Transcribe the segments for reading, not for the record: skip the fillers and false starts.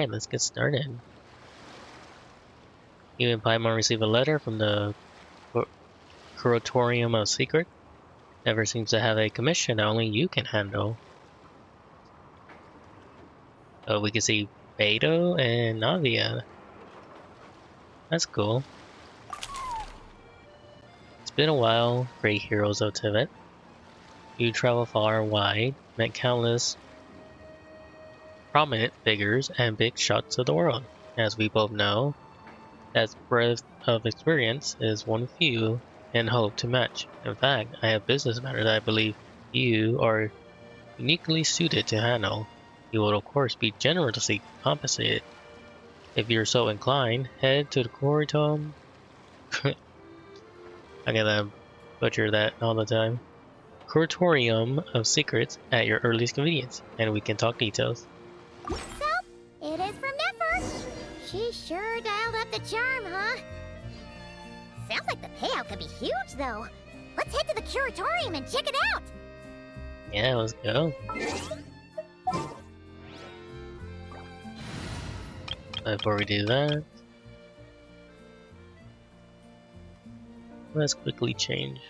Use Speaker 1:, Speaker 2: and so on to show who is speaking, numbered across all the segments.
Speaker 1: Alright, let's get started. You and Paimon receive a letter from the Curatorium of Secret. Never seems to have a commission that only you can handle. We can see Beto and Navia. That's cool. It's been a while, great heroes of Tibet. You travel far and wide, met countless prominent figures and big shots of the world. As we both know, that breadth of experience is one few can hope to match. In fact, I have business matters that I believe you are uniquely suited to handle. You will of course be generously compensated. If you're so inclined, head to the Curatorium. I'm gonna butcher that all the time. Curatorium of Secrets at your earliest convenience, and we can talk details.
Speaker 2: So, it is from Nefer. She sure dialed up the charm, huh? Sounds like the payout could be huge, though. Let's head to the Curatorium and check it out!
Speaker 1: Yeah, let's go. Before we do that, let's quickly change.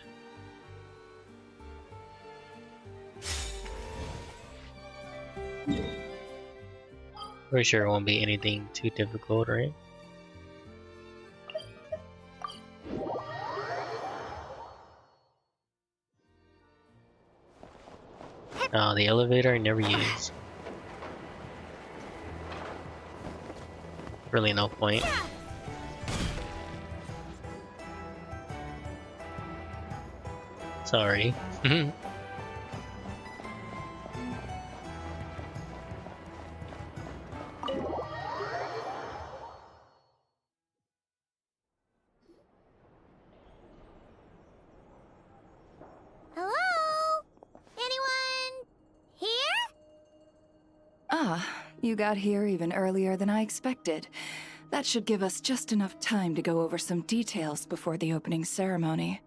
Speaker 1: Pretty sure it won't be anything too difficult, right? Oh, the elevator I never use. Really no point. Sorry.
Speaker 2: Hello? Anyone here?
Speaker 3: Ah, you got here even earlier than I expected. That should give us just enough time to go over some details before the opening ceremony.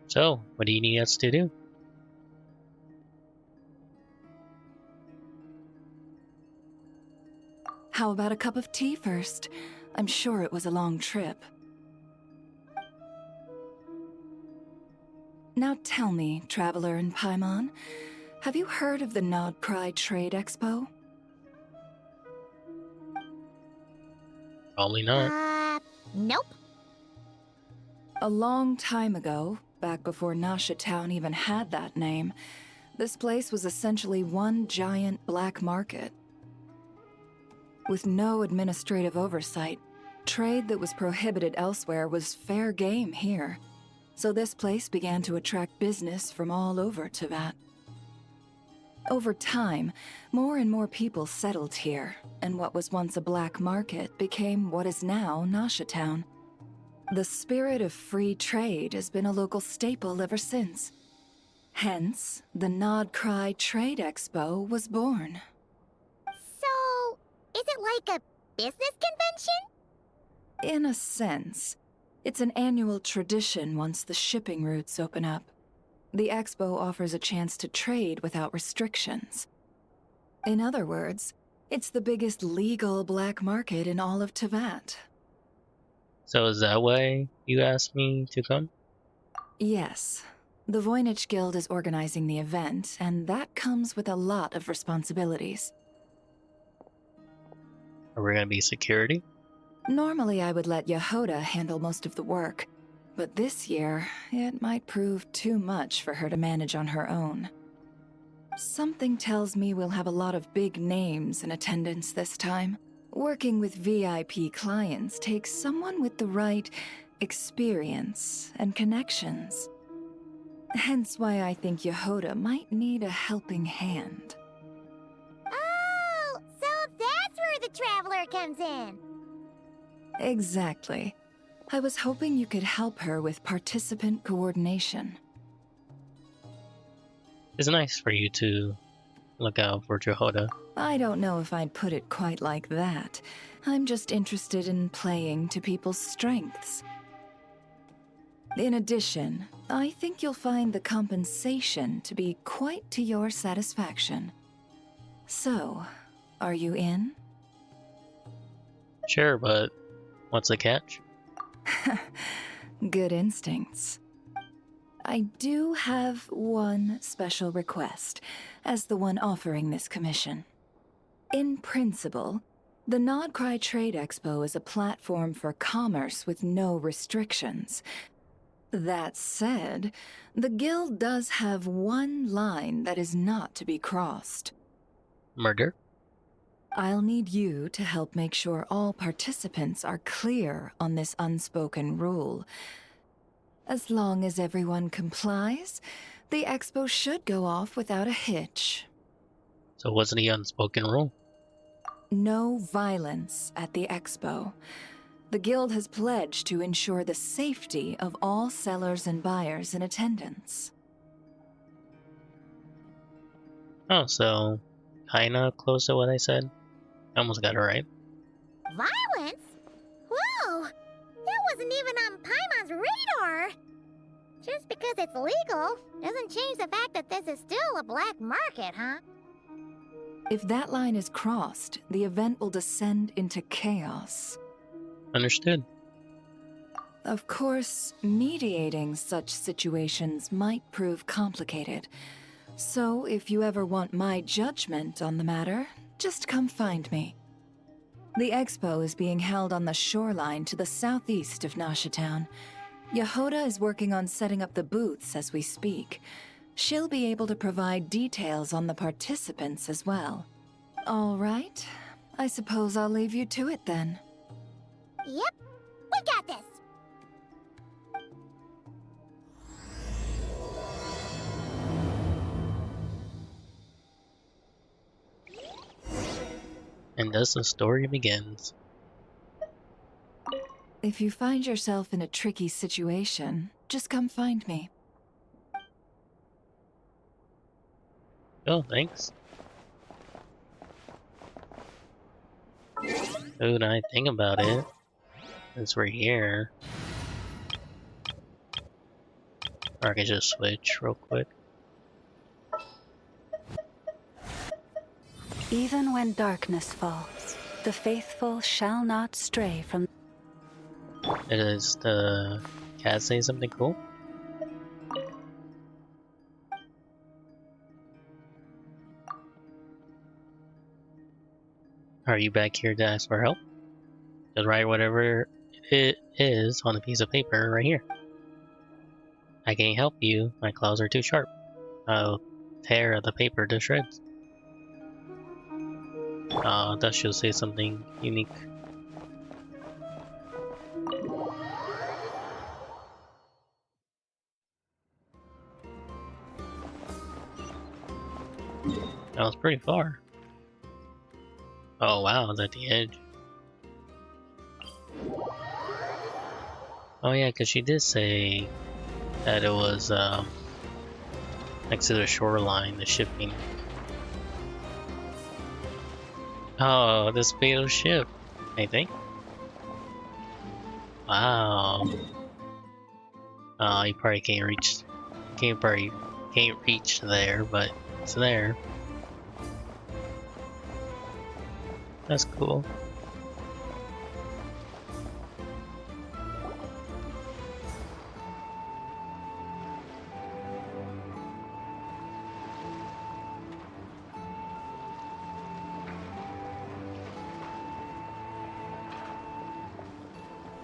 Speaker 1: So, what do you need us to do?
Speaker 3: How about a cup of tea first? I'm sure it was a long trip. Now tell me, Traveler and Paimon, have you heard of the Nod Cry Trade Expo?
Speaker 1: Probably not.
Speaker 2: Nope.
Speaker 3: A long time ago, back before Nasha Town even had that name, this place was essentially one giant black market. With no administrative oversight, trade that was prohibited elsewhere was fair game here. So this place began to attract business from all over Tibet. Over time, more and more people settled here, and what was once a black market became what is now Nasha Town. The spirit of free trade has been a local staple ever since. Hence, the Nod Cry Trade Expo was born.
Speaker 2: So, is it like a business convention?
Speaker 3: In a sense. It's an annual tradition once the shipping routes open up. The expo offers a chance to trade without restrictions. In other words, it's the biggest legal black market in all of Tibet.
Speaker 1: So is that why you asked me to come?
Speaker 3: Yes. The Voynich Guild is organizing the event, and that comes with a lot of responsibilities.
Speaker 1: Are we gonna be security?
Speaker 3: Normally I would let Yehoda handle most of the work, but this year, it might prove too much for her to manage on her own. Something tells me we'll have a lot of big names in attendance this time. Working with VIP clients takes someone with the right experience and connections. Hence why I think Yehoda might need a helping hand.
Speaker 2: Oh, so that's where the Traveler comes in.
Speaker 3: Exactly. I was hoping you could help her with participant coordination.
Speaker 1: It's nice for you to look out for Jehoda.
Speaker 3: I don't know if I'd put it quite like that. I'm just interested in playing to people's strengths. In addition, I think you'll find the compensation to be quite to your satisfaction. So, are you in?
Speaker 1: Sure, but what's the catch?
Speaker 3: Good instincts. I do have one special request, as the one offering this commission. In principle, the Nodcry Trade Expo is a platform for commerce with no restrictions. That said, the Guild does have one line that is not to be crossed.
Speaker 1: Murder?
Speaker 3: I'll need you to help make sure all participants are clear on this unspoken rule. As long as everyone complies, the expo should go off without a hitch.
Speaker 1: So what's the unspoken rule?
Speaker 3: No violence at the expo. The Guild has pledged to ensure the safety of all sellers and buyers in attendance.
Speaker 1: Oh, so kinda close to what I said. I almost got it right.
Speaker 2: Violence? Whoa! That wasn't even on Paimon's radar! Just because it's legal doesn't change the fact that this is still a black market, huh?
Speaker 3: If that line is crossed, the event will descend into chaos.
Speaker 1: Understood.
Speaker 3: Of course, mediating such situations might prove complicated. So if you ever want my judgment on the matter, just come find me. The expo is being held on the shoreline to the southeast of Nashitown. Yehoda is working on setting up the booths as we speak. She'll be able to provide details on the participants as well. All right, I suppose I'll leave you to it then.
Speaker 2: Yep, we got this!
Speaker 1: And thus the story begins.
Speaker 3: If you find yourself in a tricky situation, just come find me.
Speaker 1: Oh, thanks. Oh, now I think about it. Since we're here. Or I can just switch real quick.
Speaker 4: Even when darkness falls, the faithful shall not stray from...
Speaker 1: Does the cat say something cool? Are you back here to ask for help? Just write whatever it is on a piece of paper right here. I can't help you. My claws are too sharp. I'll tear the paper to shreds. That should say something unique. That was pretty far. Oh wow, it's at the edge. Oh yeah, because she did say that it was next to the shoreline, the shipping. Oh, this fatal ship, I think. Wow. You probably can't reach. Can't reach there, but it's there. That's cool.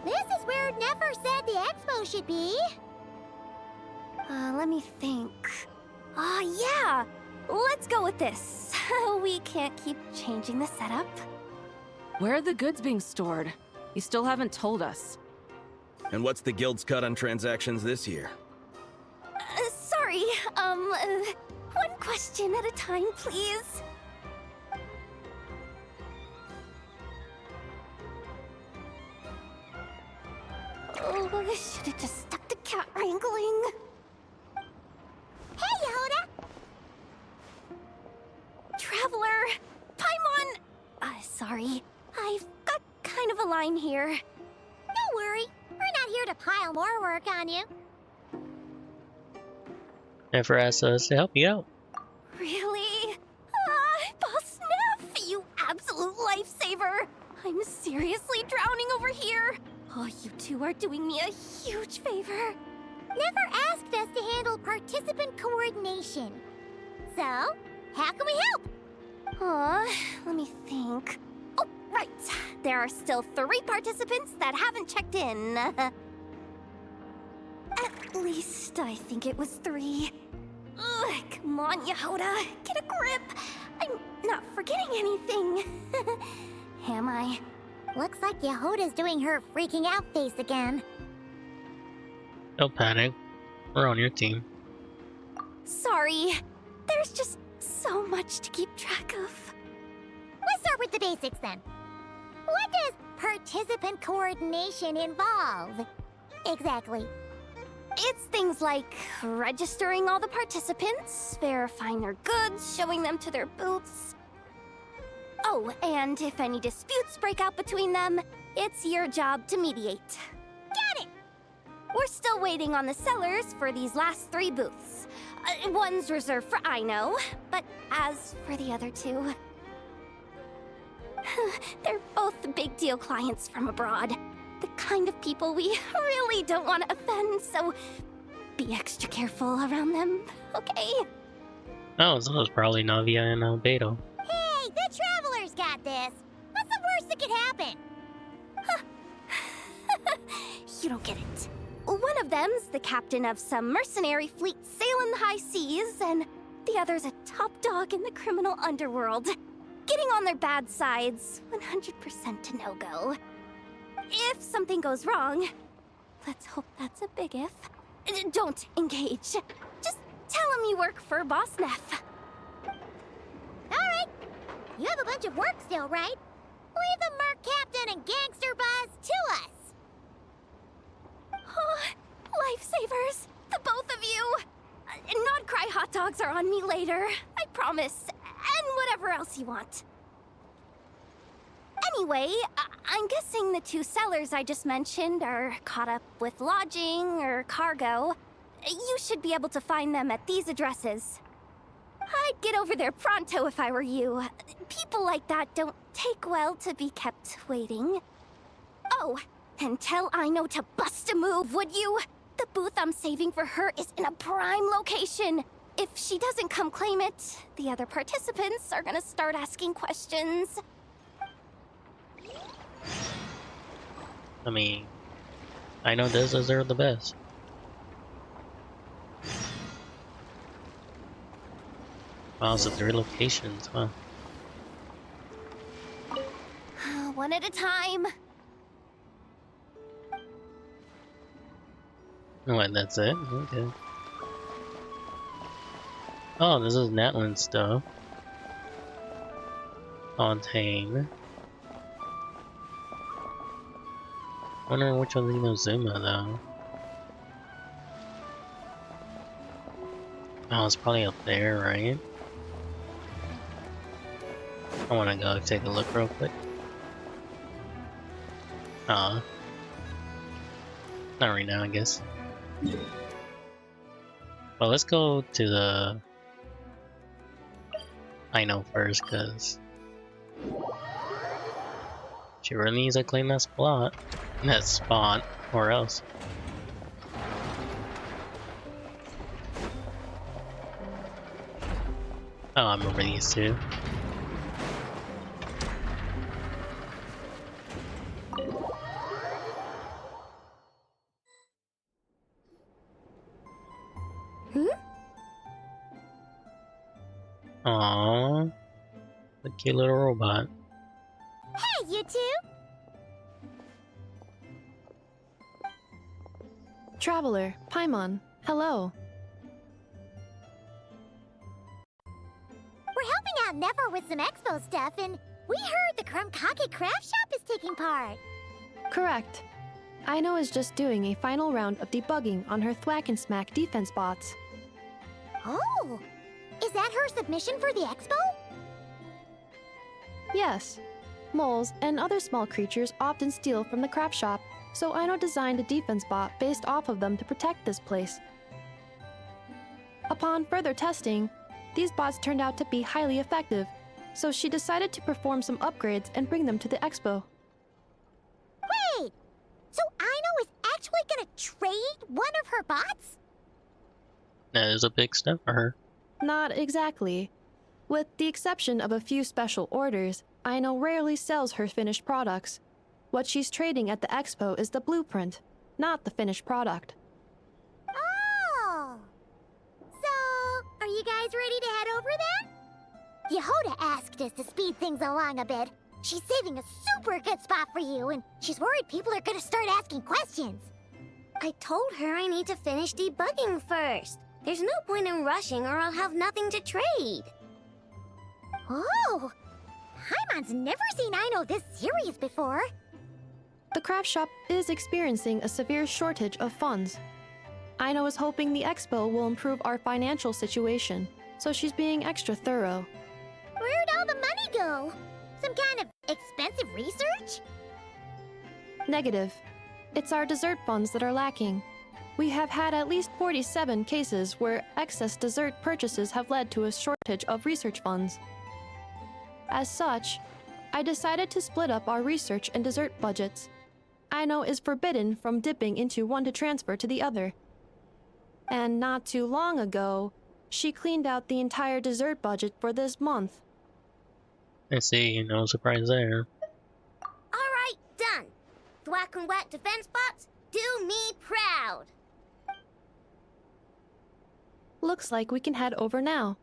Speaker 2: This is where Nefer said the expo should be.
Speaker 5: Let me think. Yeah! Let's go with this. We can't keep changing the setup.
Speaker 6: Where are the goods being stored? You still haven't told us.
Speaker 7: And what's the guild's cut on transactions this year?
Speaker 5: Sorry, one question at a time, please. Oh, I should have just stuck to cat wrangling.
Speaker 2: Hey, Yehoda!
Speaker 5: Traveler! Paimon! Sorry. I've got kind of a line here.
Speaker 2: Don't worry, we're not here to pile more work on you.
Speaker 1: Never asked us to help you out.
Speaker 5: Really? Boss Neff, you absolute lifesaver! I'm I'm seriously drowning over here. Oh, you two are doing me a huge favor.
Speaker 2: Never asked us to handle participant coordination. So, how can we help?
Speaker 5: Let me think. Oh, right. There are still 3 participants that haven't checked in. At least I think it was 3. Ugh, come on, Yehoda. Get a grip. I'm not forgetting anything. Am I?
Speaker 2: Looks like Yehoda's doing her freaking out face again.
Speaker 1: Don't panic. We're on your team.
Speaker 5: Sorry. There's just so much to keep track of.
Speaker 2: Let's start with the basics then. What does participant coordination involve? Exactly.
Speaker 5: It's things like registering all the participants, verifying their goods, showing them to their booths. Oh, and if any disputes break out between them, it's your job to mediate.
Speaker 2: Got it!
Speaker 5: We're still waiting on the sellers for these last 3 booths. One's reserved for Aino, but as for the other 2... they're both big deal clients from abroad. The kind of people we really don't want to offend, so be extra careful around them, okay?
Speaker 1: Oh, so it's probably Navia and Albedo.
Speaker 2: Hey, the Travelers got this! What's the worst that could happen?
Speaker 5: You don't get it. One of them's the captain of some mercenary fleet sailing the high seas, and the other's a top dog in the criminal underworld. Getting on their bad sides, 100% a no-go. If something goes wrong, let's hope that's a big if, don't engage. Just tell him you work for Boss Neff.
Speaker 2: Alright. You have a bunch of work still, right? Leave the Merc Captain and Gangster Buzz to us.
Speaker 5: Oh, lifesavers, the both of you. Not cry hot dogs are on me later, I promise. And whatever else you want. Anyway, I'm guessing the 2 sellers I just mentioned are caught up with lodging or cargo. You should be able to find them at these addresses. I'd get over there pronto if I were you. People like that don't take well to be kept waiting. Oh, and tell Aino to bust a move, would you? The booth I'm saving for her is in a prime location. If she doesn't come claim it, the other participants are gonna start asking questions.
Speaker 1: I mean, I know this deserve the best. Wow, so 3 locations, huh?
Speaker 5: One at a time.
Speaker 1: What, that's it? Okay. Oh, this is Natlan stuff. Fontaine. Wonder which one's Inazuma though. Oh, it's probably up there, right? I wanna go take a look real quick. Not right now, I guess. Well, let's go to the Aino first, cause she really needs to claim that spot, or else. Oh, I remember these 2. Aww, the cute little robot.
Speaker 2: Hey, you 2!
Speaker 8: Traveler, Paimon, hello.
Speaker 2: We're helping out Never with some expo stuff, and we heard the Krumkake craft shop is taking part.
Speaker 8: Correct. Aino is just doing a final round of debugging on her Thwack and Smack defense bots.
Speaker 2: Oh! Is that her submission for the expo?
Speaker 8: Yes. Moles and other small creatures often steal from the craft shop, so Aino designed a defense bot based off of them to protect this place. Upon further testing, these bots turned out to be highly effective, so she decided to perform some upgrades and bring them to the expo.
Speaker 2: trade one of her bots?
Speaker 1: That is a big step for her.
Speaker 8: Not exactly. With the exception of a few special orders, Aino rarely sells her finished products. What she's trading at the expo is the blueprint, not the finished product.
Speaker 2: Oh! So, are you guys ready to head over then? Yehoda asked us to speed things along a bit. She's saving a super good spot for you, and she's worried people are gonna start asking questions.
Speaker 9: I told her I need to finish debugging first. There's no point in rushing or I'll have nothing to trade.
Speaker 2: Oh! Paimon's never seen Aino this serious before.
Speaker 8: The craft shop is experiencing a severe shortage of funds. Aino is hoping the expo will improve our financial situation, so she's being extra thorough.
Speaker 2: Where'd all the money go? Some kind of expensive research?
Speaker 8: Negative. It's our dessert funds that are lacking. We have had at least 47 cases where excess dessert purchases have led to a shortage of research funds. As such, I decided to split up our research and dessert budgets. Aino is forbidden from dipping into one to transfer to the other. And not too long ago, she cleaned out the entire dessert budget for this month.
Speaker 1: I see, no surprise there.
Speaker 9: Alright, done. Thwack and whack defense bots, do me proud.
Speaker 8: Looks like we can head over now.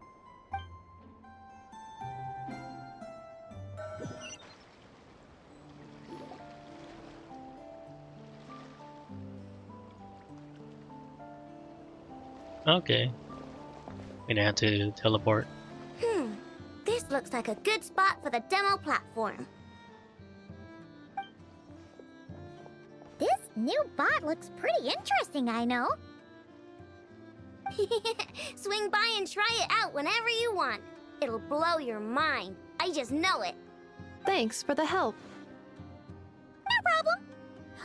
Speaker 1: Okay. We don't have to teleport.
Speaker 9: This looks like a good spot for the demo platform.
Speaker 2: This new bot looks pretty interesting, I know.
Speaker 9: Swing by and try it out whenever you want. It'll blow your mind. I just know it.
Speaker 8: Thanks for the help.
Speaker 2: No problem.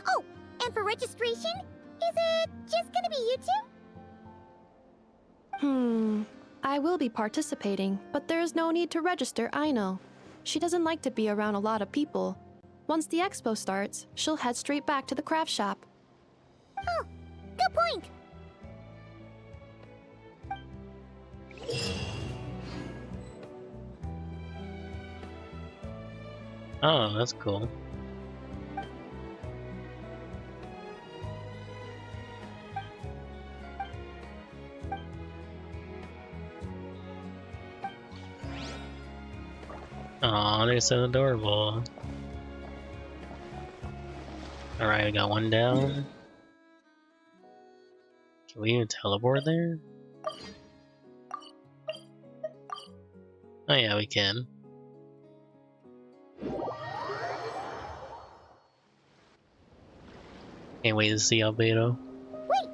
Speaker 2: Oh, and for registration, is it just gonna be you two?
Speaker 8: I will be participating, but there is no need to register, Aino. She doesn't like to be around a lot of people. Once the expo starts, she'll head straight back to the craft shop.
Speaker 2: Oh, good point.
Speaker 1: Oh, that's cool. Aw, they're so adorable. Alright, we got one down. Can we even teleport there? Oh yeah, we can. Can't wait to see Albedo.
Speaker 2: Wait,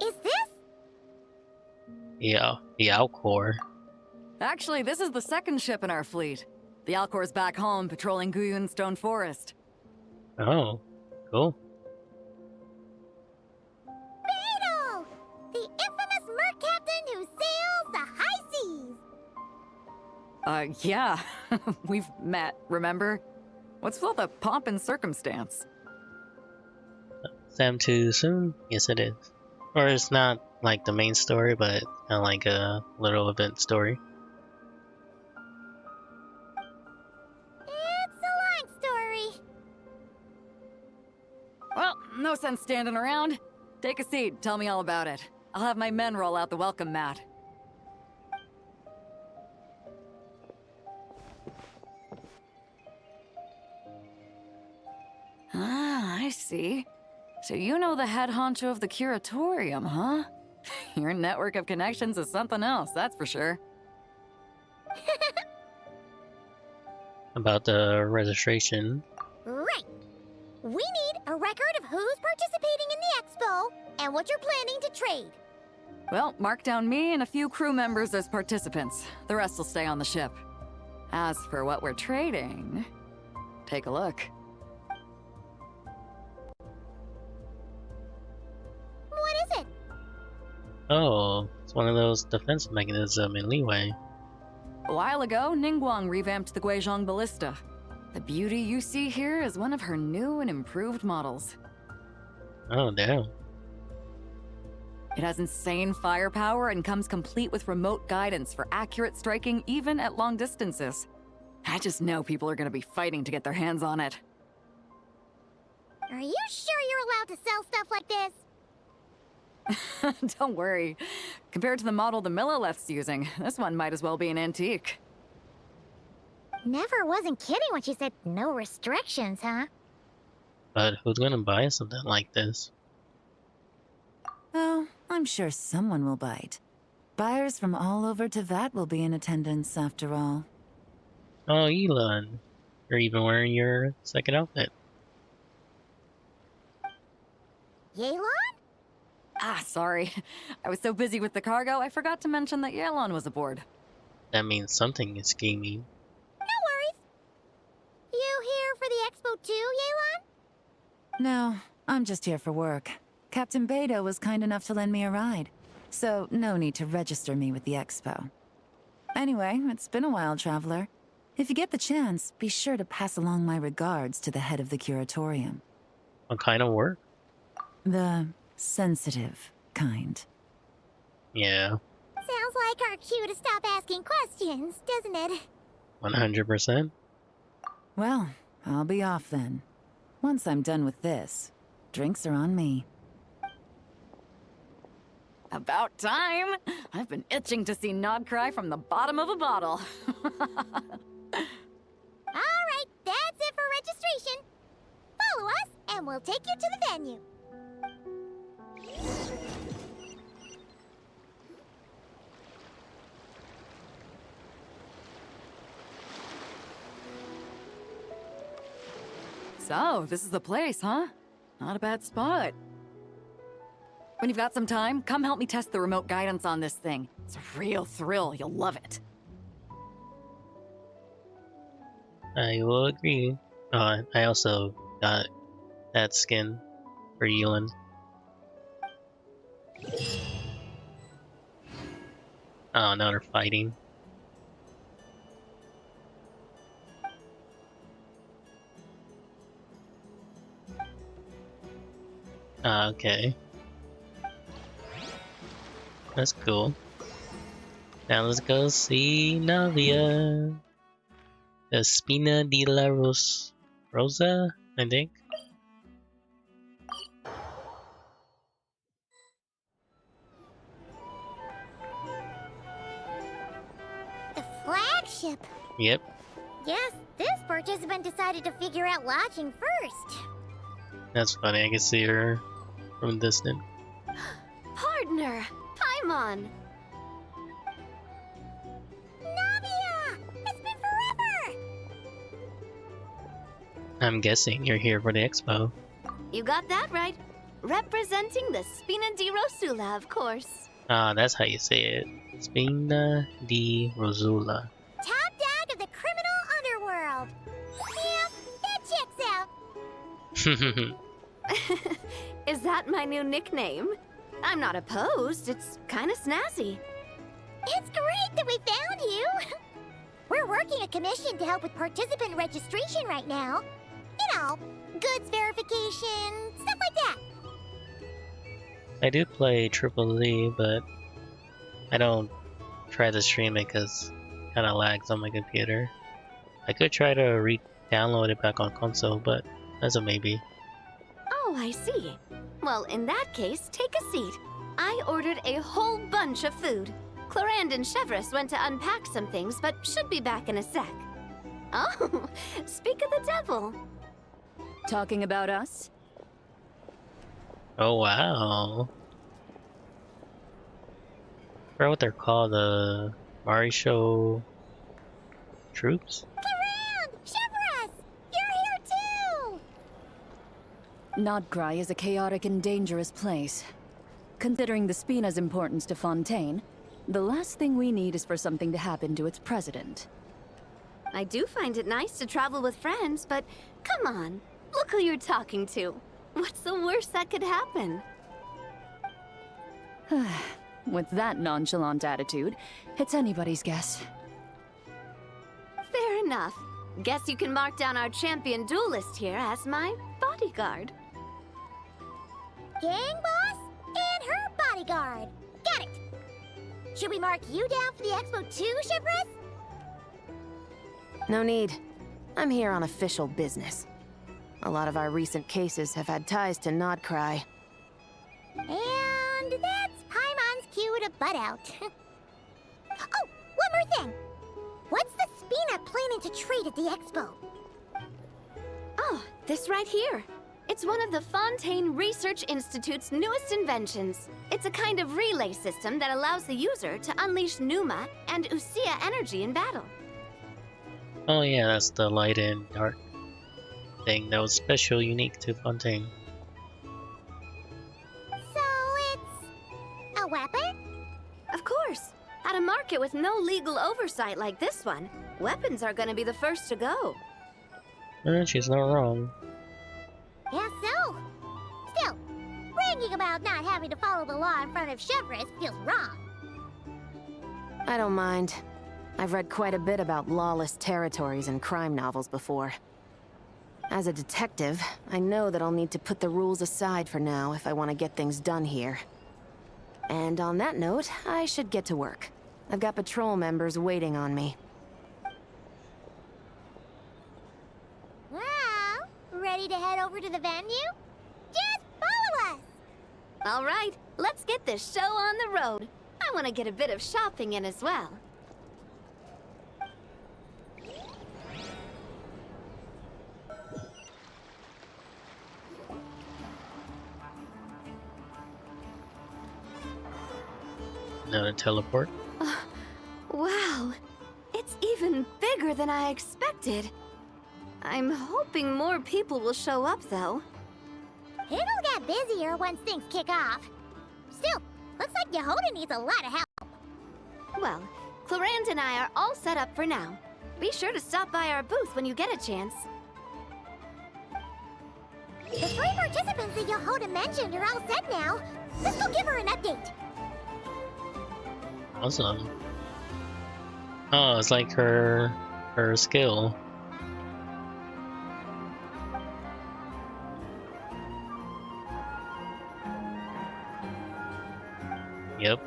Speaker 2: is this?
Speaker 1: Yeah, the Alcor.
Speaker 10: Actually, this is the second ship in our fleet. The Alcor's back home patrolling Guyunstone Forest.
Speaker 1: Oh, cool.
Speaker 2: Beetle! The infamous merc captain who sails the high seas!
Speaker 10: Yeah. We've met, remember? What's with all the pomp and circumstance?
Speaker 1: Sam too soon? Yes, it is. Or it's not like the main story, but kind of like a little event story.
Speaker 2: It's a long story.
Speaker 10: Well, no sense standing around. Take a seat, tell me all about it. I'll have my men roll out the welcome mat. Ah, I see. So you know the head honcho of the curatorium, huh? Your network of connections is something else, that's for sure.
Speaker 1: About the registration.
Speaker 2: Right. We need a record of who's participating in the expo and what you're planning to trade.
Speaker 10: Well, mark down me and a few crew members as participants. The rest will stay on the ship. As for what we're trading, take a look.
Speaker 2: What is it?
Speaker 1: Oh, it's one of those defense mechanism in leeway.
Speaker 10: A while ago, Ningguang revamped the Guizhong Ballista. The beauty you see here is one of her new and improved models.
Speaker 1: Oh, damn.
Speaker 10: It has insane firepower and comes complete with remote guidance for accurate striking even at long distances. I just know people are gonna be fighting to get their hands on it.
Speaker 2: Are you sure you're allowed to sell stuff like this?
Speaker 10: Don't worry. Compared to the model the Millileth's using, this one might as well be an antique.
Speaker 2: Never wasn't kidding when she said no restrictions, huh?
Speaker 1: But who's gonna buy something like this?
Speaker 11: Oh, I'm sure someone will bite. Buyers from all over Teyvat will be in attendance after all.
Speaker 1: Oh, Elon. You're even wearing your second outfit.
Speaker 2: Yelan?
Speaker 10: Ah, sorry. I was so busy with the cargo, I forgot to mention that Yelon was aboard.
Speaker 1: That means something is scheming.
Speaker 2: No worries. You here for the expo too, Yelan?
Speaker 11: No, I'm just here for work. Captain Beto was kind enough to lend me a ride, so no need to register me with the expo. Anyway, it's been a while, Traveler. If you get the chance, be sure to pass along my regards to the head of the curatorium.
Speaker 1: What kind of work?
Speaker 11: The sensitive kind.
Speaker 1: Yeah,
Speaker 2: Sounds like our cue to stop asking questions, doesn't it?
Speaker 1: 100%.
Speaker 11: Well, I'll be off then. Once I'm done with this, drinks are on me.
Speaker 10: About time! I've been itching to see Nod cry from the bottom of a bottle.
Speaker 2: Alright, that's it for registration. Follow us, and we'll take you to the venue.
Speaker 10: So, this is the place, huh? Not a bad spot. When you've got some time, come help me test the remote guidance on this thing. It's a real thrill, you'll love it.
Speaker 1: I will agree. I also got that skin for Elon. Oh, now they're fighting. Okay. That's cool. Now let's go see Navia. The Spina de la Rosa, I think.
Speaker 2: The flagship.
Speaker 1: Yep.
Speaker 2: Guess this participant decided to figure out lodging first.
Speaker 1: That's funny. I can see her from a distance.
Speaker 5: Partner! Paimon!
Speaker 2: Navia! It's been forever!
Speaker 1: I'm guessing you're here for the expo.
Speaker 5: You got that right. Representing the Spina di Rosula, of course.
Speaker 1: Ah, that's how you say it. Spina di Rosula.
Speaker 2: Top dog of the criminal underworld. Yeah, that checks out.
Speaker 5: Is that my new nickname? I'm not opposed. It's kind of snazzy.
Speaker 2: It's great that we found you. We're working a commission to help with participant registration right now. You know, goods verification, stuff like that.
Speaker 1: I do play Triple Z, but I don't try to stream it because it kind of lags on my computer. I could try to re-download it back on console, but that's a maybe.
Speaker 5: Oh, I see. Well, in that case, take a seat. I ordered a whole bunch of food. Clorand and Chevreuse went to unpack some things, but should be back in a sec. Oh, speak of the devil.
Speaker 4: Talking about us?
Speaker 1: Oh wow. I forgot what they're called, the Marisho troops?
Speaker 2: Clorand! Chevreuse! You're here too!
Speaker 4: Nodcry is a chaotic and dangerous place. Considering the Spina's importance to Fontaine, the last thing we need is for something to happen to its president.
Speaker 5: I do find it nice to travel with friends, but come on. Look who you're talking to. What's the worst that could happen?
Speaker 4: With that nonchalant attitude, it's anybody's guess.
Speaker 5: Fair enough. Guess you can mark down our champion duelist here as my bodyguard.
Speaker 2: Gang boss and her bodyguard. Got it. Should we mark you down for the expo too, Shivrith?
Speaker 12: No need. I'm here on official business. A lot of our recent cases have had ties to Nodcry.
Speaker 2: And that's Paimon's cue to butt out. Oh, one more thing. What's the Spina planning to trade at the expo?
Speaker 5: Oh, this right here. It's one of the Fontaine Research Institute's newest inventions. It's a kind of relay system that allows the user to unleash Numa and Usia energy in battle.
Speaker 1: Oh yeah, that's the light and dark thing that was special, unique to Fontaine.
Speaker 2: So it's a weapon?
Speaker 5: Of course. At a market with no legal oversight like this one, weapons are gonna be the first to go.
Speaker 1: She's not wrong.
Speaker 2: Yeah, so? Still, bragging about not having to follow the law in front of Shivrith feels wrong.
Speaker 12: I don't mind. I've read quite a bit about lawless territories and crime novels before. As a detective, I know that I'll need to put the rules aside for now if I want to get things done here. And on that note, I should get to work. I've got patrol members waiting on me.
Speaker 2: Well, ready to head over to the venue? Just follow us!
Speaker 5: All right, let's get this show on the road. I want to get a bit of shopping in as well.
Speaker 1: Another teleport.
Speaker 5: Wow, it's even bigger than I expected. I'm hoping more people will show up, though.
Speaker 2: It'll get busier once things kick off. Still, looks like Yehoda needs a lot of help.
Speaker 5: Well, Clarand and I are all set up for now. Be sure to stop by our booth when you get a chance.
Speaker 2: The 3 participants that Yehoda mentioned are all set now. Let's go give her an update.
Speaker 1: Awesome. Oh, it's like her skill. Yep.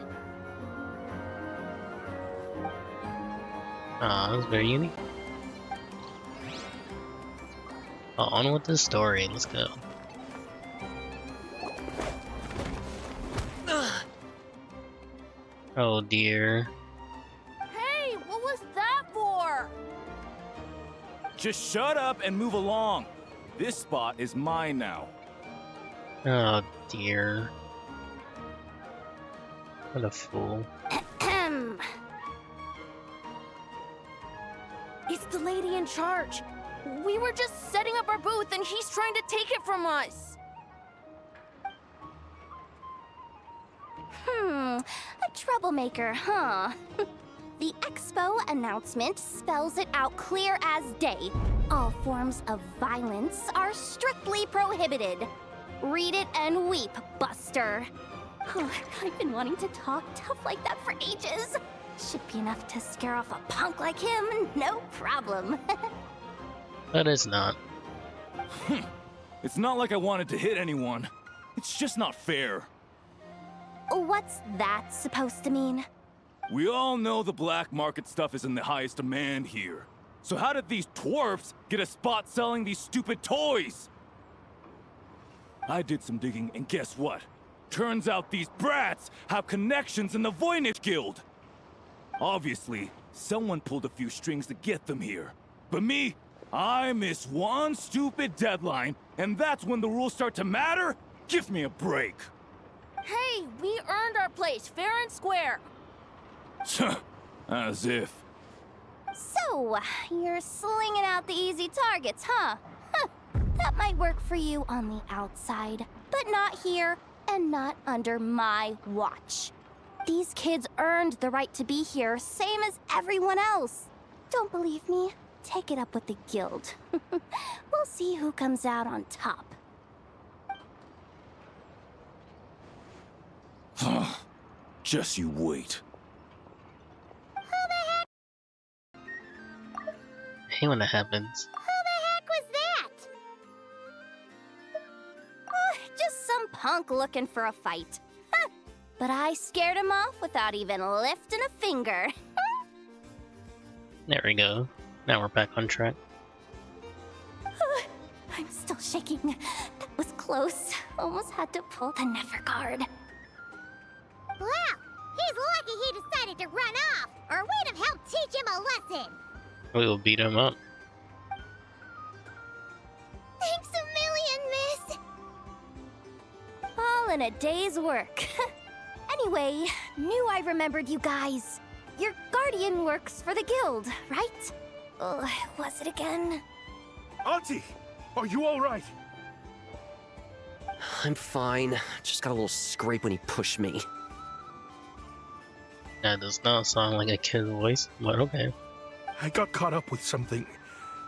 Speaker 1: Ah, that's very unique. On with the story, let's go. Oh dear.
Speaker 6: Hey, what was that for?
Speaker 13: Just shut up and move along. This spot is mine now.
Speaker 1: Oh dear. What a fool.
Speaker 6: It's the lady in charge. We were just setting up our booth and he's trying to take it from us.
Speaker 5: A troublemaker, huh? The expo announcement spells it out clear as day. All forms of violence are strictly prohibited. Read it and weep, Buster. I've been wanting to talk tough like that for ages. Should be enough to scare off a punk like him, no problem.
Speaker 1: But it's not.
Speaker 13: It's not like I wanted to hit anyone. It's just not fair.
Speaker 5: What's that supposed to mean?
Speaker 13: We all know the black market stuff is in the highest demand here. So how did these dwarfs get a spot selling these stupid toys? I did some digging, and guess what? Turns out these brats have connections in the Voynich Guild. Obviously, someone pulled a few strings to get them here. But me, I miss one stupid deadline, and that's when the rules start to matter? Give me a break.
Speaker 6: Hey, we earned our place, fair and square.
Speaker 13: As if.
Speaker 5: So, you're slinging out the easy targets, huh? That might work for you on the outside, but not here and not under my watch. These kids earned the right to be here, same as everyone else. Don't believe me? Take it up with the guild. We'll see who comes out on top.
Speaker 13: Just you wait.
Speaker 1: I hate when that happens.
Speaker 2: Who the heck was that?
Speaker 5: Just some punk looking for a fight. but I scared him off without even lifting a finger.
Speaker 1: There we go. Now we're back on track.
Speaker 5: I'm still shaking. That was close. Almost had to pull the Never card.
Speaker 2: Wow, he's lucky he decided to run off, or we'd have helped teach him a lesson.
Speaker 1: We will beat him up.
Speaker 2: Thanks a million, miss.
Speaker 5: All in a day's work. Anyway, knew I remembered you guys. Your guardian works for the guild, right? Was it again?
Speaker 14: Auntie, are you all right?
Speaker 15: I'm fine. Just got a little scrape when he pushed me.
Speaker 1: That does not sound like a kid's voice, but okay.
Speaker 14: I got caught up with something.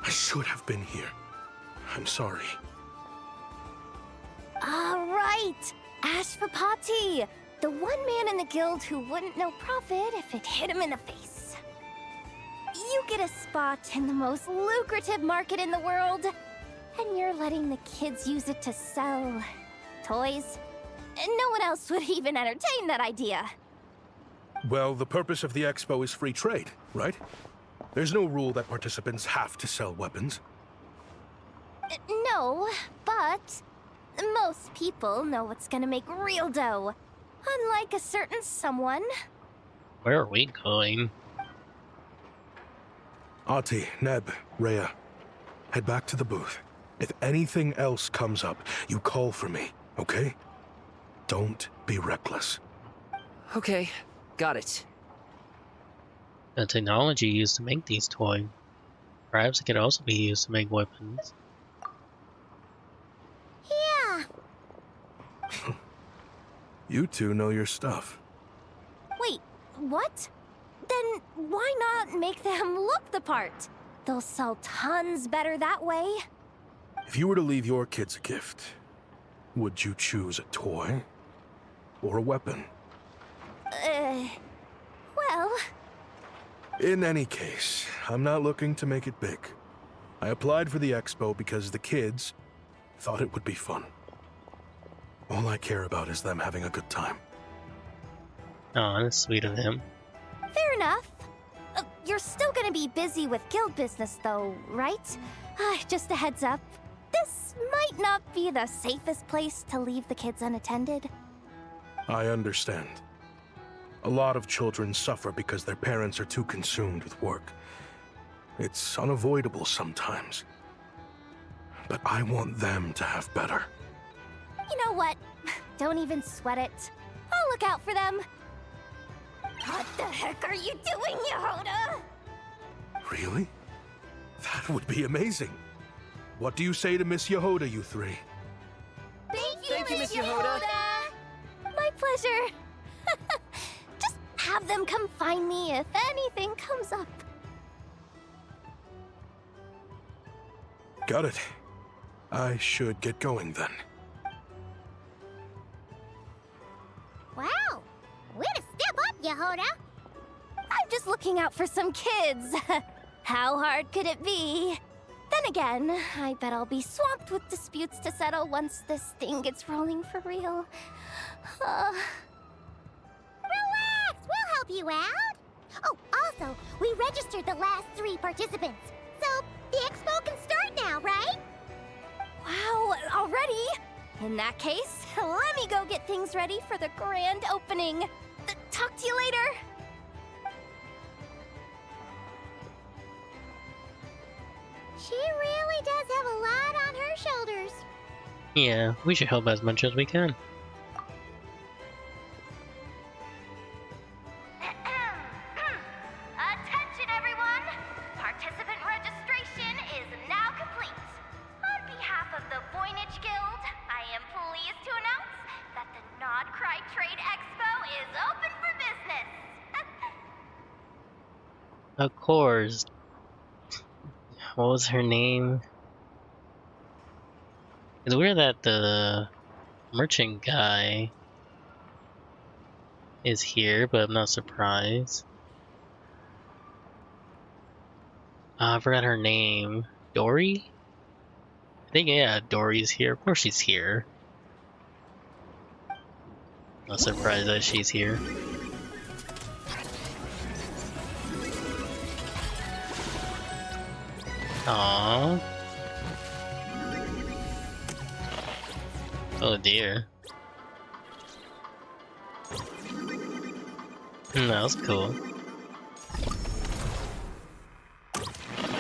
Speaker 14: I should have been here. I'm sorry.
Speaker 5: Right! Ash Papati! The one man in the guild who wouldn't know profit if it hit him in the face. You get a spot in the most lucrative market in the world, and you're letting the kids use it to sell toys. And no one else would even entertain that idea.
Speaker 14: Well, the purpose of the expo is free trade, right? There's no rule that participants have to sell weapons.
Speaker 5: No, but most people know what's gonna make real dough. Unlike a certain someone.
Speaker 1: Where are we going?
Speaker 14: Ati, Neb, Rhea, head back to the booth. If anything else comes up, you call for me, okay? Don't be reckless.
Speaker 15: Okay, got it.
Speaker 1: The technology used to make these toys. Perhaps it could also be used to make weapons.
Speaker 2: Yeah.
Speaker 14: You two know your stuff.
Speaker 5: Wait, what? Then why not make them look the part? They'll sell tons better that way.
Speaker 14: If you were to leave your kids a gift, would you choose a toy or a weapon?
Speaker 5: Well...
Speaker 14: In any case, I'm not looking to make it big. I applied for the expo because the kids thought it would be fun. All I care about is them having a good time.
Speaker 1: Oh, that's sweet of him.
Speaker 5: Fair enough. You're still gonna be busy with guild business though, right? Just a heads up. This might not be the safest place to leave the kids unattended.
Speaker 14: I understand. A lot of children suffer because their parents are too consumed with work. It's unavoidable sometimes. But I want them to have better.
Speaker 5: You know what? Don't even sweat it. I'll look out for them. What the heck are you doing, Yehoda?
Speaker 14: Really? That would be amazing. What do you say to Miss Yehoda, you three?
Speaker 5: Thank you, Miss Yehoda. My pleasure. Just have them come find me if anything comes up.
Speaker 14: Got it. I should get going then.
Speaker 2: Wow, way to step up, Yehoda.
Speaker 5: I'm just looking out for some kids. How hard could it be? Then again, I bet I'll be swamped with disputes to settle once this thing gets rolling for real.
Speaker 2: Relax, we'll help you out. Oh, also, we registered the last 3 participants. So, the expo can start now, right?
Speaker 5: Wow, already? In that case, let me go get things ready for the grand opening. Talk to you later.
Speaker 2: She really does have a lot on her shoulders.
Speaker 1: Yeah, we should help as much as we can.
Speaker 5: Attention, everyone! Participant registration is now complete. On behalf of the Voynich Guild, I am pleased to announce that the Nod Cry Trade Expo is open for business.
Speaker 1: Of course. What was her name? It's weird that the merchant guy is here, but I'm not surprised. I forgot her name. Dory? I think, yeah, Dory's here. Of course she's here. Not surprised that she's here. Aww. Oh dear. That was cool.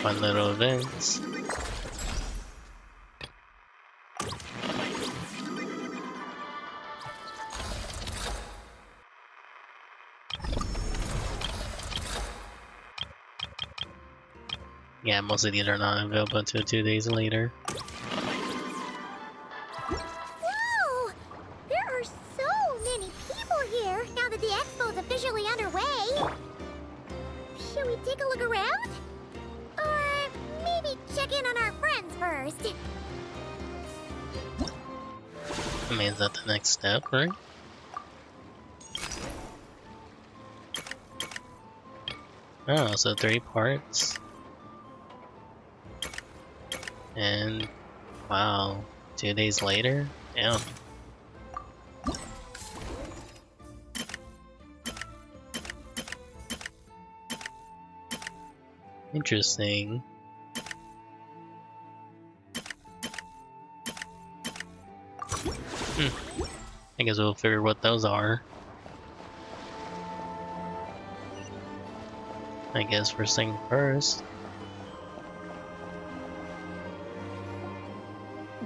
Speaker 1: Fun little events. Yeah, most of these are not available until 2 days later.
Speaker 2: Whoa! There are so many people here now that the expo is officially underway. Should we take a look around? Or maybe check in on our friends first?
Speaker 1: I mean, is that the next step, right? Oh, so 3 parts. And wow, 2 days later? Damn. Interesting. I guess we'll figure what those are. I guess first thing first.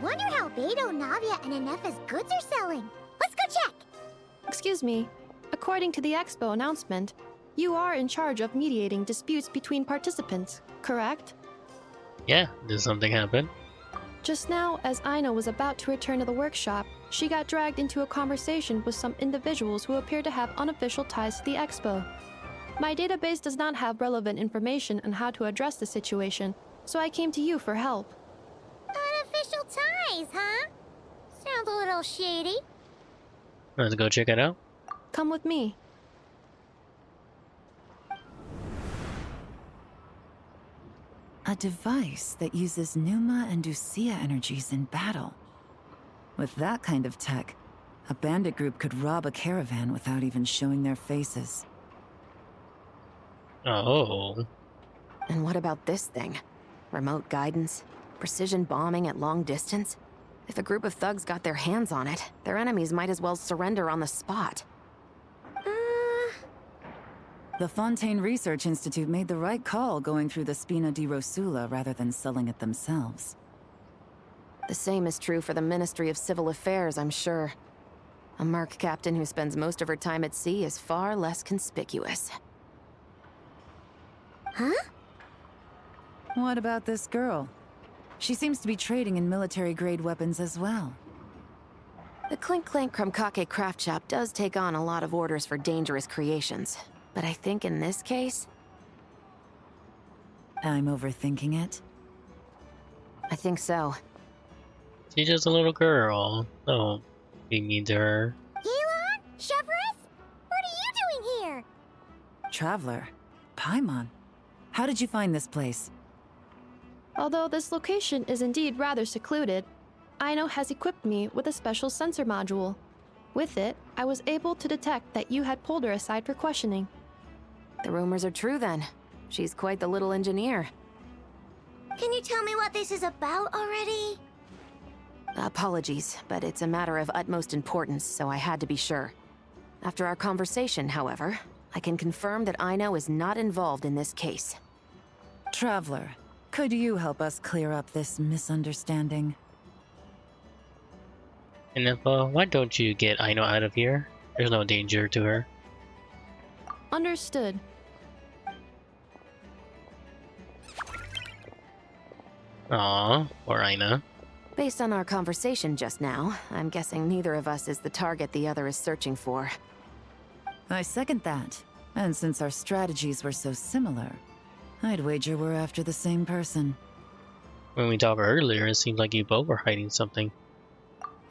Speaker 2: Wonder how Beto, Navia, and Anefa's goods are selling. Let's go check!
Speaker 8: Excuse me. According to the expo announcement, you are in charge of mediating disputes between participants, correct?
Speaker 1: Yeah, did something happen?
Speaker 8: Just now, as Aina was about to return to the workshop, she got dragged into a conversation with some individuals who appear to have unofficial ties to the expo. My database does not have relevant information on how to address the situation, so I came to you for help.
Speaker 2: Unofficial ties, huh? Sounds a little shady.
Speaker 1: Let's go check it out.
Speaker 8: Come with me.
Speaker 11: A device that uses Numa and Ducia energies in battle. With that kind of tech, a bandit group could rob a caravan without even showing their faces.
Speaker 1: Oh.
Speaker 12: And what about this thing? Remote guidance? Precision bombing at long distance? If a group of thugs got their hands on it, their enemies might as well surrender on the spot.
Speaker 11: The Fontaine Research Institute made the right call going through the Spina di Rosula rather than selling it themselves.
Speaker 12: The same is true for the Ministry of Civil Affairs, I'm sure. A merc captain who spends most of her time at sea is far less conspicuous.
Speaker 2: Huh?
Speaker 11: What about this girl? She seems to be trading in military-grade weapons as well.
Speaker 12: The Clink Clank Krumkake craft shop does take on a lot of orders for dangerous creations. But I think in this case...
Speaker 11: I'm overthinking it?
Speaker 12: I think so.
Speaker 1: She's just a little girl. Don't be mean to her.
Speaker 2: Yelan? Chevres? What are you doing here?
Speaker 11: Traveler? Paimon? How did you find this place?
Speaker 8: Although this location is indeed rather secluded, Aino has equipped me with a special sensor module. With it, I was able to detect that you had pulled her aside for questioning.
Speaker 12: The rumors are true then. She's quite the little engineer.
Speaker 9: Can you tell me what this is about already?
Speaker 12: Apologies, but it's a matter of utmost importance, so I had to be sure. After our conversation, however, I can confirm that Aino is not involved in this case.
Speaker 11: Traveler, could you help us clear up this misunderstanding?
Speaker 1: And if, why don't you get Aino out of here? There's no danger to her.
Speaker 8: Understood.
Speaker 1: Aww, poor Aina.
Speaker 12: Based on our conversation just now, I'm guessing neither of us is the target the other is searching for.
Speaker 11: I second that. And since our strategies were so similar, I'd wager we're after the same person.
Speaker 1: When we talked earlier, it seemed like you both were hiding something.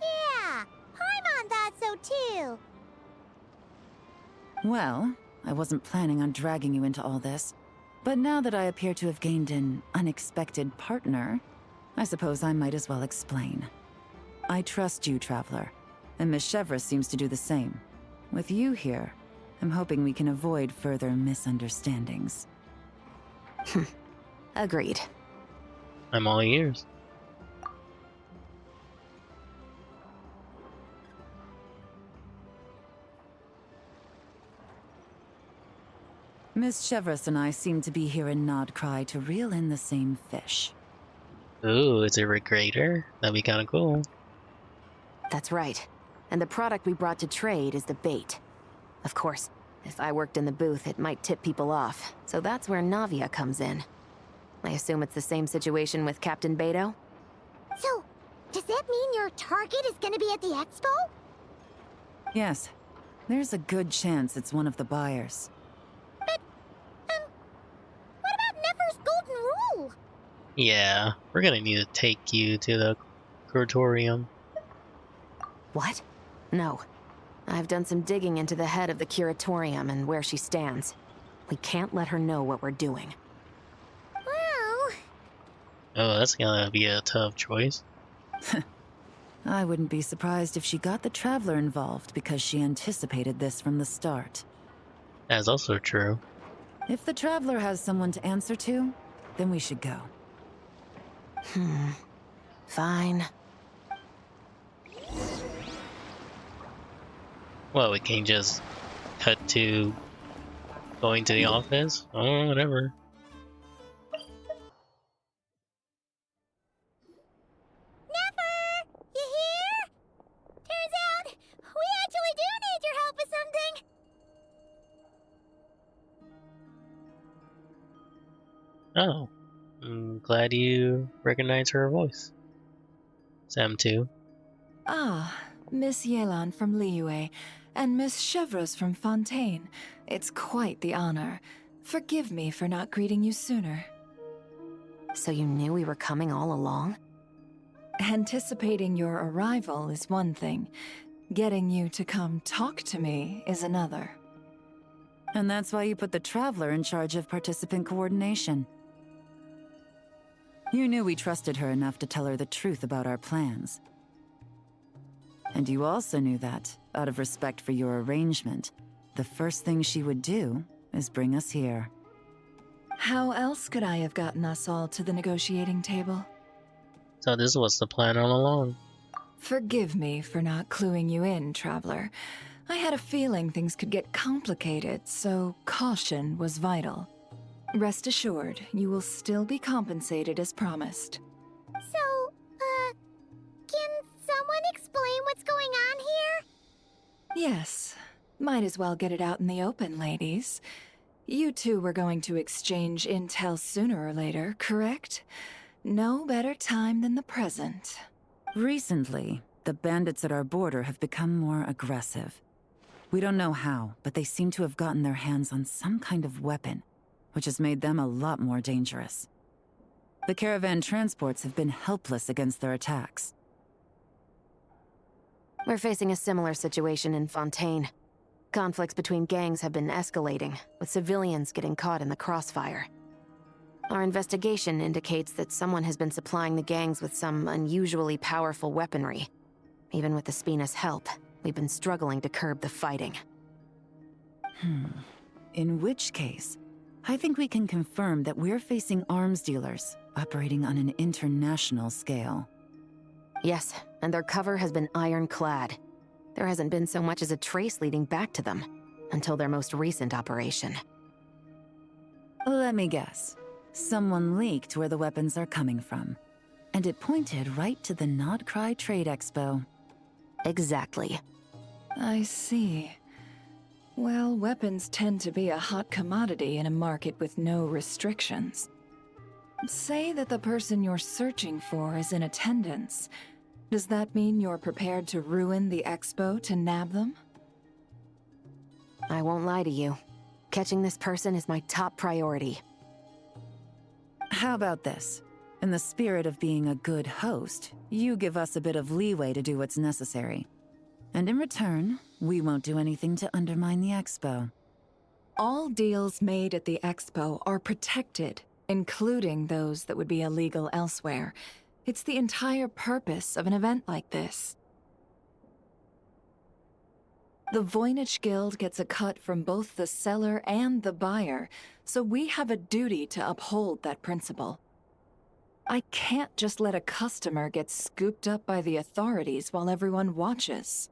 Speaker 2: Yeah, Paimon thought so too.
Speaker 11: Well, I wasn't planning on dragging you into all this. But now that I appear to have gained an unexpected partner, I suppose I might as well explain. I trust you, Traveler. And Miss Chevres seems to do the same. With you here, I'm hoping we can avoid further misunderstandings.
Speaker 12: Agreed.
Speaker 1: I'm all ears.
Speaker 11: Miss Chevros and I seem to be here in Nodcry to reel in the same fish.
Speaker 1: Ooh, it's a regrader? That'd be kinda cool.
Speaker 12: That's right. And the product we brought to trade is the bait. Of course, if I worked in the booth, it might tip people off, so that's where Navia comes in. I assume it's the same situation with Captain Beto?
Speaker 2: So, does that mean your target is gonna be at the expo?
Speaker 11: Yes, there's a good chance it's one of the buyers.
Speaker 2: What about Nefer's golden rule?
Speaker 1: Yeah, we're gonna need to take you to the curatorium.
Speaker 12: What? No. I've done some digging into the head of the curatorium and where she stands. We can't let her know what we're doing.
Speaker 2: Well...
Speaker 1: Oh, that's gonna be a tough choice.
Speaker 11: I wouldn't be surprised if she got the Traveler involved because she anticipated this from the start.
Speaker 1: That's also true.
Speaker 11: If the Traveler has someone to answer to, then we should go.
Speaker 12: Fine.
Speaker 1: Well, we can just cut to going to the office? Oh, whatever.
Speaker 2: Nefer! You here? Turns out, we actually do need your help with something!
Speaker 1: Oh, I'm glad you recognize her voice. Sam too.
Speaker 3: Ah, Miss Yelan from Liyue, and Miss Chevros from Fontaine. It's quite the honor. Forgive me for not greeting you sooner.
Speaker 12: So you knew we were coming all along?
Speaker 3: Anticipating your arrival is one thing. Getting you to come talk to me is another.
Speaker 11: And that's why you put the Traveler in charge of participant coordination. You knew we trusted her enough to tell her the truth about our plans. And you also knew that, out of respect for your arrangement, the first thing she would do is bring us here.
Speaker 3: How else could I have gotten us all to the negotiating table?
Speaker 1: So this was the plan all along.
Speaker 3: Forgive me for not cluing you in, Traveler. I had a feeling things could get complicated, so caution was vital. Rest assured, you will still be compensated as promised.
Speaker 2: So, can someone explain what's going on here?
Speaker 3: Yes. Might as well get it out in the open, ladies. You two were going to exchange intel sooner or later, correct? No better time than the present.
Speaker 11: Recently, the bandits at our border have become more aggressive. We don't know how, but they seem to have gotten their hands on some kind of weapon, which has made them a lot more dangerous. The caravan transports have been helpless against their attacks.
Speaker 12: We're facing a similar situation in Fontaine. Conflicts between gangs have been escalating, with civilians getting caught in the crossfire. Our investigation indicates that someone has been supplying the gangs with some unusually powerful weaponry. Even with the Spina's help, we've been struggling to curb the fighting.
Speaker 11: In which case, I think we can confirm that we're facing arms dealers operating on an international scale.
Speaker 12: Yes, and their cover has been ironclad. There hasn't been so much as a trace leading back to them, until their most recent operation.
Speaker 11: Let me guess. Someone leaked where the weapons are coming from. And it pointed right to the Nodcry Trade Expo.
Speaker 12: Exactly.
Speaker 3: I see. Well, weapons tend to be a hot commodity in a market with no restrictions. Say that the person you're searching for is in attendance. Does that mean you're prepared to ruin the expo to nab them?
Speaker 12: I won't lie to you. Catching this person is my top priority.
Speaker 11: How about this? In the spirit of being a good host, you give us a bit of leeway to do what's necessary. And in return, we won't do anything to undermine the expo.
Speaker 3: All deals made at the expo are protected, including those that would be illegal elsewhere. It's the entire purpose of an event like this. The Voynich Guild gets a cut from both the seller and the buyer, so we have a duty to uphold that principle. I can't just let a customer get scooped up by the authorities while everyone watches.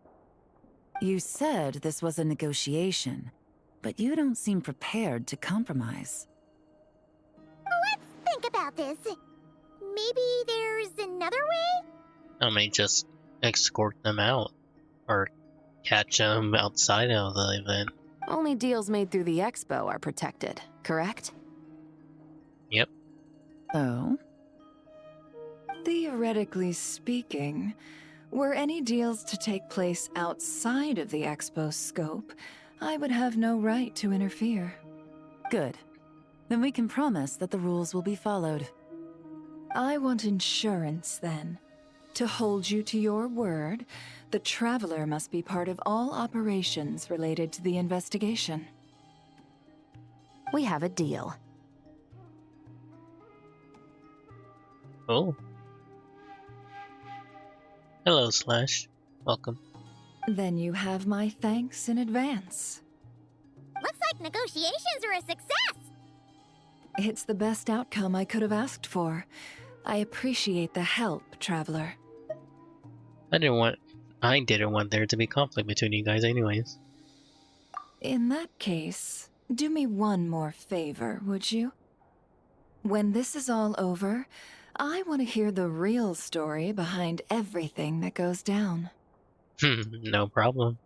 Speaker 11: You said this was a negotiation, but you don't seem prepared to compromise.
Speaker 2: Let's think about this. Maybe there's another way?
Speaker 1: I may just escort them out, or catch them outside of the event.
Speaker 12: Only deals made through the expo are protected, correct?
Speaker 1: Yep.
Speaker 11: Oh?
Speaker 3: Theoretically speaking, were any deals to take place outside of the expo's scope, I would have no right to interfere.
Speaker 11: Good. Then we can promise that the rules will be followed.
Speaker 3: I want insurance, then. To hold you to your word, the Traveler must be part of all operations related to the investigation.
Speaker 12: We have a deal.
Speaker 1: Oh. Hello, Slash. Welcome.
Speaker 3: Then you have my thanks in advance.
Speaker 2: Looks like negotiations are a success!
Speaker 3: It's the best outcome I could have asked for. I appreciate the help, Traveler.
Speaker 1: I didn't want there to be conflict between you guys anyways.
Speaker 3: In that case, do me one more favor, would you? When this is all over, I want to hear the real story behind everything that goes down.
Speaker 1: No problem.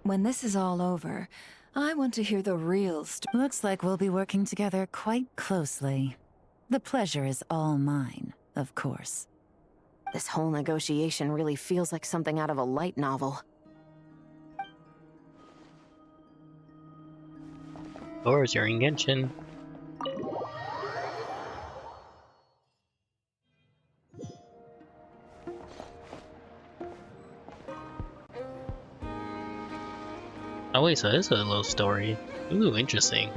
Speaker 3: When this is all over, I want to hear the real story.
Speaker 11: Looks like we'll be working together quite closely. The pleasure is all mine, of course.
Speaker 12: This whole negotiation really feels like something out of a light novel.
Speaker 1: Doors, you're in Genshin. Oh wait, so this is a little story. Ooh, interesting.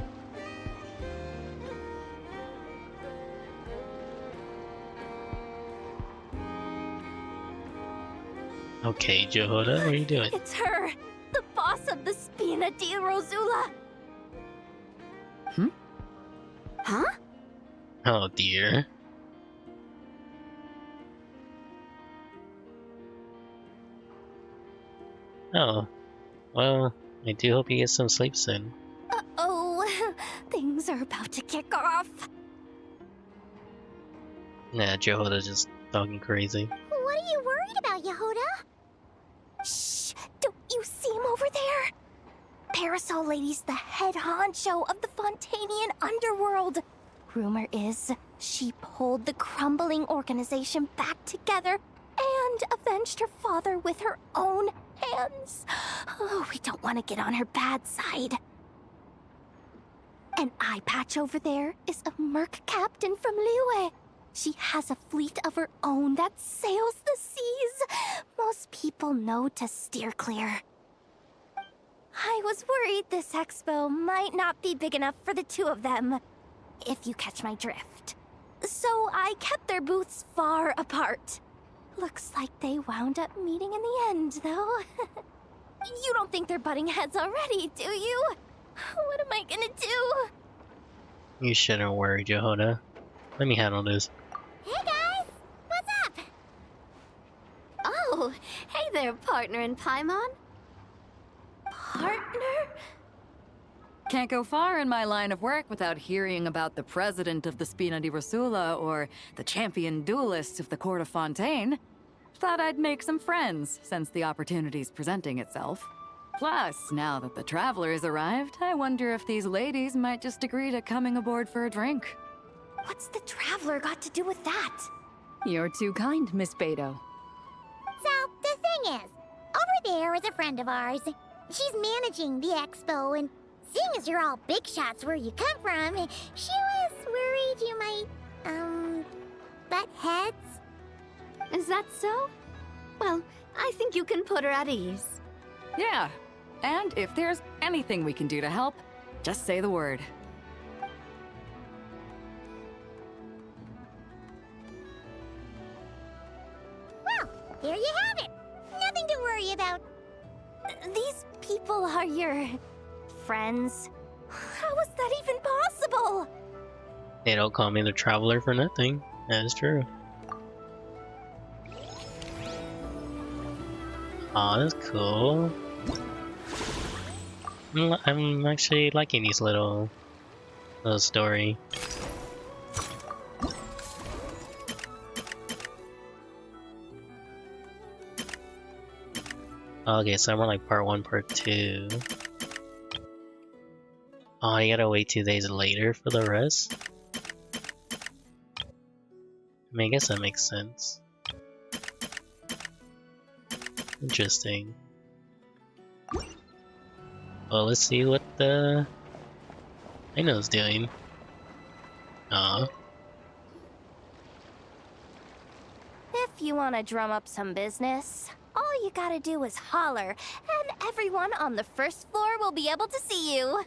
Speaker 1: Okay, Jehoda, what are you doing?
Speaker 5: It's her! The boss of the Spina di Rosula! Huh?
Speaker 1: Oh dear. Oh, well, I do hope you get some sleep soon.
Speaker 5: Uh-oh, things are about to kick off.
Speaker 1: Nah, Jehoda's just talking crazy.
Speaker 2: What are you worried about, Yehoda?
Speaker 5: Shh! Don't you see him over there? Parasol Lady's the head honcho of the Fontanian underworld. Rumor is she pulled the crumbling organization back together and avenged her father with her own hands. Oh, we don't want to get on her bad side. An eye patch over there is a merc captain from Liyue. She has a fleet of her own that sails the seas. Most people know to steer clear. I was worried this expo might not be big enough for the two of them, if you catch my drift. So I kept their booths far apart. Looks like they wound up meeting in the end, though. You don't think they're butting heads already, do you? What am I gonna do?
Speaker 1: You shouldn't worry, Jehoda. Let me handle this.
Speaker 2: Hey guys! What's up?
Speaker 5: Oh, hey there, partner in Paimon. Partner?
Speaker 10: Can't go far in my line of work without hearing about the president of the Spina di Rosula or the champion duelist of the court of Fontaine. Thought I'd make some friends since the opportunity's presenting itself. Plus, now that the traveler's arrived, I wonder if these ladies might just agree to coming aboard for a drink.
Speaker 5: What's the traveler got to do with that?
Speaker 10: You're too kind, Miss Beto.
Speaker 2: So, the thing is, over there is a friend of ours. She's managing the expo, and seeing as you're all big shots where you come from, she was worried you might, butt heads.
Speaker 5: Is that so? Well, I think you can put her at ease.
Speaker 10: Yeah, and if there's anything we can do to help, just say the word.
Speaker 2: There you have it! Nothing to worry about.
Speaker 5: These people are your friends? How is that even possible?
Speaker 1: They don't call me the Traveler for nothing. That is true. Aw, that's cool. I'm actually liking these little story. Okay, so I'm on like part 1, part 2. Oh, you gotta wait 2 days later for the rest? I mean, I guess that makes sense. Interesting. Well, let's see what the Ino's doing. Aw.
Speaker 5: If you want to drum up some business, all you gotta do is holler, and everyone on the first floor will be able to see you.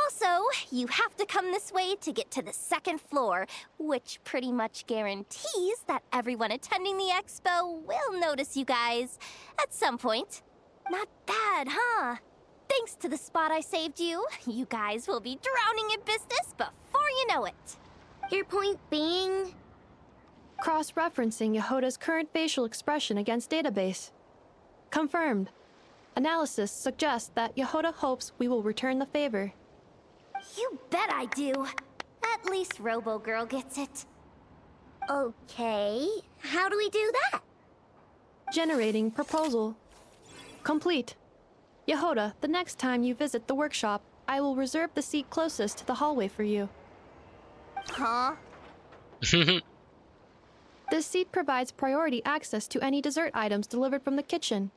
Speaker 5: Also, you have to come this way to get to the second floor, which pretty much guarantees that everyone attending the expo will notice you guys at some point. Not bad, huh? Thanks to the spot I saved you, you guys will be drowning in business before you know it.
Speaker 9: Your point being?
Speaker 8: Cross-referencing Yehoda's current facial expression against database. Confirmed. Analysis suggests that Yehoda hopes we will return the favor.
Speaker 5: You bet I do. At least Robo-Girl gets it.
Speaker 9: Okay, how do we do that?
Speaker 8: Generating proposal. Complete. Yehoda, the next time you visit the workshop, I will reserve the seat closest to the hallway for you.
Speaker 5: Huh?
Speaker 8: This seat provides priority access to any dessert items delivered from the kitchen.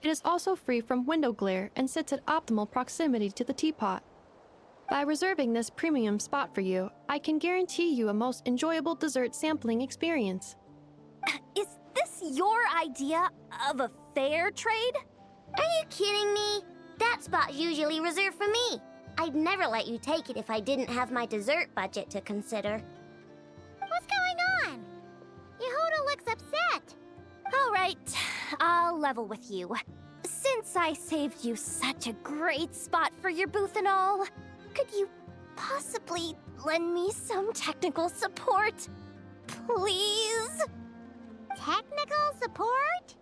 Speaker 8: It is also free from window glare and sits at optimal proximity to the teapot. By reserving this premium spot for you, I can guarantee you a most enjoyable dessert sampling experience.
Speaker 5: Is this your idea of a fair trade?
Speaker 9: Are you kidding me? That spot's usually reserved for me. I'd never let you take it if I didn't have my dessert budget to consider.
Speaker 2: What's going on? Yehoda looks upset.
Speaker 5: All right, I'll level with you. Since I saved you such a great spot for your booth and all, could you possibly lend me some technical support? Please?
Speaker 2: Technical support?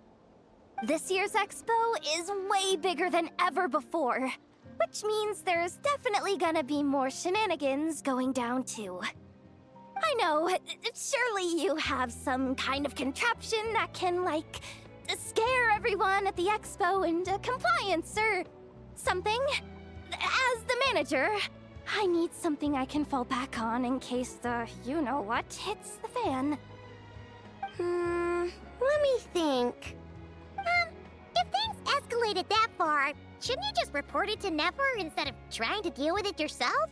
Speaker 5: This year's expo is way bigger than ever before, which means there's definitely gonna be more shenanigans going down too. I know, surely you have some kind of contraption that can, like, scare everyone at the expo into compliance or something. As the manager, I need something I can fall back on in case the you-know-what hits the fan.
Speaker 9: Let me think.
Speaker 2: If things escalated that far, shouldn't you just report it to Nefer instead of trying to deal with it yourself?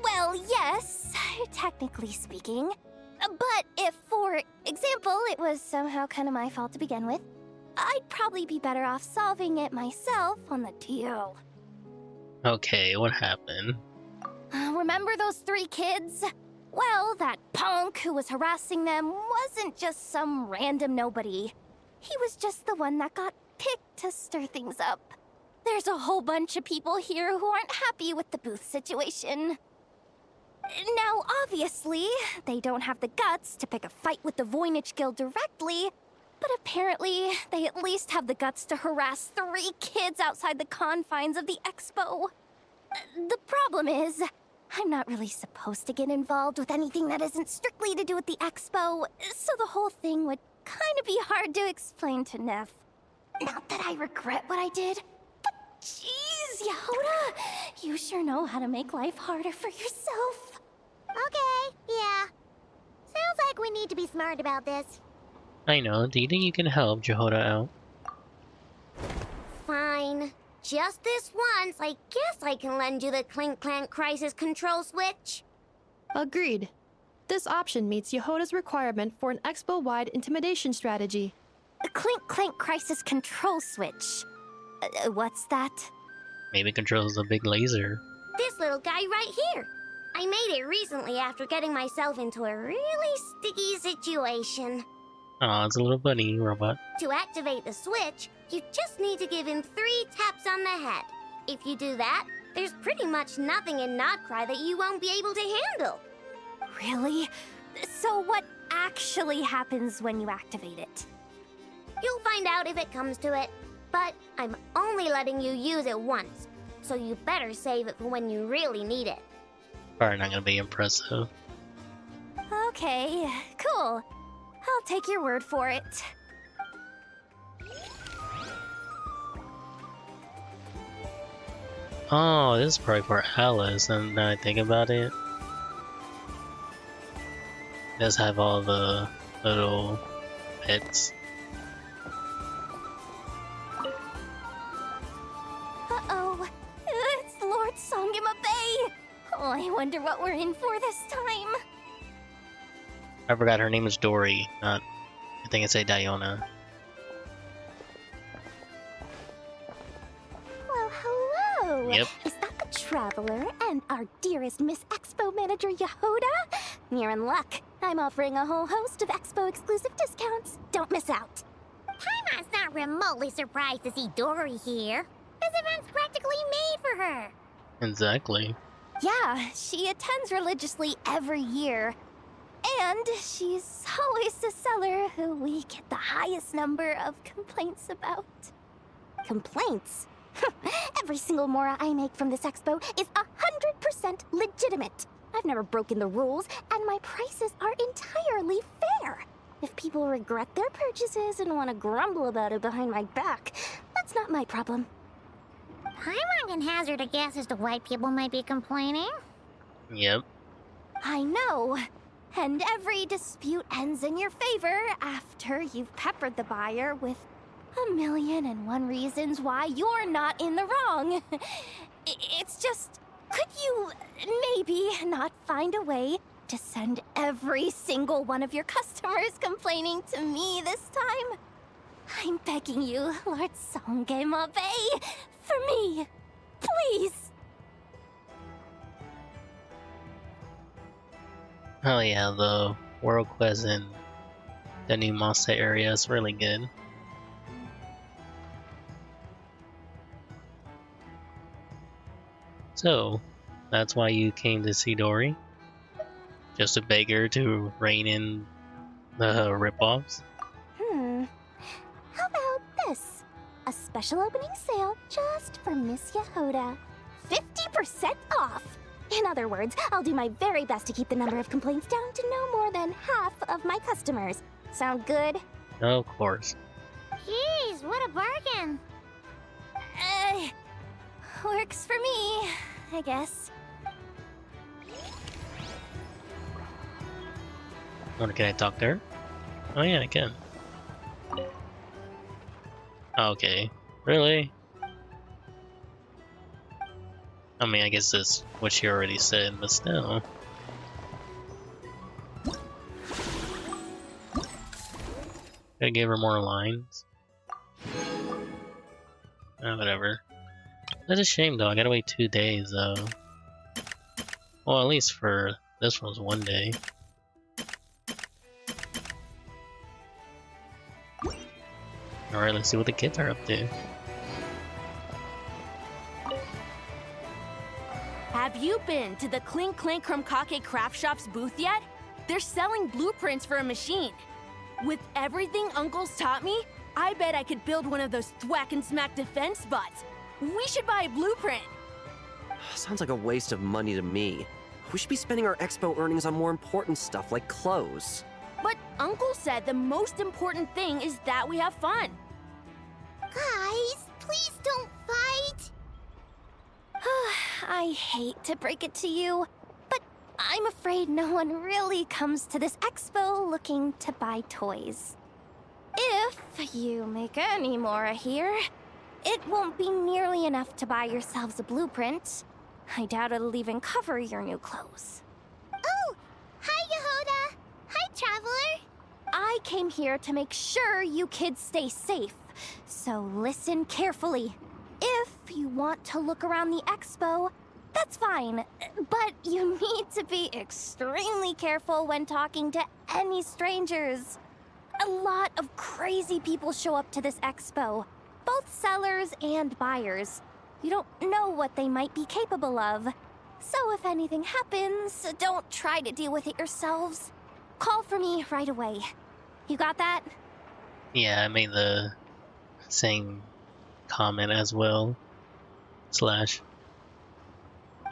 Speaker 5: Well, yes, technically speaking. But if, for example, it was somehow kind of my fault to begin with, I'd probably be better off solving it myself on the DL.
Speaker 1: Okay, what happened?
Speaker 5: Remember those 3 kids? Well, that punk who was harassing them wasn't just some random nobody. He was just the one that got picked to stir things up. There's a whole bunch of people here who aren't happy with the booth situation. Now, obviously, they don't have the guts to pick a fight with the Voynich Guild directly, but apparently, they at least have the guts to harass 3 kids outside the confines of the expo. The problem is, I'm not really supposed to get involved with anything that isn't strictly to do with the expo, so the whole thing would kind of be hard to explain to Neff. Not that I regret what I did, but jeez, Yehoda, you sure know how to make life harder for yourself.
Speaker 2: Okay, yeah. Sounds like we need to be smart about this.
Speaker 1: I know, do you think you can help Yehoda out?
Speaker 9: Fine. Just this once, I guess I can lend you the Clink Clank Crisis Control Switch.
Speaker 8: Agreed. This option meets Yehoda's requirement for an expo-wide intimidation strategy.
Speaker 5: A Clink Clank Crisis Control Switch. What's that?
Speaker 1: Maybe controls the big laser.
Speaker 9: This little guy right here. I made it recently after getting myself into a really sticky situation.
Speaker 1: Aw, it's a little bunny robot.
Speaker 9: To activate the switch, you just need to give him 3 taps on the head. If you do that, there's pretty much nothing in Nodcry that you won't be able to handle.
Speaker 5: Really? So what actually happens when you activate it?
Speaker 9: You'll find out if it comes to it, but I'm only letting you use it once, so you better save it for when you really need it.
Speaker 1: Probably not gonna be impressive.
Speaker 5: Okay, cool. I'll take your word for it.
Speaker 1: Oh, this is probably for Alice, and now I think about it. It does have all the little pets.
Speaker 5: Uh-oh. It's Lord Songima Bay! Oh, I wonder what we're in for this time.
Speaker 1: I forgot her name is Dory, not, I think it's a Diona.
Speaker 5: Well, hello!
Speaker 1: Yep.
Speaker 5: Is that the Traveler and our dearest Miss Expo Manager Yehoda? You're in luck. I'm offering a whole host of Expo exclusive discounts. Don't miss out.
Speaker 2: Paimon's not remotely surprised to see Dory here. This event's practically made for her.
Speaker 1: Exactly.
Speaker 5: Yeah, she attends religiously every year. And she's always the seller who we get the highest number of complaints about. Complaints? Every single Mora I make from this expo is 100% legitimate. I've never broken the rules, and my prices are entirely fair. If people regret their purchases and want to grumble about it behind my back, that's not my problem.
Speaker 2: Paimon can hazard a guess as to why people might be complaining.
Speaker 1: Yep.
Speaker 5: I know. And every dispute ends in your favor after you've peppered the buyer with 1,000,001 reasons why you're not in the wrong. It's just, could you maybe not find a way to send every single one of your customers complaining to me this time? I'm begging you, Lord Songemabe, for me, please.
Speaker 1: Oh yeah, the World Quest in the new Monster area is really good. So, that's why you came to see Dory? Just to beg her to rein in the ripoffs?
Speaker 5: How about this? A special opening sale just for Miss Yehoda. 50% off! In other words, I'll do my very best to keep the number of complaints down to no more than half of my customers. Sound good?
Speaker 1: Of course.
Speaker 2: Jeez, what a bargain.
Speaker 5: Works for me, I guess.
Speaker 1: Can I talk to her? Oh yeah, I can. Okay. Really? I mean, I guess that's what she already said, but still. Gotta give her more lines. Whatever. That's a shame though, I gotta wait 2 days though. Well, at least for this one's 1 day. Alright, let's see what the kids are up to.
Speaker 6: Have you been to the Clink Clink Krumkake Craft Shop's booth yet? They're selling blueprints for a machine. With everything Uncle's taught me, I bet I could build one of those thwack and smack defense bots. We should buy a blueprint.
Speaker 15: Sounds like a waste of money to me. We should be spending our expo earnings on more important stuff like clothes.
Speaker 6: But Uncle said the most important thing is that we have fun.
Speaker 2: Guys, please don't fight.
Speaker 5: I hate to break it to you, but I'm afraid no one really comes to this expo looking to buy toys. If you make any more here, it won't be nearly enough to buy yourselves a blueprint. I doubt it'll even cover your new clothes.
Speaker 2: Oh, hi Yehoda. Hi, Traveler.
Speaker 5: I came here to make sure you kids stay safe, so listen carefully. If you want to look around the expo, that's fine, but you need to be extremely careful when talking to any strangers. A lot of crazy people show up to this expo, both sellers and buyers. You don't know what they might be capable of. So if anything happens, don't try to deal with it yourselves. Call for me right away. You got that?
Speaker 1: Yeah, I made the same comment as well. Slash.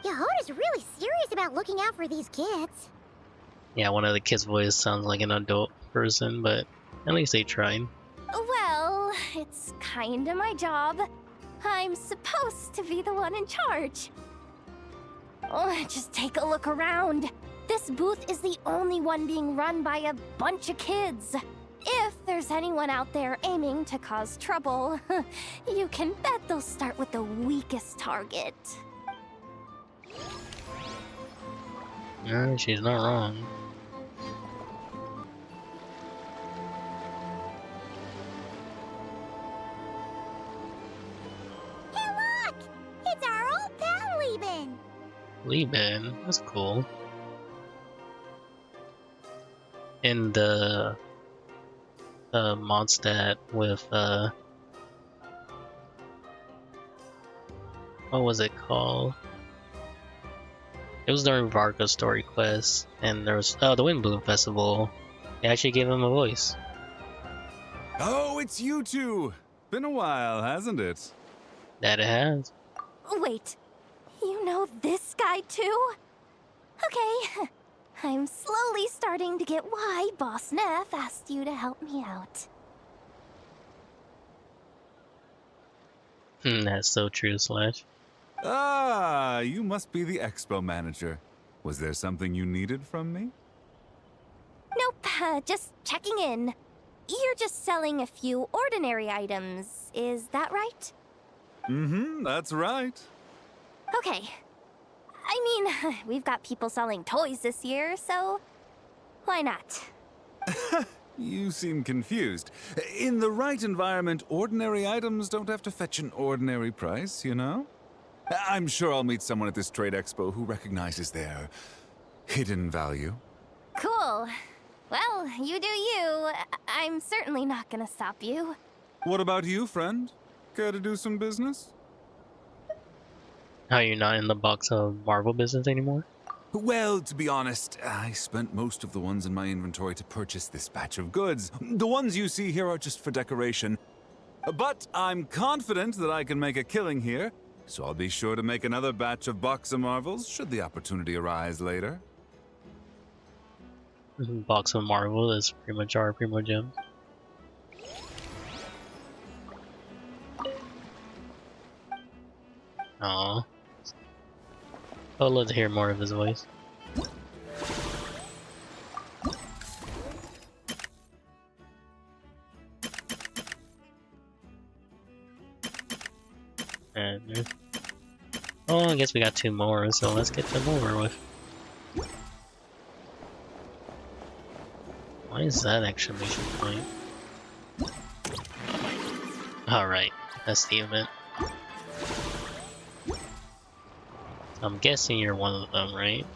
Speaker 2: Yehoda's really serious about looking out for these kids.
Speaker 1: Yeah, one of the kids' voice sounds like an adult person, but at least they tried.
Speaker 5: Well, it's kinda my job. I'm supposed to be the one in charge. Oh, just take a look around. This booth is the only one being run by a bunch of kids. If there's anyone out there aiming to cause trouble, you can bet they'll start with the weakest target.
Speaker 1: She's not wrong.
Speaker 2: Hey, look! It's our old pal, Lieben.
Speaker 1: Lieben, that's cool. In the Mondstadt with what was it called? It was during Varka's story quest, and there was the Wind Bloom Festival. They actually gave him a voice.
Speaker 16: Oh, it's you two! Been a while, hasn't it?
Speaker 1: That it has.
Speaker 5: Wait, you know this guy too? Okay, I'm slowly starting to get why Boss Neff asked you to help me out.
Speaker 1: That's so true, Slash.
Speaker 16: Ah, you must be the expo manager. Was there something you needed from me?
Speaker 5: Nope, just checking in. You're just selling a few ordinary items, is that right?
Speaker 16: Mm-hmm, that's right.
Speaker 5: Okay. I mean, we've got people selling toys this year, so why not?
Speaker 16: You seem confused. In the right environment, ordinary items don't have to fetch an ordinary price, you know? I'm sure I'll meet someone at this trade expo who recognizes their hidden value.
Speaker 5: Cool. Well, you do you. I'm certainly not gonna stop you.
Speaker 16: What about you, friend? Care to do some business?
Speaker 1: How you're not in the box of Marvel business anymore?
Speaker 16: Well, to be honest, I spent most of the ones in my inventory to purchase this batch of goods. The ones you see here are just for decoration. But I'm confident that I can make a killing here, so I'll be sure to make another batch of Box of Marvels should the opportunity arise later.
Speaker 1: Box of Marvel is pretty much our Primo Gem. Aww. I'd love to hear more of his voice. And oh, I guess we got two more, so let's get them over with. Why is that exclamation point? Alright, that's the event. I'm guessing you're one of them, right?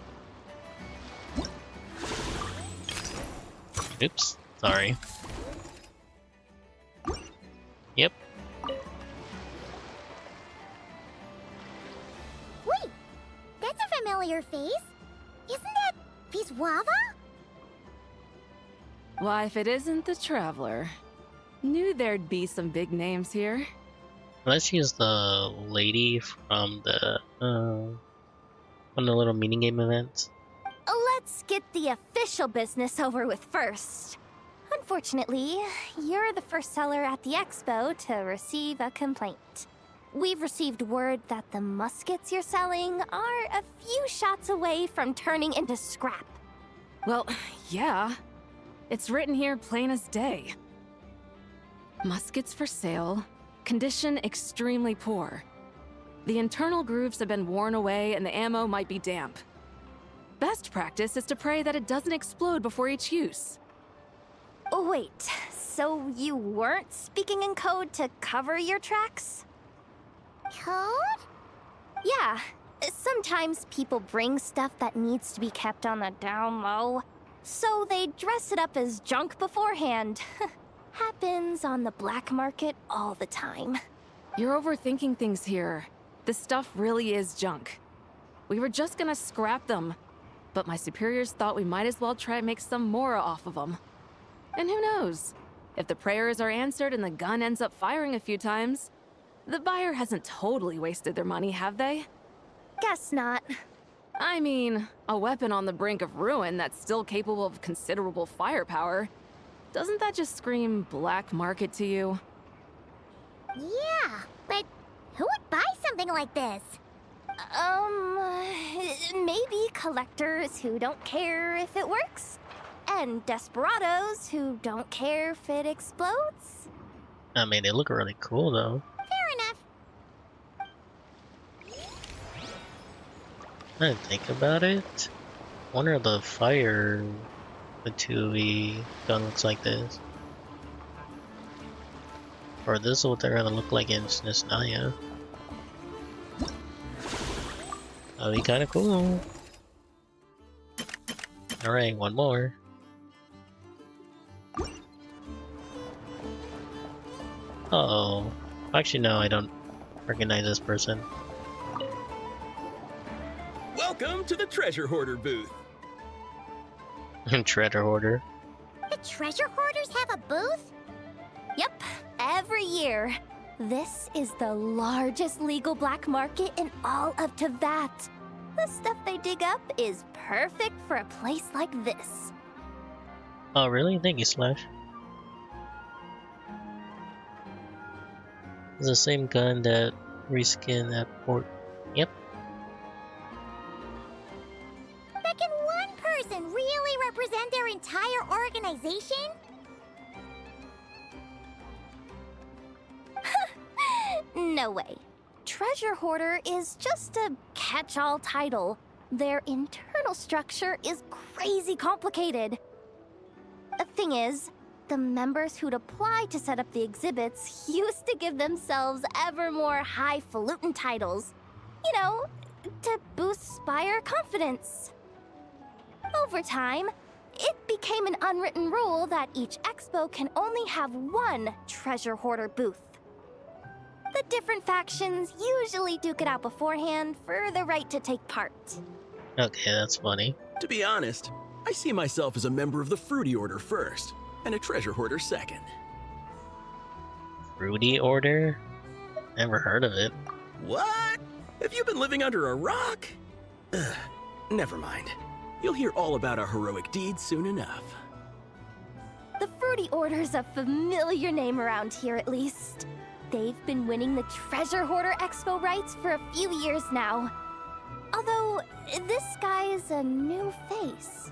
Speaker 1: Oops, sorry. Yep.
Speaker 2: Wait, that's a familiar face. Isn't that Viswava?
Speaker 6: Why, if it isn't the Traveler. Knew there'd be some big names here.
Speaker 1: Let's use the lady from the little mini game events.
Speaker 5: Let's get the official business over with first. Unfortunately, you're the first seller at the expo to receive a complaint. We've received word that the muskets you're selling are a few shots away from turning into scrap.
Speaker 6: Well, yeah. It's written here plain as day. Muskets for sale. Condition extremely poor. The internal grooves have been worn away and the ammo might be damp. Best practice is to pray that it doesn't explode before each use.
Speaker 5: Oh, wait, so you weren't speaking in code to cover your tracks?
Speaker 2: Code?
Speaker 5: Yeah. Sometimes people bring stuff that needs to be kept on the down low. So they dress it up as junk beforehand. Happens on the black market all the time.
Speaker 6: You're overthinking things here. This stuff really is junk. We were just gonna scrap them, but my superiors thought we might as well try and make some more off of them. And who knows? If the prayers are answered and the gun ends up firing a few times, the buyer hasn't totally wasted their money, have they?
Speaker 5: Guess not.
Speaker 6: I mean, a weapon on the brink of ruin that's still capable of considerable firepower. Doesn't that just scream black market to you?
Speaker 2: Yeah, but who would buy something like this?
Speaker 5: Maybe collectors who don't care if it works, and desperados who don't care if it explodes.
Speaker 1: I mean, they look really cool though.
Speaker 2: Fair enough.
Speaker 1: I didn't think about it. Wonder if the fire Matui gun looks like this. Or this is what they're gonna look like in Snaya. That'd be kinda cool. Alright, one more. Oh. Actually no, I don't recognize this person.
Speaker 7: Welcome to the Treasure Hoarder booth.
Speaker 1: Treasure Hoarder.
Speaker 2: The treasure hoarders have a booth?
Speaker 5: Yep, every year. This is the largest legal black market in all of Tevat. The stuff they dig up is perfect for a place like this.
Speaker 1: Oh really? Thank you, Slash. It's the same gun that reskinned at Port. Yep.
Speaker 2: But can one person really represent their entire organization?
Speaker 5: No way. Treasure Hoarder is just a catch-all title. Their internal structure is crazy complicated. The thing is, the members who'd apply to set up the exhibits used to give themselves ever more highfalutin titles. You know, to boost buyer confidence. Over time, it became an unwritten rule that each expo can only have one Treasure Hoarder booth. The different factions usually duke it out beforehand for the right to take part.
Speaker 1: Okay, that's funny.
Speaker 7: To be honest, I see myself as a member of the Fruity Order first, and a Treasure Hoarder second.
Speaker 1: Fruity Order? Never heard of it.
Speaker 7: What? Have you been living under a rock? Ugh, never mind. You'll hear all about our heroic deeds soon enough.
Speaker 5: The Fruity Order's a familiar name around here, at least. They've been winning the Treasure Hoarder Expo rights for a few years now. Although, this guy's a new face.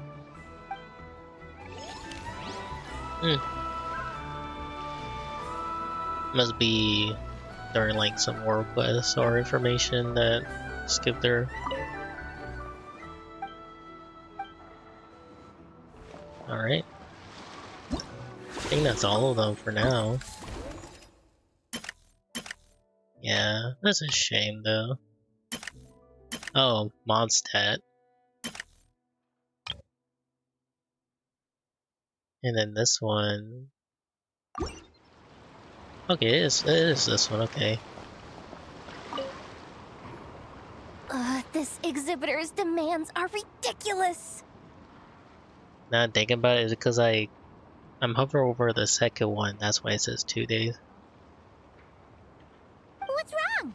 Speaker 1: Must be during like some war quests or information that skipped there. Alright. I think that's all of them for now. Yeah, that's a shame though. Oh, Mondstadt. And then this one. Okay, it is this one, okay.
Speaker 5: This exhibitor's demands are ridiculous.
Speaker 1: Now I'm thinking about it is because I'm hovering over the second one, that's why it says 2 days.
Speaker 2: What's wrong?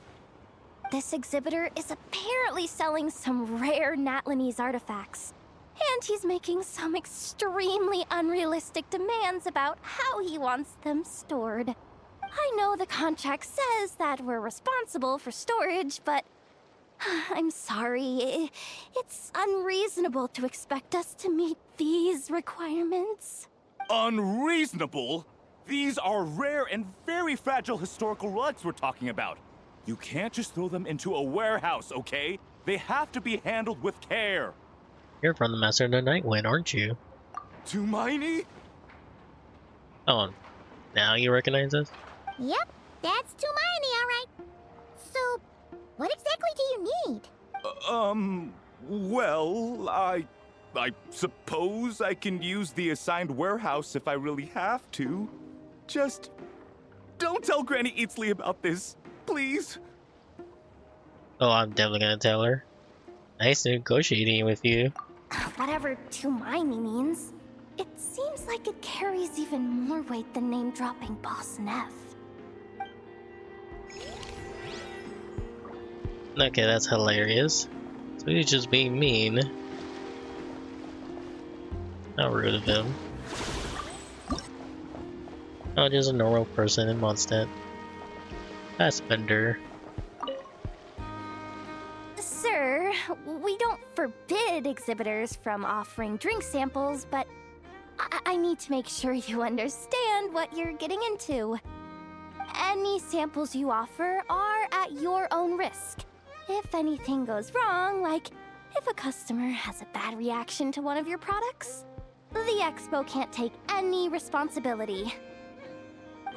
Speaker 5: This exhibitor is apparently selling some rare Natlanese artifacts. And he's making some extremely unrealistic demands about how he wants them stored. I know the contract says that we're responsible for storage, but I'm sorry. It's unreasonable to expect us to meet these requirements.
Speaker 13: Unreasonable? These are rare and very fragile historical relics we're talking about. You can't just throw them into a warehouse, okay? They have to be handled with care.
Speaker 1: You're from the Master of the Night Wind, aren't you?
Speaker 13: Tumaini?
Speaker 1: Oh, now you recognize us?
Speaker 2: Yep, that's Tumaini, alright. So, what exactly do you need?
Speaker 13: Well, I suppose I can use the assigned warehouse if I really have to. Just don't tell Granny Eatsley about this, please.
Speaker 1: Oh, I'm definitely gonna tell her. Nice negotiating with you.
Speaker 5: Whatever to Mimey means, it seems like it carries even more weight than name-dropping Boss Neff.
Speaker 1: Okay, that's hilarious. So he's just being mean. How rude of him. Oh, just a normal person in Mondstadt. Fassbender.
Speaker 5: Sir, we don't forbid exhibitors from offering drink samples, but I need to make sure you understand what you're getting into. Any samples you offer are at your own risk. If anything goes wrong, like if a customer has a bad reaction to one of your products, the expo can't take any responsibility.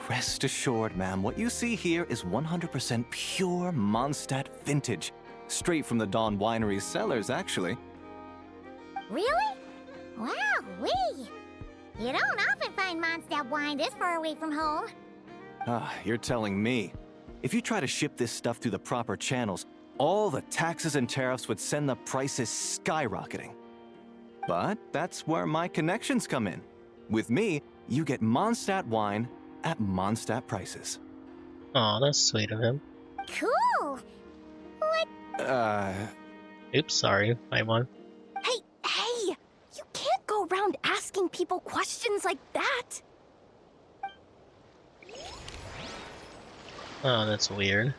Speaker 17: Rest assured, ma'am, what you see here is 100% pure Mondstadt vintage. Straight from the Dawn Winery's cellars, actually.
Speaker 2: Really? Wow-wee! You don't often find Mondstadt wine this far away from home.
Speaker 17: Ah, you're telling me. If you try to ship this stuff through the proper channels, all the taxes and tariffs would send the prices skyrocketing. But that's where my connections come in. With me, you get Mondstadt wine at Mondstadt prices.
Speaker 1: Aw, that's sweet of him.
Speaker 2: Cool! What?
Speaker 1: Oops, sorry, my one.
Speaker 5: Hey! You can't go around asking people questions like that!
Speaker 1: Oh, that's weird.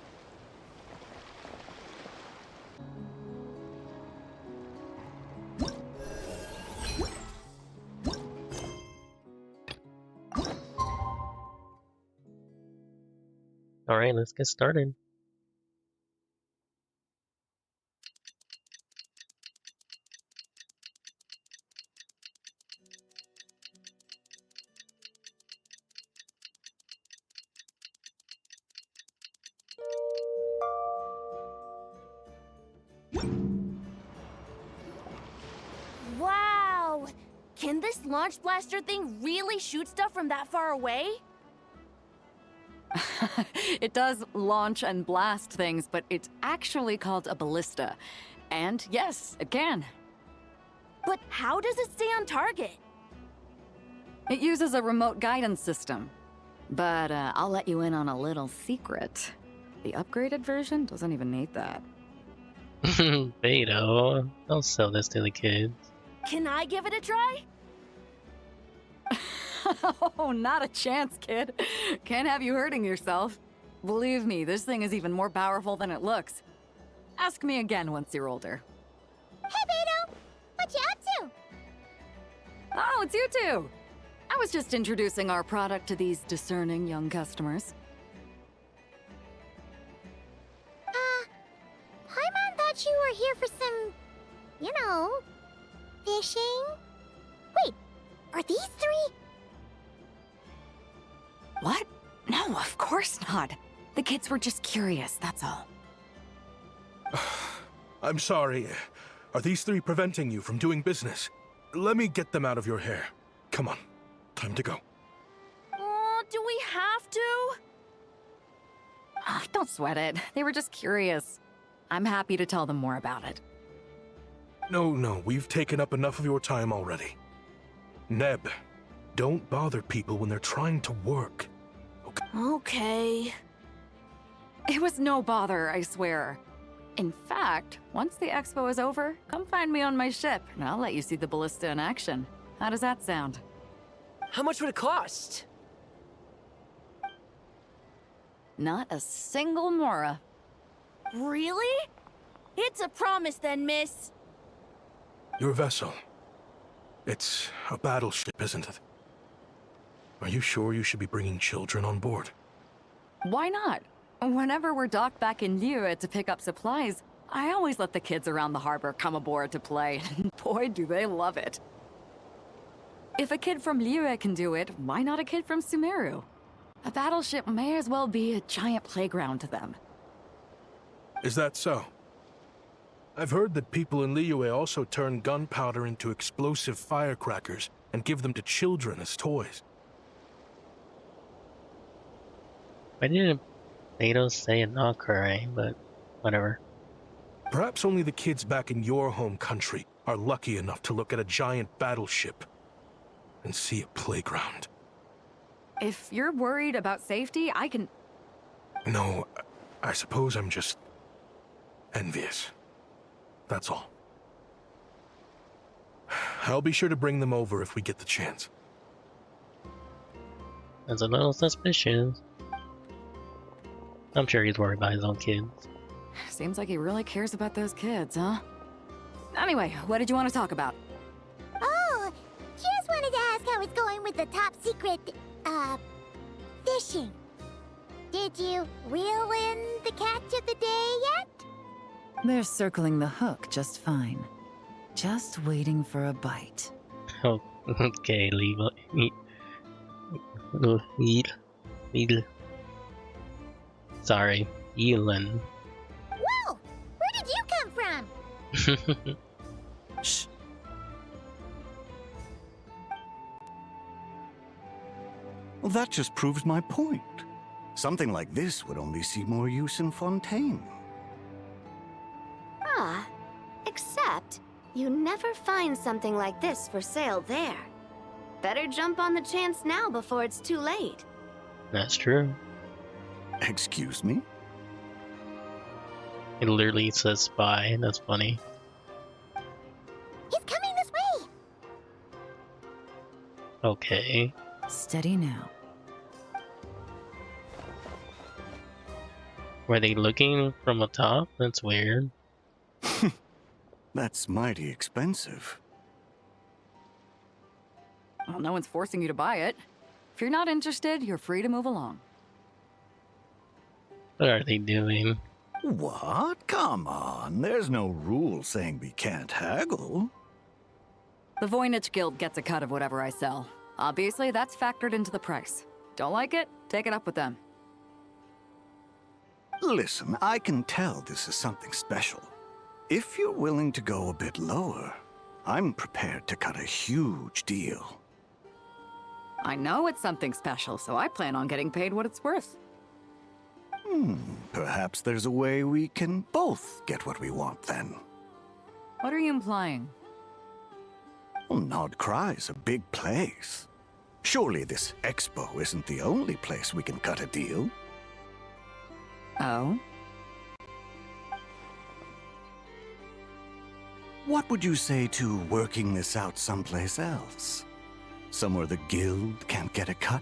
Speaker 1: Alright, let's get started.
Speaker 6: Wow! Can this launch blaster thing really shoot stuff from that far away?
Speaker 10: It does launch and blast things, but it's actually called a ballista. And yes, it can.
Speaker 6: But how does it stay on target?
Speaker 10: It uses a remote guidance system. But I'll let you in on a little secret. The upgraded version doesn't even need that.
Speaker 1: Beto, don't sell this to the kids.
Speaker 6: Can I give it a try?
Speaker 10: Oh, not a chance, kid. Can't have you hurting yourself. Believe me, this thing is even more powerful than it looks. Ask me again once you're older.
Speaker 2: Hey, Beto! What you up to?
Speaker 10: Oh, it's you two! I was just introducing our product to these discerning young customers.
Speaker 2: Paimon thought you were here for some, you know, fishing? Wait, are these three?
Speaker 10: What? No, of course not. The kids were just curious, that's all.
Speaker 14: I'm sorry. Are these three preventing you from doing business? Let me get them out of your hair. Come on. Time to go.
Speaker 6: Oh, do we have to?
Speaker 10: Ah, don't sweat it. They were just curious. I'm happy to tell them more about it.
Speaker 14: No, we've taken up enough of your time already. Neb, don't bother people when they're trying to work.
Speaker 6: Okay.
Speaker 10: It was no bother, I swear. In fact, once the expo is over, come find me on my ship, and I'll let you see the ballista in action. How does that sound?
Speaker 15: How much would it cost?
Speaker 10: Not a single mora.
Speaker 6: Really? It's a promise then, miss.
Speaker 14: Your vessel. It's a battleship, isn't it? Are you sure you should be bringing children on board?
Speaker 10: Why not? Whenever we're docked back in Liyue to pick up supplies, I always let the kids around the harbor come aboard to play. Boy, do they love it. If a kid from Liyue can do it, why not a kid from Sumeru? A battleship may as well be a giant playground to them.
Speaker 14: Is that so? I've heard that people in Liyue also turn gunpowder into explosive firecrackers and give them to children as toys.
Speaker 1: Why didn't Beto say Nakure, but whatever.
Speaker 14: Perhaps only the kids back in your home country are lucky enough to look at a giant battleship and see a playground.
Speaker 10: If you're worried about safety, I can...
Speaker 14: No, I suppose I'm just envious. That's all. I'll be sure to bring them over if we get the chance.
Speaker 1: That's a little suspicious. I'm sure he's worried about his own kids.
Speaker 10: Seems like he really cares about those kids, huh? Anyway, what did you want to talk about?
Speaker 2: Oh, just wanted to ask how it's going with the top secret, fishing. Did you reel in the catch of the day yet?
Speaker 11: They're circling the hook just fine. Just waiting for a bite.
Speaker 1: Oh, okay, leave it. Eat. Sorry, Elin.
Speaker 2: Whoa! Where did you come from?
Speaker 17: Shh.
Speaker 18: Well, that just proves my point. Something like this would only see more use in Fontaine.
Speaker 9: Ah, except you never find something like this for sale there. Better jump on the chance now before it's too late.
Speaker 1: That's true.
Speaker 18: Excuse me?
Speaker 1: It literally says spy. That's funny.
Speaker 2: He's coming this way!
Speaker 1: Okay.
Speaker 11: Steady now.
Speaker 1: Were they looking from the top? That's weird.
Speaker 18: That's mighty expensive.
Speaker 10: Well, no one's forcing you to buy it. If you're not interested, you're free to move along.
Speaker 1: What are they doing?
Speaker 18: What? Come on. There's no rule saying we can't haggle.
Speaker 10: The Voynich Guild gets a cut of whatever I sell. Obviously, that's factored into the price. Don't like it? Take it up with them.
Speaker 18: Listen, I can tell this is something special. If you're willing to go a bit lower, I'm prepared to cut a huge deal.
Speaker 10: I know it's something special, so I plan on getting paid what it's worth.
Speaker 18: Perhaps there's a way we can both get what we want then.
Speaker 10: What are you implying?
Speaker 18: Well, Nod Cry's a big place. Surely this expo isn't the only place we can cut a deal.
Speaker 10: Oh?
Speaker 18: What would you say to working this out someplace else? Somewhere the guild can't get a cut?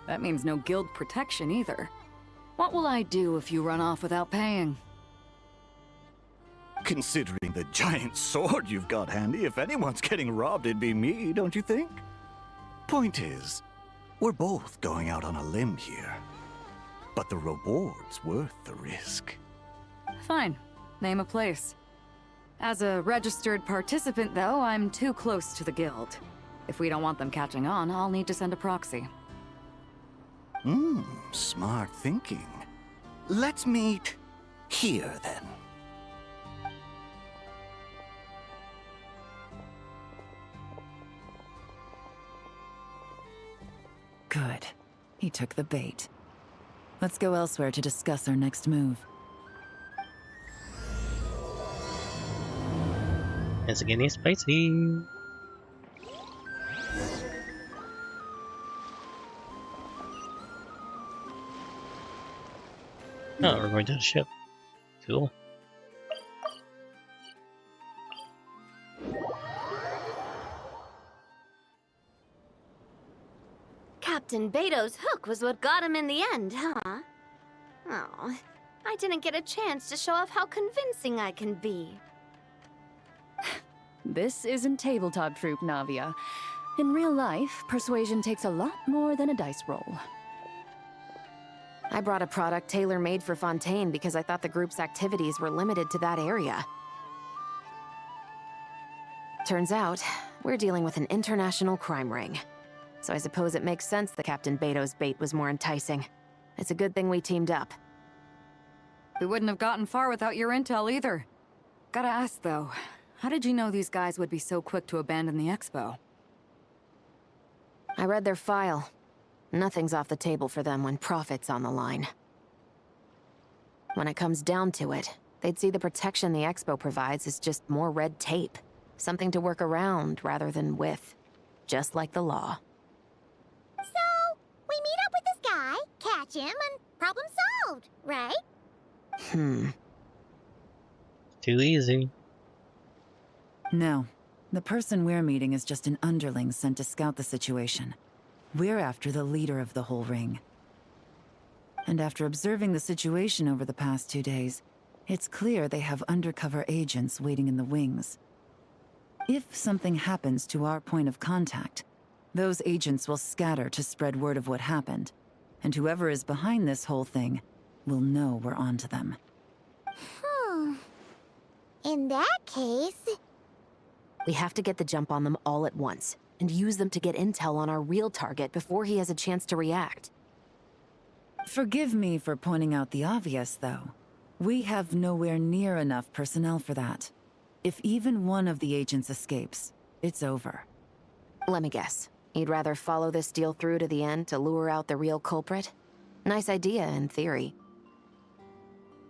Speaker 10: That means no guild protection either. What will I do if you run off without paying?
Speaker 18: Considering the giant sword you've got handy, if anyone's getting robbed, it'd be me, don't you think? Point is, we're both going out on a limb here. But the reward's worth the risk.
Speaker 10: Fine. Name a place. As a registered participant, though, I'm too close to the guild. If we don't want them catching on, I'll need to send a proxy.
Speaker 18: Smart thinking. Let's meet here, then.
Speaker 11: Good. He took the bait. Let's go elsewhere to discuss our next move.
Speaker 1: It's getting spicy. Oh, we're going to the ship. Cool.
Speaker 9: Captain Beto's hook was what got him in the end, huh? Oh, I didn't get a chance to show off how convincing I can be.
Speaker 4: This isn't tabletop troop, Navia. In real life, persuasion takes a lot more than a dice roll.
Speaker 12: I brought a product tailor-made for Fontaine because I thought the group's activities were limited to that area. Turns out, we're dealing with an international crime ring. So I suppose it makes sense that Captain Beto's bait was more enticing. It's a good thing we teamed up.
Speaker 10: We wouldn't have gotten far without your intel either. Gotta ask though, how did you know these guys would be so quick to abandon the expo?
Speaker 12: I read their file. Nothing's off the table for them when profit's on the line. When it comes down to it, they'd see the protection the expo provides as just more red tape. Something to work around rather than with. Just like the law.
Speaker 2: So, we meet up with this guy, catch him, and problem solved, right?
Speaker 1: Too easy.
Speaker 11: No. The person we're meeting is just an underling sent to scout the situation. We're after the leader of the whole ring. And after observing the situation over the past 2 days, it's clear they have undercover agents waiting in the wings. If something happens to our point of contact, those agents will scatter to spread word of what happened, and whoever is behind this whole thing will know we're onto them.
Speaker 2: In that case...
Speaker 12: We have to get the jump on them all at once, and use them to get intel on our real target before he has a chance to react.
Speaker 11: Forgive me for pointing out the obvious, though. We have nowhere near enough personnel for that. If even one of the agents escapes, it's over.
Speaker 12: Let me guess. You'd rather follow this deal through to the end to lure out the real culprit? Nice idea, in theory.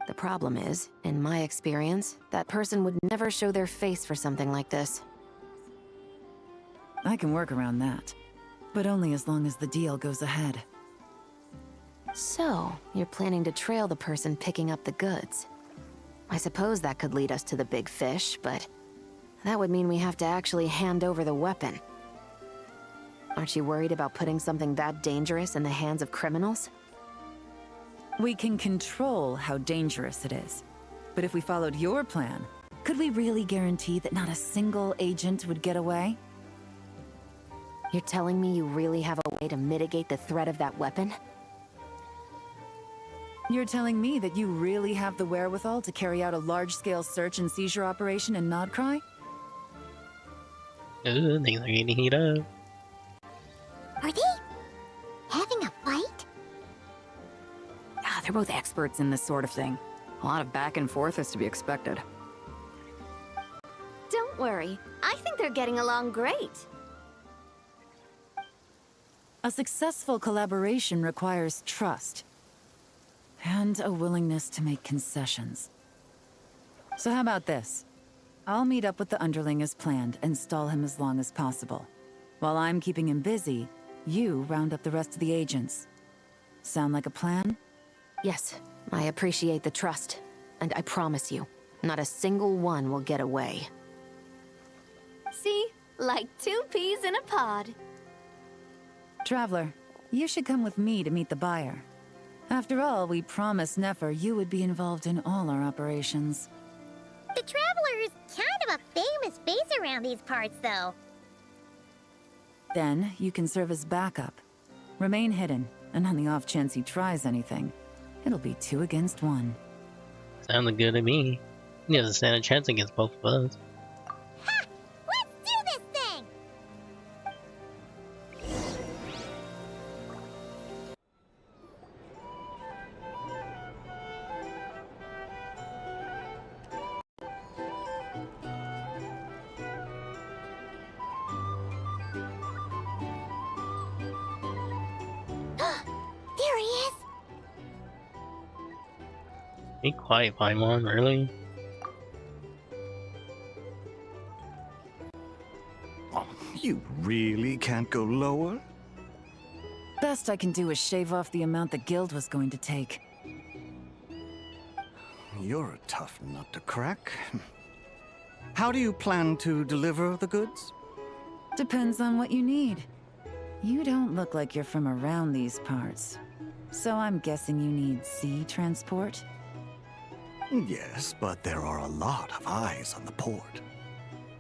Speaker 12: The problem is, in my experience, that person would never show their face for something like this.
Speaker 11: I can work around that, but only as long as the deal goes ahead.
Speaker 12: So, you're planning to trail the person picking up the goods. I suppose that could lead us to the big fish, but that would mean we have to actually hand over the weapon. Aren't you worried about putting something that dangerous in the hands of criminals?
Speaker 11: We can control how dangerous it is. But if we followed your plan, could we really guarantee that not a single agent would get away?
Speaker 12: You're telling me you really have a way to mitigate the threat of that weapon?
Speaker 11: You're telling me that you really have the wherewithal to carry out a large-scale search and seizure operation in Nodcry?
Speaker 1: Ooh, things are getting heat up.
Speaker 2: Are they having a fight?
Speaker 10: They're both experts in this sort of thing. A lot of back and forth is to be expected.
Speaker 9: Don't worry. I think they're getting along great.
Speaker 11: A successful collaboration requires trust. And a willingness to make concessions. So how about this? I'll meet up with the underling as planned and stall him as long as possible. While I'm keeping him busy, you round up the rest of the agents. Sound like a plan?
Speaker 12: Yes, I appreciate the trust. And I promise you, not a single one will get away.
Speaker 9: See? Like 2 peas in a pod.
Speaker 11: Traveler, you should come with me to meet the buyer. After all, we promised Nefer you would be involved in all our operations.
Speaker 2: The Traveler is kind of a famous face around these parts, though.
Speaker 11: Then, you can serve as backup. Remain hidden, and on the off chance he tries anything, it'll be 2 against 1.
Speaker 1: Sounded good to me. He doesn't stand a chance against both of us.
Speaker 2: Ha! Let's do this thing! There he is!
Speaker 1: Be quiet, Paimon, really?
Speaker 18: Oh, you really can't go lower?
Speaker 11: Best I can do is shave off the amount the guild was going to take.
Speaker 18: You're a tough nut to crack. How do you plan to deliver the goods?
Speaker 11: Depends on what you need. You don't look like you're from around these parts. So I'm guessing you need sea transport?
Speaker 18: Yes, but there are a lot of eyes on the port.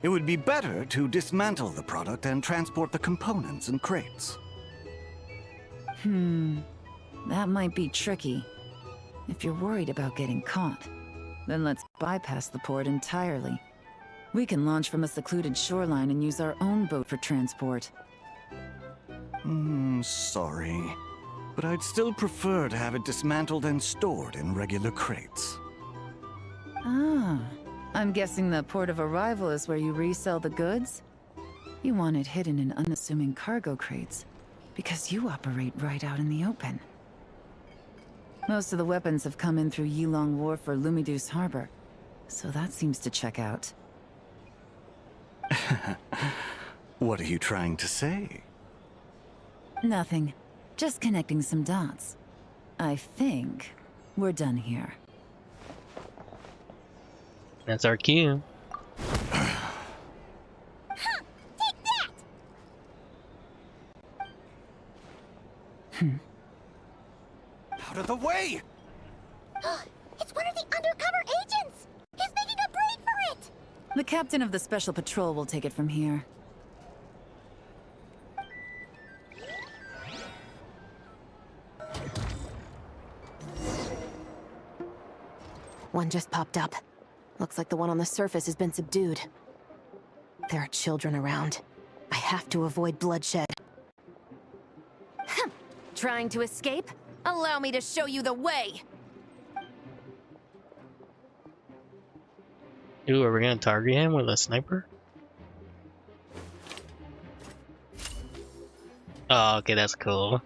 Speaker 18: It would be better to dismantle the product and transport the components in crates.
Speaker 11: That might be tricky. If you're worried about getting caught, then let's bypass the port entirely. We can launch from a secluded shoreline and use our own boat for transport.
Speaker 18: Sorry. but I'd still prefer to have it dismantled and stored in regular crates.
Speaker 11: Ah, I'm guessing the port of arrival is where you resell the goods? You want it hidden in unassuming cargo crates, because you operate right out in the open. Most of the weapons have come in through Yilong Wharf or Lumiduce Harbor, so that seems to check out.
Speaker 18: What are you trying to say?
Speaker 11: Nothing. Just connecting some dots. I think we're done here.
Speaker 1: That's our cue.
Speaker 18: Out of the way!
Speaker 2: It's one of the undercover agents! He's making a break for it!
Speaker 11: The captain of the Special Patrol will take it from here.
Speaker 12: One just popped up. Looks like the one on the surface has been subdued. There are children around. I have to avoid bloodshed.
Speaker 6: Trying to escape? Allow me to show you the way!
Speaker 1: Ooh, are we gonna target him with a sniper? Oh, okay, that's cool.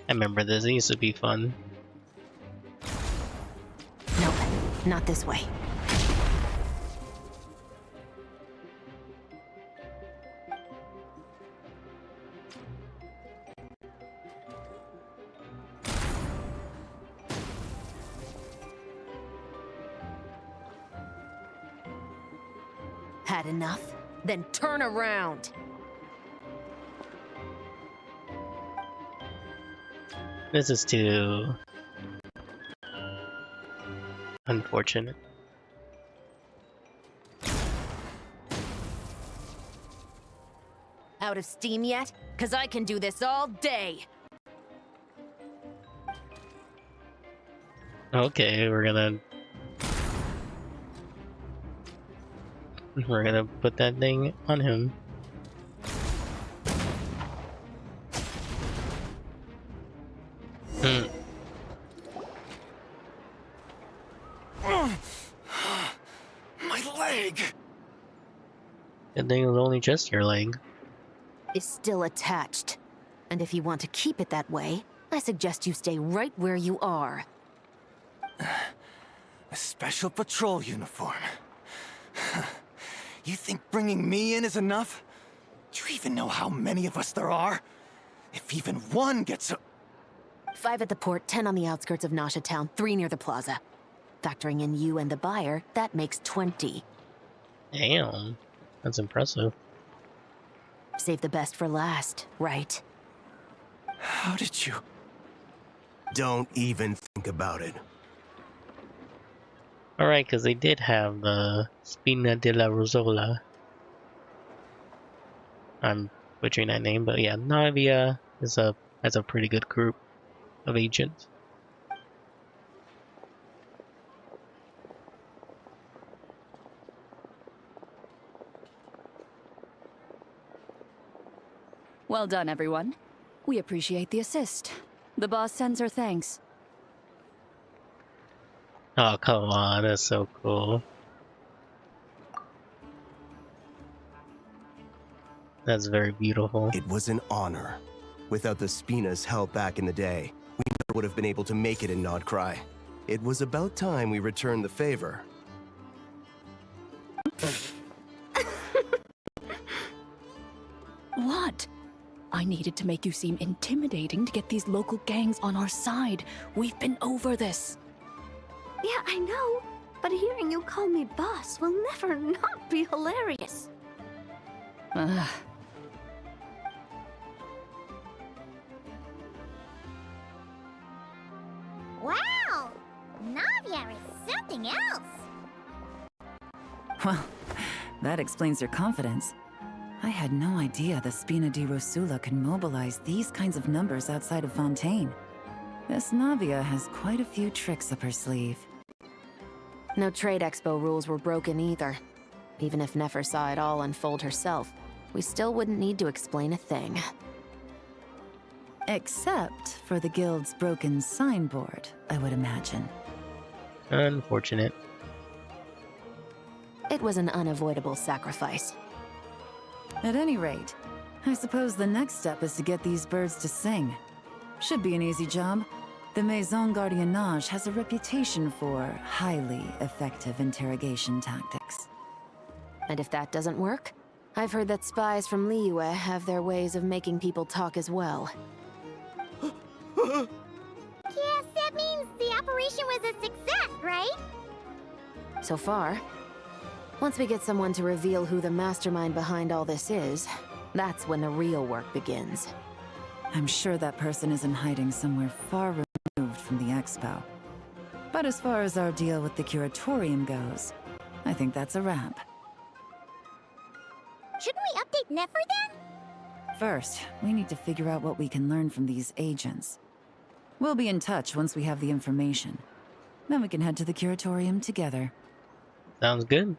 Speaker 1: I remember this. It used to be fun.
Speaker 12: Nope, not this way. Had enough? Then turn around!
Speaker 1: This is too unfortunate.
Speaker 6: Out of steam yet? 'Cause I can do this all day!
Speaker 1: Okay, we're gonna put that thing on him.
Speaker 18: My leg!
Speaker 1: That thing was only just your leg.
Speaker 12: Is still attached. And if you want to keep it that way, I suggest you stay right where you are.
Speaker 18: A special patrol uniform. You think bringing me in is enough? Do you even know how many of us there are? If even one gets a...
Speaker 12: 5 at the port, 10 on the outskirts of Nasha Town, 3 near the plaza. Factoring in you and the buyer, that makes 20.
Speaker 1: Damn, that's impressive.
Speaker 12: Save the best for last, right?
Speaker 18: How did you...
Speaker 19: Don't even think about it.
Speaker 1: Alright, because they did have the Spina de la Rosola. I'm butchering that name, but yeah, Navia has a pretty good group of agents.
Speaker 4: Well done, everyone. We appreciate the assist. The boss sends her thanks.
Speaker 1: Oh, come on, that's so cool. That's very beautiful.
Speaker 19: It was an honor. Without the Spina's help back in the day, we never would have been able to make it in Nodcry. It was about time we returned the favor.
Speaker 4: What? I needed to make you seem intimidating to get these local gangs on our side. We've been over this.
Speaker 5: Yeah, I know. But hearing you call me boss will never not be hilarious.
Speaker 4: Ugh.
Speaker 2: Wow! Navia is something else!
Speaker 11: Well, that explains your confidence. I had no idea the Spina di Rosula can mobilize these kinds of numbers outside of Fontaine. Miss Navia has quite a few tricks up her sleeve.
Speaker 12: No trade expo rules were broken either. Even if Nefer saw it all unfold herself, we still wouldn't need to explain a thing.
Speaker 11: Except for the guild's broken signboard, I would imagine.
Speaker 1: Unfortunate.
Speaker 12: It was an unavoidable sacrifice.
Speaker 11: At any rate, I suppose the next step is to get these birds to sing. Should be an easy job. The Maison Gardiennage has a reputation for highly effective interrogation tactics.
Speaker 12: And if that doesn't work, I've heard that spies from Liyue have their ways of making people talk as well.
Speaker 2: Yes, that means the operation was a success, right?
Speaker 12: So far. Once we get someone to reveal who the mastermind behind all this is, that's when the real work begins.
Speaker 11: I'm sure that person is in hiding somewhere far removed from the expo. But as far as our deal with the curatorium goes, I think that's a wrap.
Speaker 2: Shouldn't we update Nefer then?
Speaker 11: First, we need to figure out what we can learn from these agents. We'll be in touch once we have the information. Then we can head to the curatorium together.
Speaker 1: Sounds good.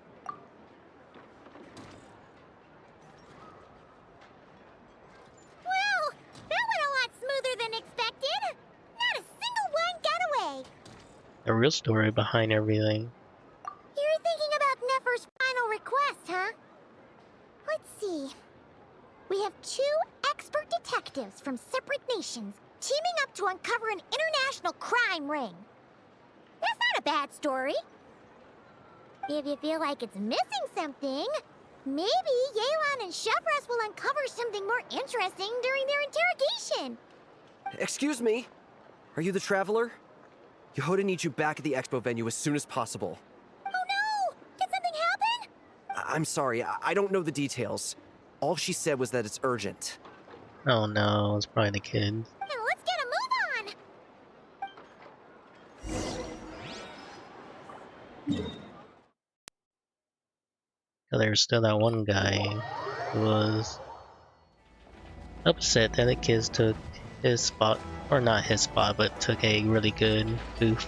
Speaker 2: Well, that went a lot smoother than expected. Not a single one got away.
Speaker 1: The real story behind everything.
Speaker 2: You're thinking about Nefer's final request, huh? Let's see. We have 2 expert detectives from separate nations teaming up to uncover an international crime ring. That's not a bad story. If you feel like it's missing something, maybe Yelan and Chevras will uncover something more interesting during their interrogation.
Speaker 15: Excuse me? Are you the Traveler? Yehoda needs you back at the expo venue as soon as possible.
Speaker 2: Oh no! Did something happen?
Speaker 15: I'm sorry, I don't know the details. All she said was that it's urgent.
Speaker 1: Oh no, it's probably the kids.
Speaker 2: Now let's get a move on!
Speaker 1: So there's still that one guy who was upset that the kids took his spot, or not his spot, but took a really good goof.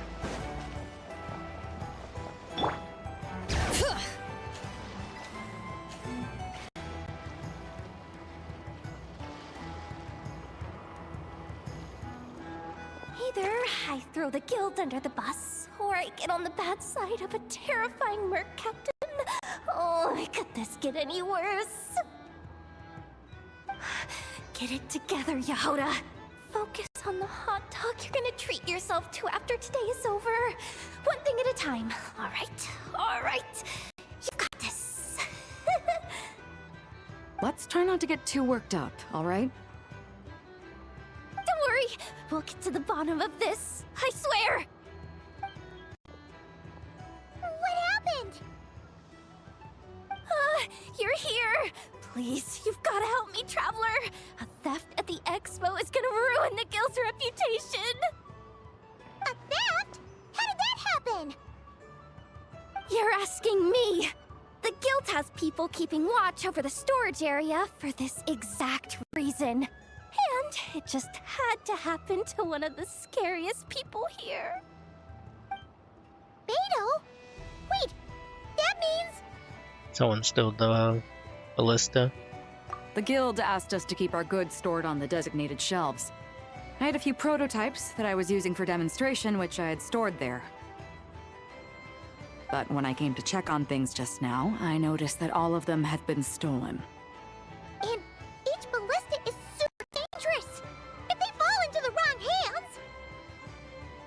Speaker 5: Either I throw the guild under the bus, or I get on the bad side of a terrifying merc captain. Oh, could this get any worse? Get it together, Yehoda. Focus on the hot dog you're gonna treat yourself to after today is over. One thing at a time. All right. You got this.
Speaker 4: Let's try not to get too worked up, all right?
Speaker 5: Don't worry, we'll get to the bottom of this. I swear.
Speaker 2: What happened?
Speaker 5: You're here. Please, you've got to help me, Traveler. A theft at the expo is gonna ruin the guild's reputation.
Speaker 2: A theft? How did that happen?
Speaker 5: You're asking me. The guild has people keeping watch over the storage area for this exact reason. And it just had to happen to one of the scariest people here.
Speaker 2: Beto? Wait, that means...
Speaker 1: Someone stole the ballista.
Speaker 4: The guild asked us to keep our goods stored on the designated shelves. I had a few prototypes that I was using for demonstration, which I had stored there. But when I came to check on things just now, I noticed that all of them had been stolen.
Speaker 2: And each ballista is super dangerous. If they fall into the wrong hands...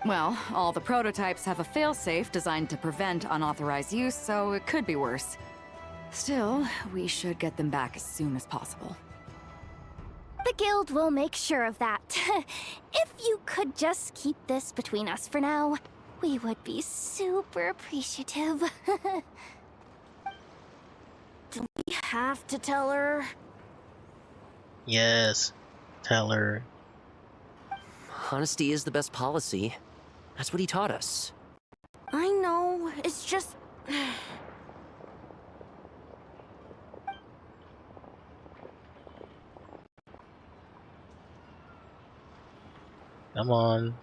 Speaker 4: Well, all the prototypes have a failsafe designed to prevent unauthorized use, so it could be worse. Still, we should get them back as soon as possible.
Speaker 5: The guild will make sure of that. If you could just keep this between us for now, we would be super appreciative. Do we have to tell her?
Speaker 1: Yes, tell her.
Speaker 15: Honesty is the best policy. That's what he taught us.
Speaker 5: I know, it's just...
Speaker 1: Come on.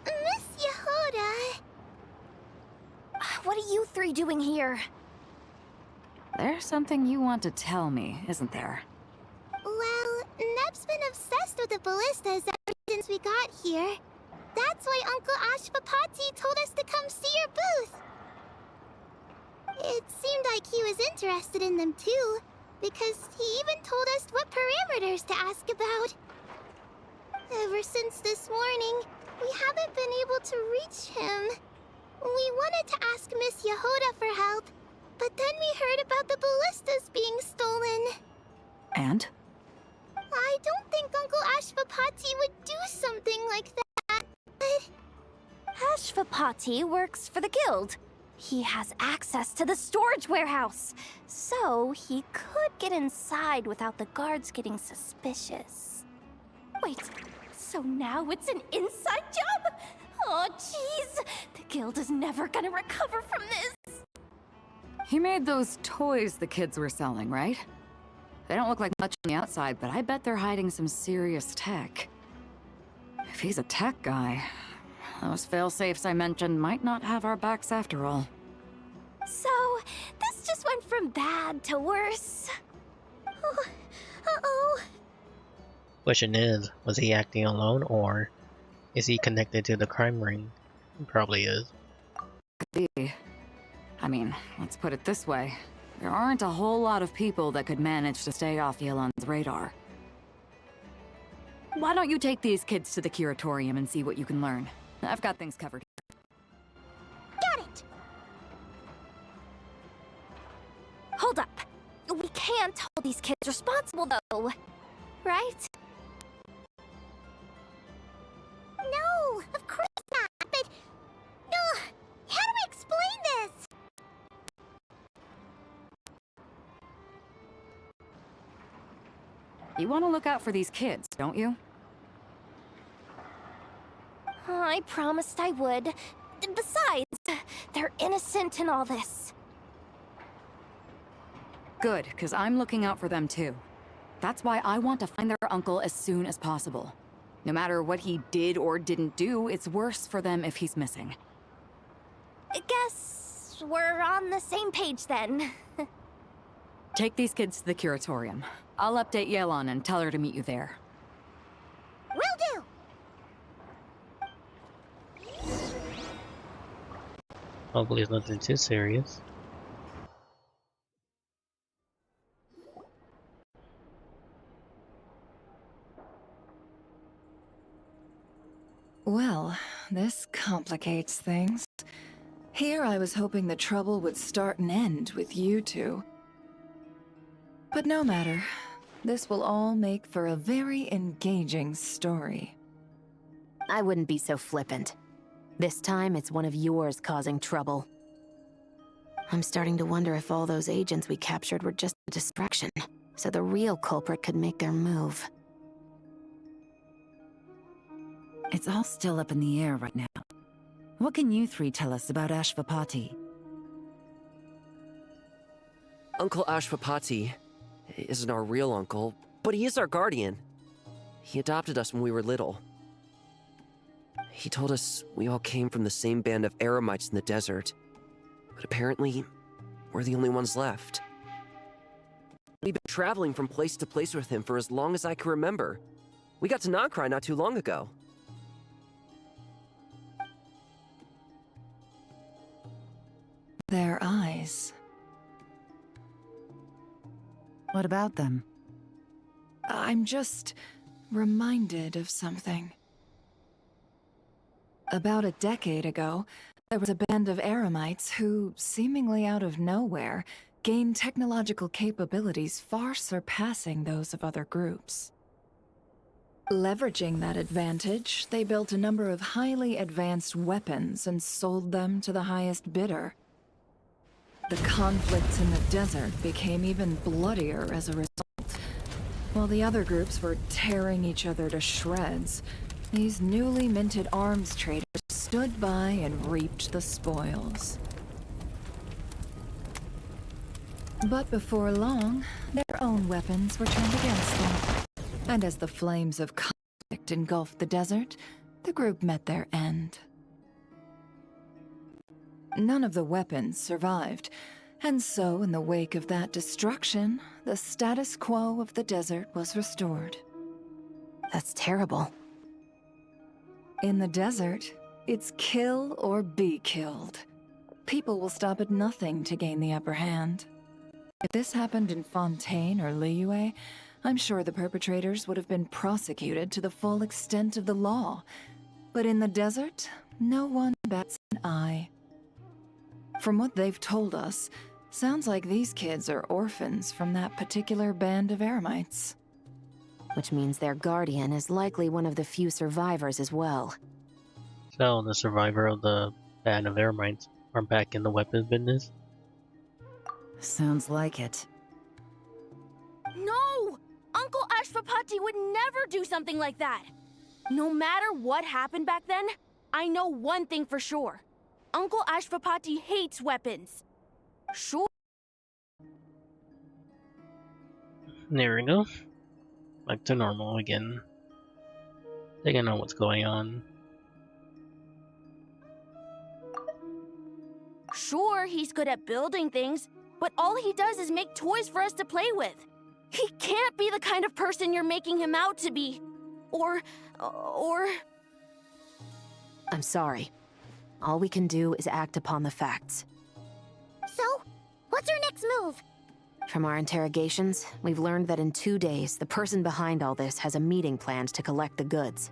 Speaker 2: Miss Yehoda...
Speaker 5: What are you three doing here?
Speaker 4: There's something you want to tell me, isn't there?
Speaker 2: Well, Shep's been obsessed with the ballistas ever since we got here. That's why Uncle Ashvapati told us to come see your booth. It seemed like he was interested in them too, because he even told us what parameters to ask about. Ever since this morning, we haven't been able to reach him. We wanted to ask Miss Yehoda for help, but then we heard about the ballistas being stolen.
Speaker 4: And?
Speaker 2: I don't think Uncle Ashvapati would do something like that, but...
Speaker 5: Ashvapati works for the guild. He has access to the storage warehouse, so he could get inside without the guards getting suspicious. Wait, so now it's an inside job? Oh, jeez! The guild is never gonna recover from this!
Speaker 4: He made those toys the kids were selling, right? They don't look like much on the outside, but I bet they're hiding some serious tech. If he's a tech guy, those fail-safes I mentioned might not have our backs after all.
Speaker 5: So, this just went from bad to worse. Oh, uh-oh.
Speaker 1: Question is, was he acting alone or is he connected to the crime ring? He probably is.
Speaker 4: Could be. I mean, let's put it this way. There aren't a whole lot of people that could manage to stay off Yelan's radar. Why don't you take these kids to the curatorium and see what you can learn? I've got things covered.
Speaker 2: Got it!
Speaker 5: Hold up. We can't hold these kids responsible, though. Right?
Speaker 2: No, of course not, but... how do we explain this?
Speaker 4: You want to look out for these kids, don't you?
Speaker 5: I promised I would. Besides, they're innocent in all this.
Speaker 4: Good, because I'm looking out for them too. That's why I want to find their uncle as soon as possible. No matter what he did or didn't do, it's worse for them if he's missing.
Speaker 5: I guess we're on the same page then.
Speaker 4: Take these kids to the curatorium. I'll update Yelan and tell her to meet you there.
Speaker 2: Will do!
Speaker 1: Hopefully it's nothing too serious.
Speaker 3: Well, this complicates things. Here I was hoping the trouble would start and end with you two. But no matter. This will all make for a very engaging story.
Speaker 12: I wouldn't be so flippant. This time, it's one of yours causing trouble. I'm starting to wonder if all those agents we captured were just a distraction, so the real culprit could make their move.
Speaker 11: It's all still up in the air right now. What can you three tell us about Ashvapati?
Speaker 15: Uncle Ashvapati isn't our real uncle, but he is our guardian. He adopted us when we were little. He told us we all came from the same band of eremites in the desert, but apparently, we're the only ones left. We've been traveling from place to place with him for as long as I can remember. We got to Nagcry not too long ago.
Speaker 3: Their eyes.
Speaker 11: What about them?
Speaker 3: I'm just reminded of something. About a decade ago, there was a band of eremites who, seemingly out of nowhere, gained technological capabilities far surpassing those of other groups. Leveraging that advantage, they built a number of highly advanced weapons and sold them to the highest bidder. The conflicts in the desert became even bloodier as a result. While the other groups were tearing each other to shreds, these newly minted arms traders stood by and reaped the spoils. But before long, their own weapons were turned against them. And as the flames of conflict engulfed the desert, the group met their end. None of the weapons survived, and so in the wake of that destruction, the status quo of the desert was restored.
Speaker 12: That's terrible.
Speaker 3: In the desert, it's kill or be killed. People will stop at nothing to gain the upper hand. If this happened in Fontaine or Liyue, I'm sure the perpetrators would have been prosecuted to the full extent of the law. But in the desert, no one bats an eye. From what they've told us, sounds like these kids are orphans from that particular band of eremites.
Speaker 12: Which means their guardian is likely one of the few survivors as well.
Speaker 1: So, the survivor of the band of eremites are back in the weapons business?
Speaker 11: Sounds like it.
Speaker 6: No! Uncle Ashwapati would never do something like that! No matter what happened back then, I know one thing for sure. Uncle Ashwapati hates weapons. Sure.
Speaker 1: There we go. Back to normal again. I think I know what's going on.
Speaker 6: Sure, he's good at building things, but all he does is make toys for us to play with. He can't be the kind of person you're making him out to be. Or...
Speaker 12: I'm sorry. All we can do is act upon the facts.
Speaker 2: So, what's our next move?
Speaker 12: From our interrogations, we've learned that in 2 days, the person behind all this has a meeting planned to collect the goods.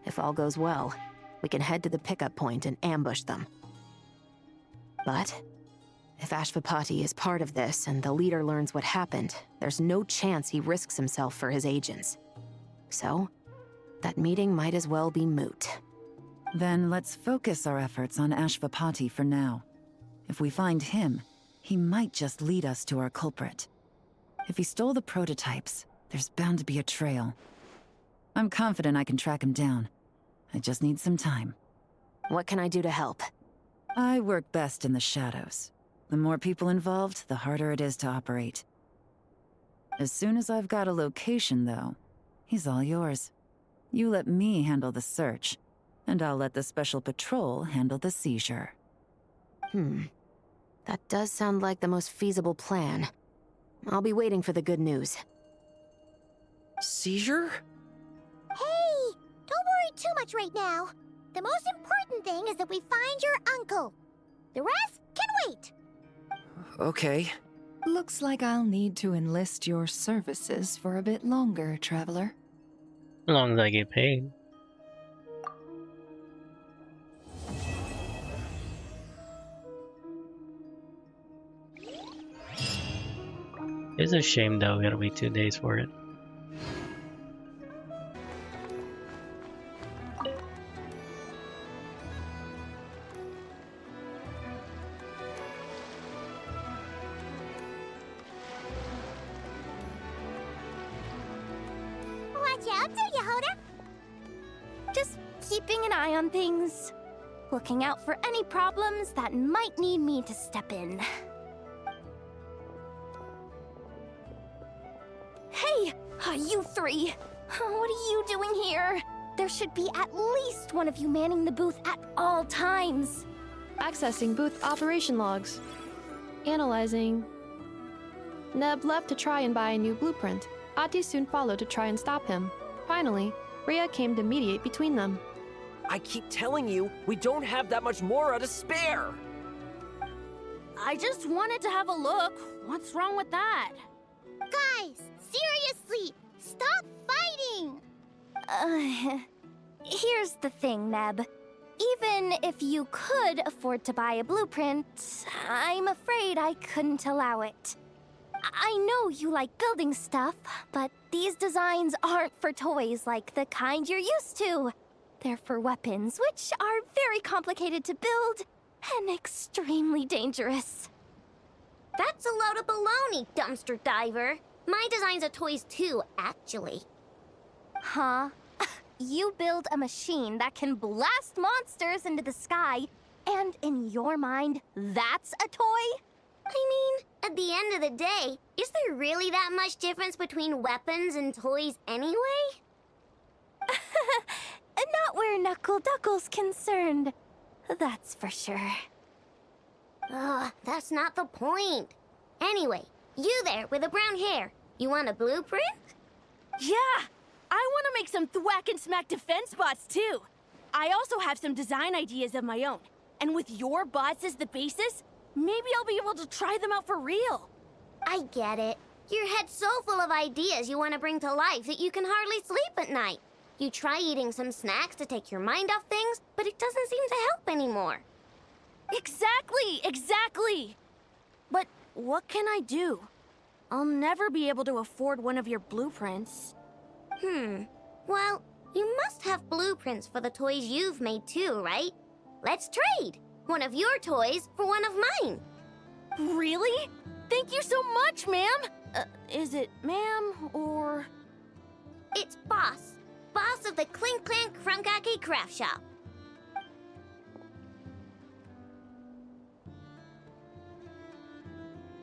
Speaker 12: If all goes well, we can head to the pickup point and ambush them. But if Ashwapati is part of this and the leader learns what happened, there's no chance he risks himself for his agents. So, that meeting might as well be moot.
Speaker 11: Then let's focus our efforts on Ashwapati for now. If we find him, he might just lead us to our culprit. If he stole the prototypes, there's bound to be a trail. I'm confident I can track him down. I just need some time.
Speaker 12: What can I do to help?
Speaker 11: I work best in the shadows. The more people involved, the harder it is to operate. As soon as I've got a location, though, he's all yours. You let me handle the search, and I'll let the special patrol handle the seizure.
Speaker 12: That does sound like the most feasible plan. I'll be waiting for the good news.
Speaker 15: Seizure?
Speaker 2: Hey, don't worry too much right now. The most important thing is that we find your uncle. The rest can wait.
Speaker 15: Okay.
Speaker 3: Looks like I'll need to enlist your services for a bit longer, Traveler.
Speaker 1: As long as I get paid. It's a shame though, we gotta wait 2 days for it.
Speaker 2: Watch out, Yehoda.
Speaker 5: Just keeping an eye on things. Looking out for any problems that might need me to step in. Hey, you three! What are you doing here? There should be at least one of you manning the booth at all times.
Speaker 8: Accessing booth operation logs. Analyzing. Neb left to try and buy a new blueprint. Ati soon followed to try and stop him. Finally, Rhea came to mediate between them.
Speaker 15: I keep telling you, we don't have that much Mora to spare!
Speaker 6: I just wanted to have a look. What's wrong with that?
Speaker 2: Guys, seriously, stop fighting!
Speaker 5: Here's the thing, Neb. Even if you could afford to buy a blueprint, I'm afraid I couldn't allow it. I know you like building stuff, but these designs aren't for toys like the kind you're used to. They're for weapons, which are very complicated to build and extremely dangerous.
Speaker 9: That's a load of baloney, dumpster diver. My designs are toys too, actually.
Speaker 5: Huh? You build a machine that can blast monsters into the sky, and in your mind, that's a toy?
Speaker 9: I mean, at the end of the day, is there really that much difference between weapons and toys anyway?
Speaker 5: Not where Knuckle Duckle's concerned. That's for sure.
Speaker 9: Ugh, that's not the point. Anyway, you there with the brown hair, you want a blueprint?
Speaker 6: Yeah! I want to make some thwack and smack defense bots too. I also have some design ideas of my own. And with your bots as the basis, maybe I'll be able to try them out for real.
Speaker 9: I get it. Your head's so full of ideas you want to bring to life that you can hardly sleep at night. You try eating some snacks to take your mind off things, but it doesn't seem to help anymore.
Speaker 6: Exactly! But what can I do? I'll never be able to afford one of your blueprints.
Speaker 9: Well, you must have blueprints for the toys you've made too, right? Let's trade! One of your toys for one of mine.
Speaker 6: Really? Thank you so much, ma'am! Is it ma'am, or...?
Speaker 9: It's Boss. Boss of the Clink Clank Crunkaki Craft Shop.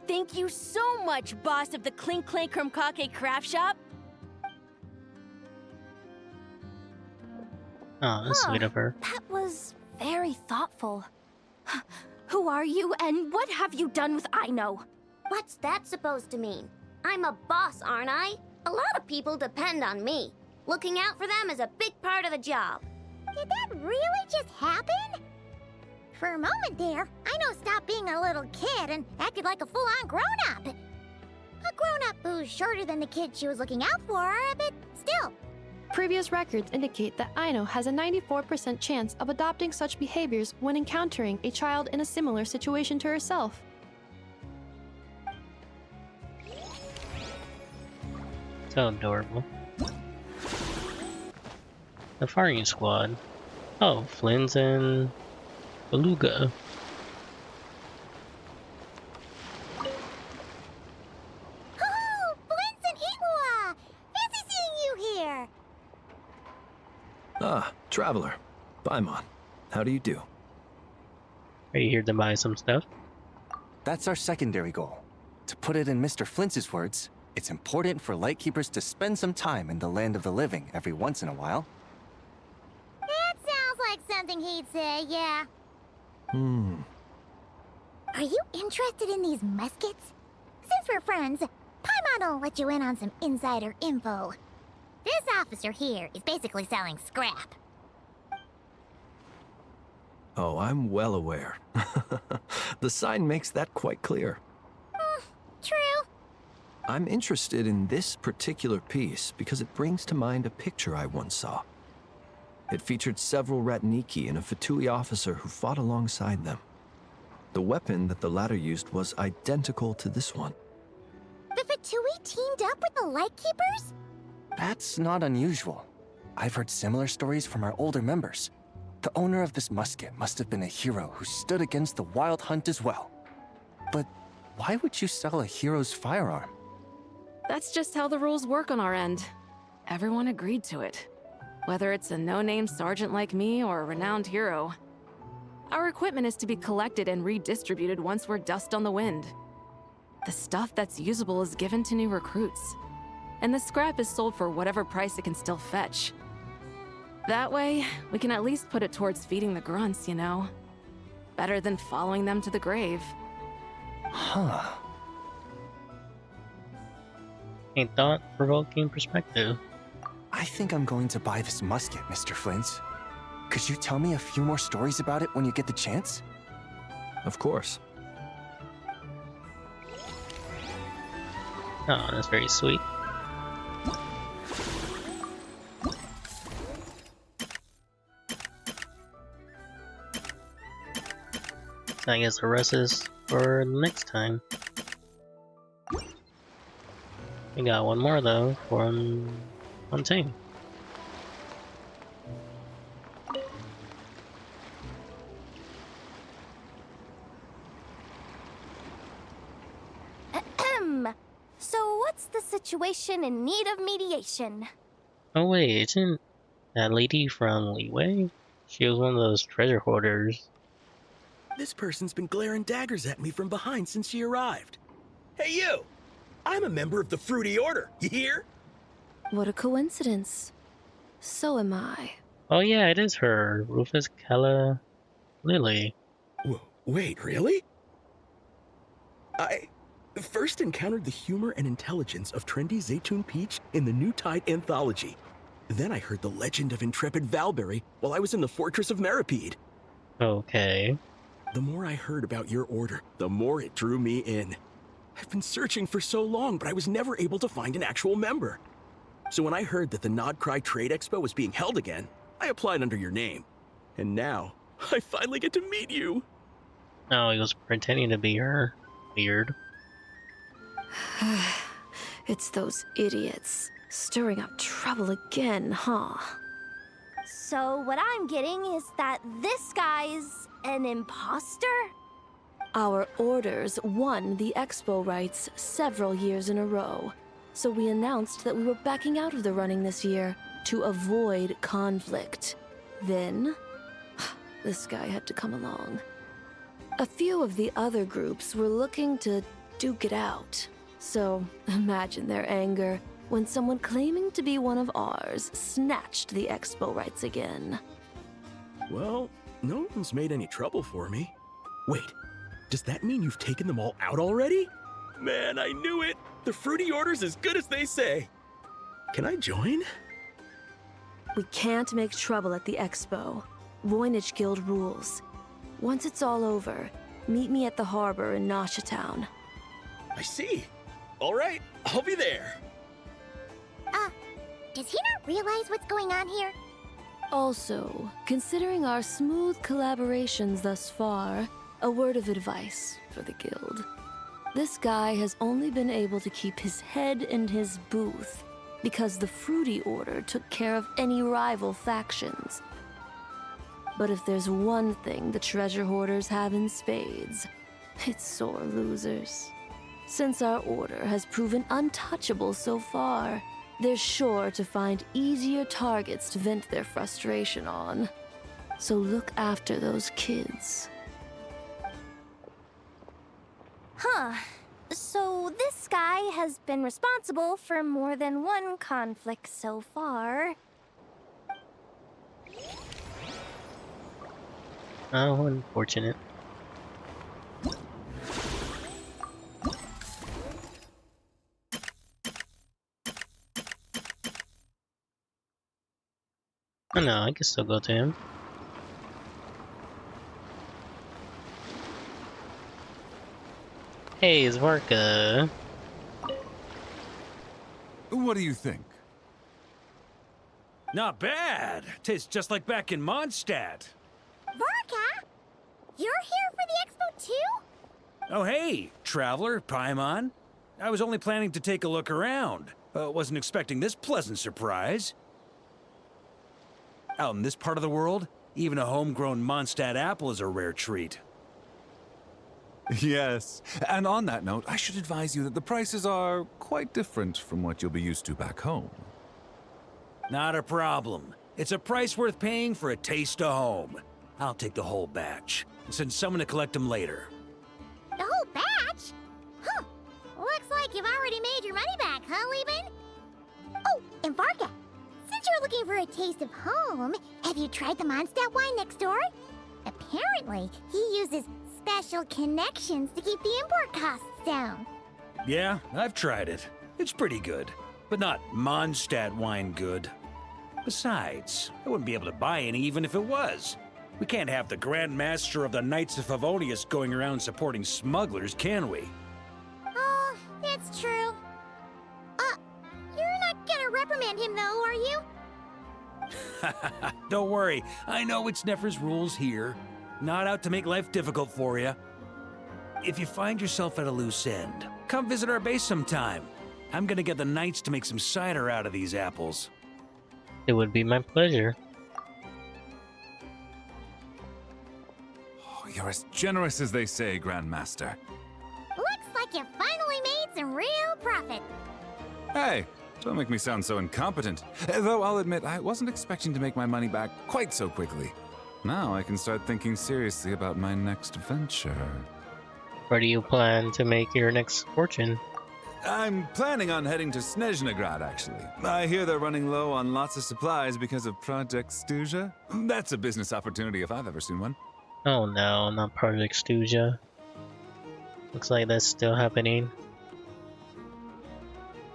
Speaker 6: Thank you so much, boss of the Clink Clank Crunkake Craft Shop.
Speaker 1: Oh, that's sweet of her.
Speaker 5: That was very thoughtful. Who are you, and what have you done with Aino?
Speaker 9: What's that supposed to mean? I'm a boss, aren't I? A lot of people depend on me. Looking out for them is a big part of the job.
Speaker 2: Did that really just happen? For a moment there, Aino stopped being a little kid and acted like a full-on grown-up. A grown-up who's shorter than the kid she was looking out for, but still.
Speaker 8: Previous records indicate that Aino has a 94% chance of adopting such behaviors when encountering a child in a similar situation to herself.
Speaker 1: So adorable. The firing squad. Oh, Flynn's and Beluga.
Speaker 2: Oh, Flint and Iwa! Fancy seeing you here!
Speaker 17: Ah, Traveler. Paimon. How do you do?
Speaker 1: Are you here to buy some stuff?
Speaker 17: That's our secondary goal. To put it in Mr. Flintz's words, it's important for Lightkeepers to spend some time in the land of the living every once in a while.
Speaker 2: That sounds like something he'd say, yeah. Are you interested in these muskets? Since we're friends, Paimon will let you in on some insider info. This officer here is basically selling scrap.
Speaker 17: Oh, I'm well aware. The sign makes that quite clear.
Speaker 2: True.
Speaker 17: I'm interested in this particular piece because it brings to mind a picture I once saw. It featured several Ratniki and a Fatui officer who fought alongside them. The weapon that the latter used was identical to this one.
Speaker 2: The Fatui teamed up with the Lightkeepers?
Speaker 17: That's not unusual. I've heard similar stories from our older members. The owner of this musket must have been a hero who stood against the Wild Hunt as well. But why would you sell a hero's firearm?
Speaker 4: That's just how the rules work on our end. Everyone agreed to it. Whether it's a no-name sergeant like me or a renowned hero. Our equipment is to be collected and redistributed once we're dust on the wind. The stuff that's usable is given to new recruits. And the scrap is sold for whatever price it can still fetch. That way, we can at least put it towards feeding the grunts, you know? Better than following them to the grave.
Speaker 17: Huh.
Speaker 1: A thought-provoking perspective.
Speaker 17: I think I'm going to buy this musket, Mr. Flint. Could you tell me a few more stories about it when you get the chance? Of course.
Speaker 1: Oh, that's very sweet. I guess the rest is for next time. We got one more though from Fontaine.
Speaker 5: So what's the situation in need of mediation?
Speaker 1: Oh wait, isn't that lady from Leeway? She was one of those treasure hoarders.
Speaker 7: This person's been glaring daggers at me from behind since she arrived. Hey you! I'm a member of the Fruity Order, you hear?
Speaker 8: What a coincidence. So am I.
Speaker 1: Oh yeah, it is her, Rufus Kella Lily.
Speaker 7: Wait, really? I first encountered the humor and intelligence of trendy Zaytun Peach in the New Tide anthology. Then I heard the legend of intrepid Valberry while I was in the fortress of Meripede.
Speaker 1: Okay.
Speaker 7: The more I heard about your order, the more it drew me in. I've been searching for so long, but I was never able to find an actual member. So when I heard that the Nodcry Trade Expo was being held again, I applied under your name. And now, I finally get to meet you.
Speaker 1: Oh, he was pretending to be her. Weird.
Speaker 8: It's those idiots. Stirring up trouble again, huh?
Speaker 5: So what I'm getting is that this guy's an imposter?
Speaker 8: Our orders won the expo rights several years in a row, so we announced that we were backing out of the running this year to avoid conflict. Then, this guy had to come along. A few of the other groups were looking to duke it out, so imagine their anger when someone claiming to be one of ours snatched the expo rights again.
Speaker 7: Well, no one's made any trouble for me. Wait, does that mean you've taken them all out already? Man, I knew it! The Fruity Order's as good as they say. Can I join?
Speaker 8: We can't make trouble at the expo. Voynich Guild rules. Once it's all over, meet me at the harbor in Nasha Town.
Speaker 7: I see. All right, I'll be there.
Speaker 2: Does he not realize what's going on here?
Speaker 8: Also, considering our smooth collaborations thus far, a word of advice for the guild. This guy has only been able to keep his head in his booth because the Fruity Order took care of any rival factions. But if there's one thing the treasure hoarders have in spades, it's sore losers. Since our order has proven untouchable so far, they're sure to find easier targets to vent their frustration on. So look after those kids.
Speaker 5: Huh. So this guy has been responsible for more than one conflict so far.
Speaker 1: Oh, unfortunate. Oh no, I can still go to him. Hey, Zvarka.
Speaker 16: What do you think?
Speaker 20: Not bad. Tastes just like back in Mondstadt.
Speaker 2: Varka? You're here for the expo too?
Speaker 20: Oh hey, Traveler, Paimon. I was only planning to take a look around. Wasn't expecting this pleasant surprise. Out in this part of the world, even a homegrown Mondstadt apple is a rare treat.
Speaker 16: Yes, and on that note, I should advise you that the prices are quite different from what you'll be used to back home.
Speaker 20: Not a problem. It's a price worth paying for a taste of home. I'll take the whole batch and send someone to collect them later.
Speaker 2: The whole batch? Huh. Looks like you've already made your money back, huh, Lieben? Oh, and Varka, since you're looking for a taste of home, have you tried the Mondstadt wine next door? Apparently, he uses special connections to keep the import costs down.
Speaker 20: Yeah, I've tried it. It's pretty good, but not Mondstadt wine good. Besides, I wouldn't be able to buy any even if it was. We can't have the Grand Master of the Knights of Favonius going around supporting smugglers, can we?
Speaker 2: Oh, that's true. You're not gonna reprimand him though, are you?
Speaker 20: Don't worry, I know it's Nefer's rules here. Not out to make life difficult for you. If you find yourself at a loose end, come visit our base sometime. I'm gonna get the Knights to make some cider out of these apples.
Speaker 1: It would be my pleasure.
Speaker 16: Oh, you're as generous as they say, Grandmaster.
Speaker 2: Looks like you finally made some real profit.
Speaker 16: Hey, don't make me sound so incompetent. Though I'll admit, I wasn't expecting to make my money back quite so quickly. Now I can start thinking seriously about my next venture.
Speaker 1: Where do you plan to make your next fortune?
Speaker 16: I'm planning on heading to Snezhnograd, actually. I hear they're running low on lots of supplies because of Project Stuja. That's a business opportunity if I've ever seen one.
Speaker 1: Oh no, not Project Stuja. Looks like that's still happening.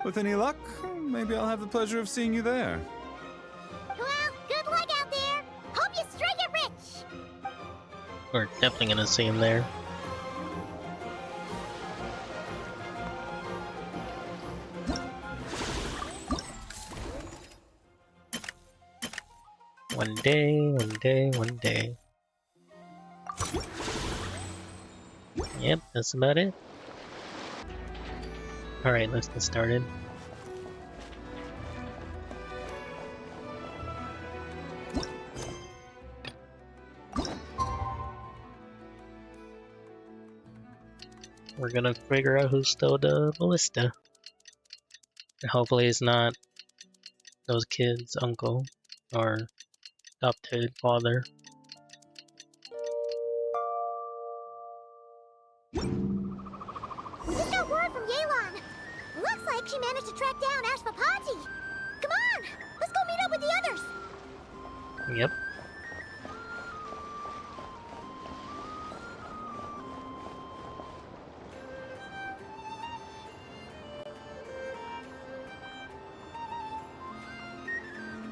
Speaker 16: With any luck, maybe I'll have the pleasure of seeing you there.
Speaker 1: We're definitely gonna see him there. One day, one day, one day. Yep, that's about it. Alright, let's get started. We're gonna figure out who stole the ballista. And hopefully it's not those kids' uncle or adopted father.
Speaker 2: We just got word from Yelan. Looks like she managed to track down Ashvapati. Come on, let's go meet up with the others.
Speaker 1: Yep.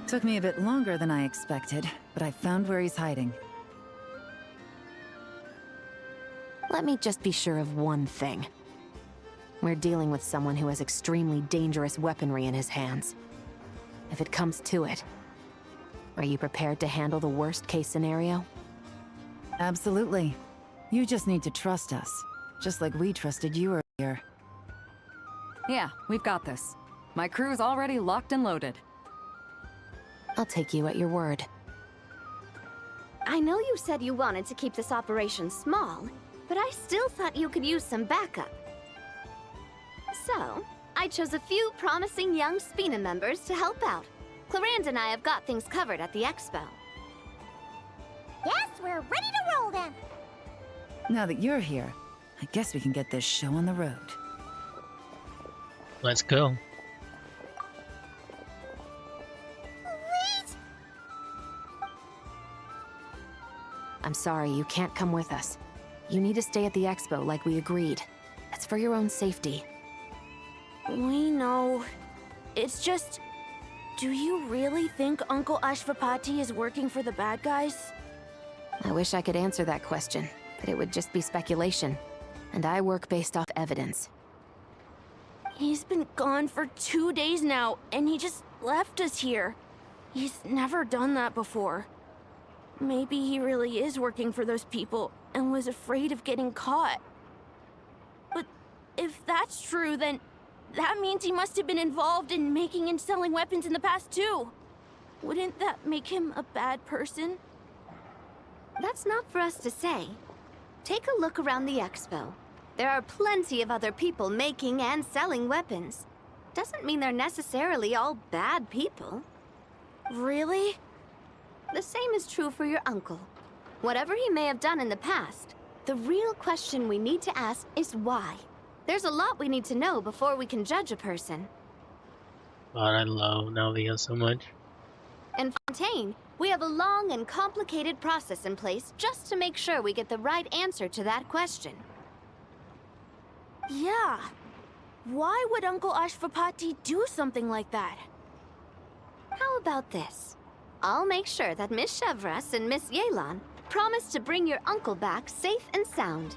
Speaker 11: Took me a bit longer than I expected, but I found where he's hiding.
Speaker 12: Let me just be sure of one thing. We're dealing with someone who has extremely dangerous weaponry in his hands. If it comes to it, are you prepared to handle the worst-case scenario?
Speaker 11: Absolutely. You just need to trust us, just like we trusted you earlier.
Speaker 4: Yeah, we've got this. My crew's already locked and loaded.
Speaker 12: I'll take you at your word.
Speaker 5: I know you said you wanted to keep this operation small, but I still thought you could use some backup. So, I chose a few promising young Spina members to help out. Clarande and I have got things covered at the expo.
Speaker 2: Yes, we're ready to roll then.
Speaker 11: Now that you're here, I guess we can get this show on the road.
Speaker 1: Let's go.
Speaker 2: Wait!
Speaker 12: I'm sorry, you can't come with us. You need to stay at the expo like we agreed. It's for your own safety.
Speaker 6: We know. It's just... Do you really think Uncle Ashvapati is working for the bad guys?
Speaker 12: I wish I could answer that question, but it would just be speculation. And I work based off evidence.
Speaker 6: He's been gone for 2 days now, and he just left us here. He's never done that before. Maybe he really is working for those people and was afraid of getting caught. But if that's true, then that means he must have been involved in making and selling weapons in the past too. Wouldn't that make him a bad person?
Speaker 5: That's not for us to say. Take a look around the expo. There are plenty of other people making and selling weapons. Doesn't mean they're necessarily all bad people.
Speaker 6: Really?
Speaker 5: The same is true for your uncle. Whatever he may have done in the past, the real question we need to ask is why. There's a lot we need to know before we can judge a person.
Speaker 1: God, I love Navia so much.
Speaker 5: In Fontaine, we have a long and complicated process in place just to make sure we get the right answer to that question.
Speaker 6: Yeah. Why would Uncle Ashvapati do something like that?
Speaker 5: How about this? I'll make sure that Miss Chevras and Miss Yelan promise to bring your uncle back safe and sound.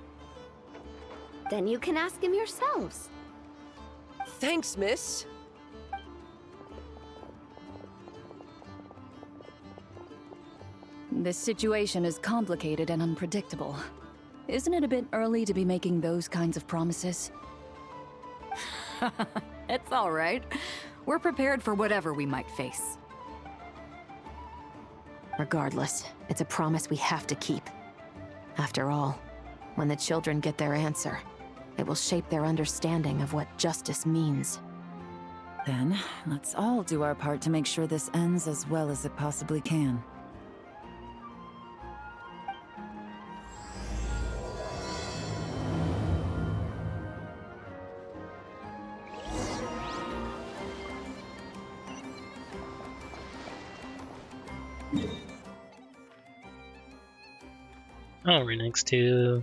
Speaker 5: Then you can ask him yourselves.
Speaker 15: Thanks, miss.
Speaker 4: This situation is complicated and unpredictable. Isn't it a bit early to be making those kinds of promises? It's all right. We're prepared for whatever we might face.
Speaker 12: Regardless, it's a promise we have to keep. After all, when the children get their answer, it will shape their understanding of what justice means.
Speaker 11: Then, let's all do our part to make sure this ends as well as it possibly can.
Speaker 1: Oh, we're next to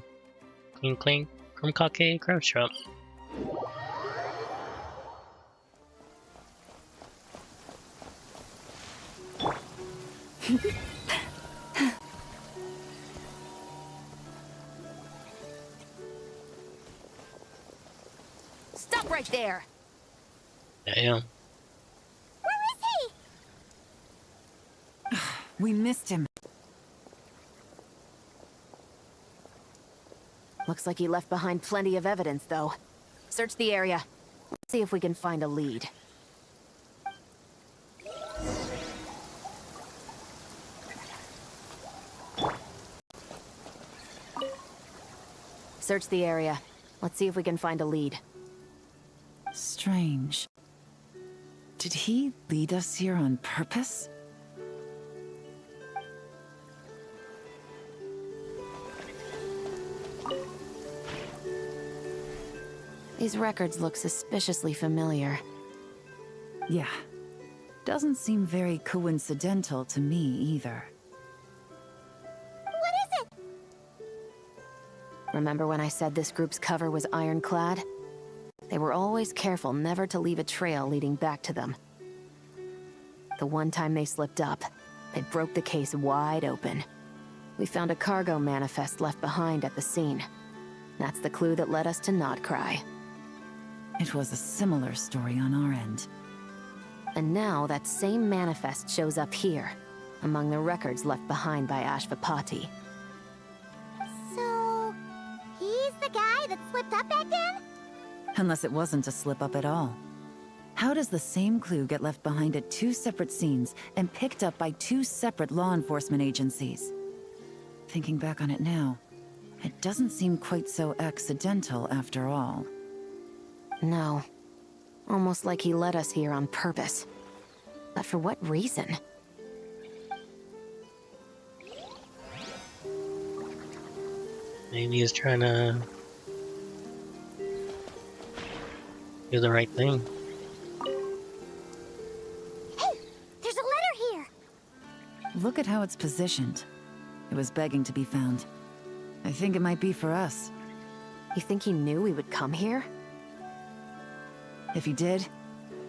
Speaker 1: Clink Clink from Kake Craft Shop.
Speaker 12: there.
Speaker 1: Damn.
Speaker 2: Where is he?
Speaker 11: We missed him.
Speaker 12: Looks like he left behind plenty of evidence, though. Search the area. Let's see if we can find a lead. Search the area. Let's see if we can find a lead.
Speaker 11: Strange. Did he lead us here on purpose?
Speaker 12: These records look suspiciously familiar.
Speaker 11: Yeah. Doesn't seem very coincidental to me either.
Speaker 2: What is it?
Speaker 12: Remember when I said this group's cover was ironclad? They were always careful never to leave a trail leading back to them. The one time they slipped up, it broke the case wide open. We found a cargo manifest left behind at the scene. That's the clue that led us to Nodcry.
Speaker 11: It was a similar story on our end.
Speaker 12: And now that same manifest shows up here, among the records left behind by Ashvapati.
Speaker 2: So, he's the guy that slipped up back then?
Speaker 11: Unless it wasn't a slip-up at all. How does the same clue get left behind at two separate scenes and picked up by two separate law enforcement agencies? Thinking back on it now, it doesn't seem quite so accidental after all.
Speaker 12: No. Almost like he led us here on purpose. But for what reason?
Speaker 1: Maybe he's trying to do the right thing.
Speaker 2: Hey, there's a letter here.
Speaker 11: Look at how it's positioned. It was begging to be found. I think it might be for us.
Speaker 12: You think he knew we would come here?
Speaker 11: If he did,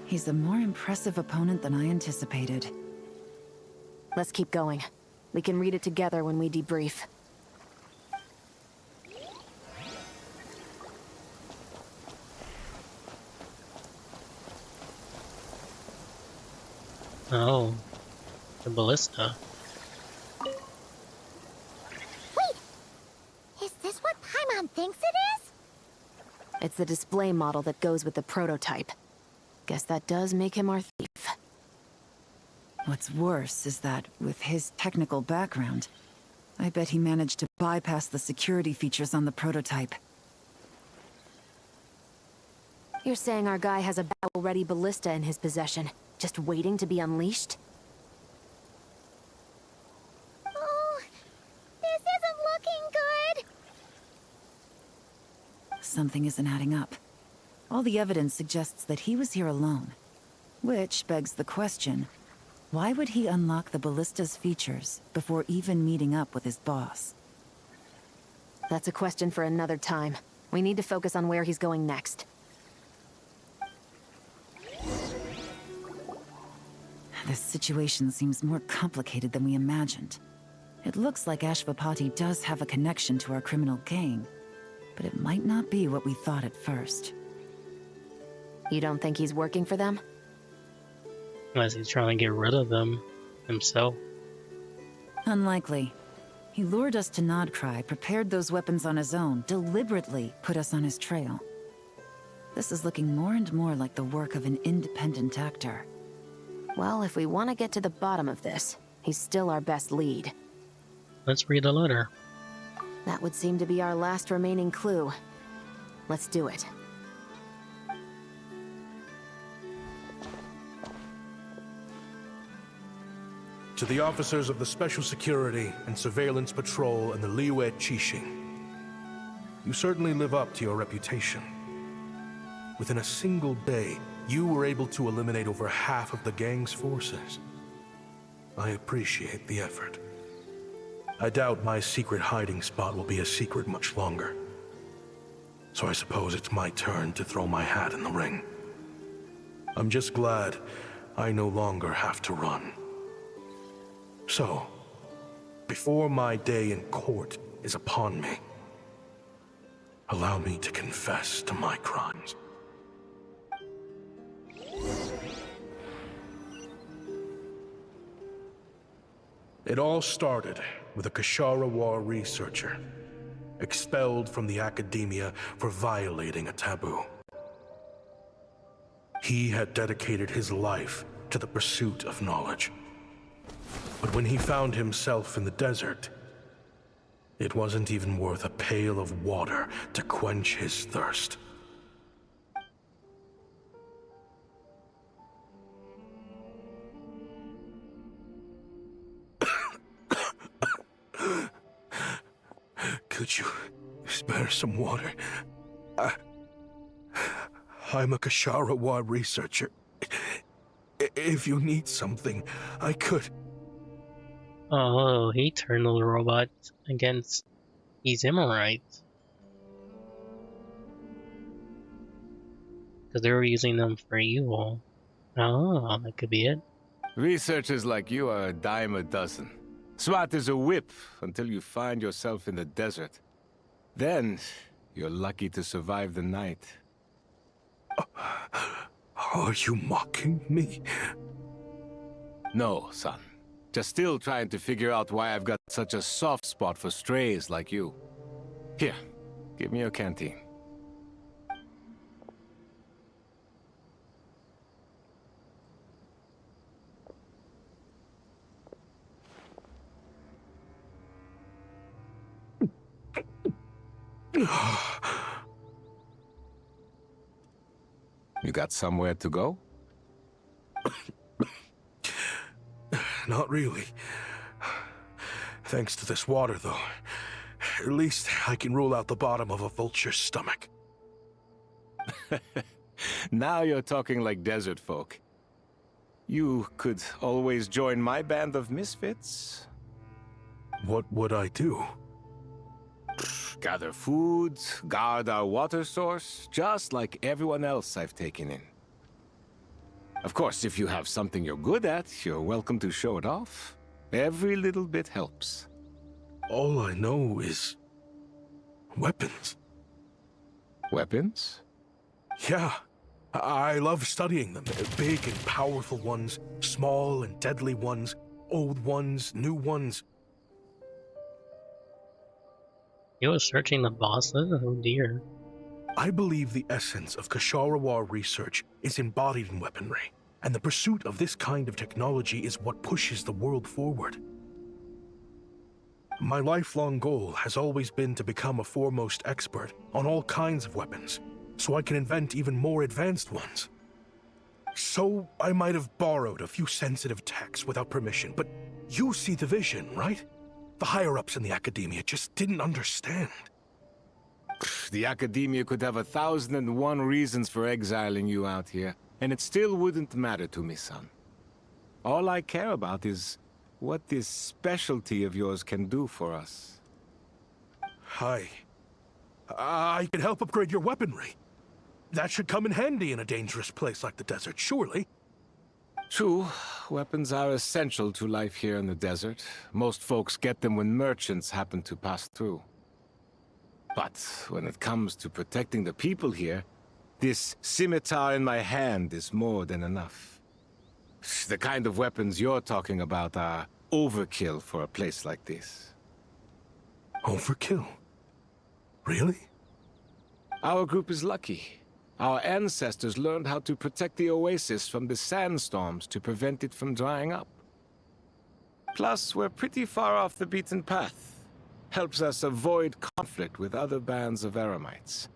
Speaker 11: he's a more impressive opponent than I anticipated.
Speaker 12: Let's keep going. We can read it together when we debrief.
Speaker 1: Oh, the ballista.
Speaker 2: Wait! Is this what Paimon thinks it is?
Speaker 12: It's the display model that goes with the prototype. Guess that does make him our thief.
Speaker 11: What's worse is that, with his technical background, I bet he managed to bypass the security features on the prototype.
Speaker 12: You're saying our guy has a battle-ready ballista in his possession, just waiting to be unleashed?
Speaker 2: Oh, this isn't looking good.
Speaker 11: Something isn't adding up. All the evidence suggests that he was here alone. Which begs the question, why would he unlock the ballista's features before even meeting up with his boss?
Speaker 12: That's a question for another time. We need to focus on where he's going next.
Speaker 11: This situation seems more complicated than we imagined. It looks like Ashvapati does have a connection to our criminal gang, but it might not be what we thought at first.
Speaker 12: You don't think he's working for them?
Speaker 1: Unless he's trying to get rid of them himself.
Speaker 11: Unlikely. He lured us to Nodcry, prepared those weapons on his own, deliberately put us on his trail. This is looking more and more like the work of an independent actor.
Speaker 12: Well, if we want to get to the bottom of this, he's still our best lead.
Speaker 1: Let's read the letter.
Speaker 12: That would seem to be our last remaining clue. Let's do it.
Speaker 14: To the officers of the Special Security and Surveillance Patrol and the Liyue Qixing, you certainly live up to your reputation. Within a single day, you were able to eliminate over half of the gang's forces. I appreciate the effort. I doubt my secret hiding spot will be a secret much longer. So I suppose it's my turn to throw my hat in the ring. I'm just glad I no longer have to run. So, before my day in court is upon me, allow me to confess to my crimes. It all started with a Kashara War researcher, expelled from the academia for violating a taboo. He had dedicated his life to the pursuit of knowledge. But when he found himself in the desert, it wasn't even worth a pail of water to quench his thirst. Could you spare some water? I'm a Kashara War researcher. If you need something, I could.
Speaker 1: Oh, he turned the robots against these Emirites. Because they were using them for evil. Oh, that could be it.
Speaker 2: Researchers like you are a dime a dozen. Smart as a whip until you find yourself in the desert. Then, you're lucky to survive the night.
Speaker 14: Are you mocking me?
Speaker 2: No, son. Just still trying to figure out why I've got such a soft spot for strays like you. Here, give me your canteen. You got somewhere to go?
Speaker 14: Not really. Thanks to this water, though. At least I can rule out the bottom of a vulture's stomach.
Speaker 2: Now you're talking like desert folk. You could always join my band of misfits.
Speaker 14: What would I do?
Speaker 2: Gather food, guard our water source, just like everyone else I've taken in. Of course, if you have something you're good at, you're welcome to show it off. Every little bit helps.
Speaker 14: All I know is weapons.
Speaker 2: Weapons?
Speaker 14: Yeah. I love studying them. Big and powerful ones, small and deadly ones, old ones, new ones.
Speaker 1: He was searching the bosses? Oh dear.
Speaker 14: I believe the essence of Kashara War research is embodied in weaponry, and the pursuit of this kind of technology is what pushes the world forward. My lifelong goal has always been to become a foremost expert on all kinds of weapons, so I can invent even more advanced ones. So I might have borrowed a few sensitive techs without permission, but you see the vision, right? The higher-ups in the academia just didn't understand.
Speaker 2: The academia could have 1,001 reasons for exiling you out here, and it still wouldn't matter to me, son. All I care about is what this specialty of yours can do for us.
Speaker 14: Hi. I can help upgrade your weaponry. That should come in handy in a dangerous place like the desert, surely.
Speaker 2: True, weapons are essential to life here in the desert. Most folks get them when merchants happen to pass through. But when it comes to protecting the people here, this scimitar in my hand is more than enough. The kind of weapons you're talking about are overkill for a place like this.
Speaker 14: Overkill? Really?
Speaker 2: Our group is lucky. Our ancestors learned how to protect the oasis from the sandstorms to prevent it from drying up. Plus, we're pretty far off the beaten path. Helps us avoid conflict with other bands of Eremites.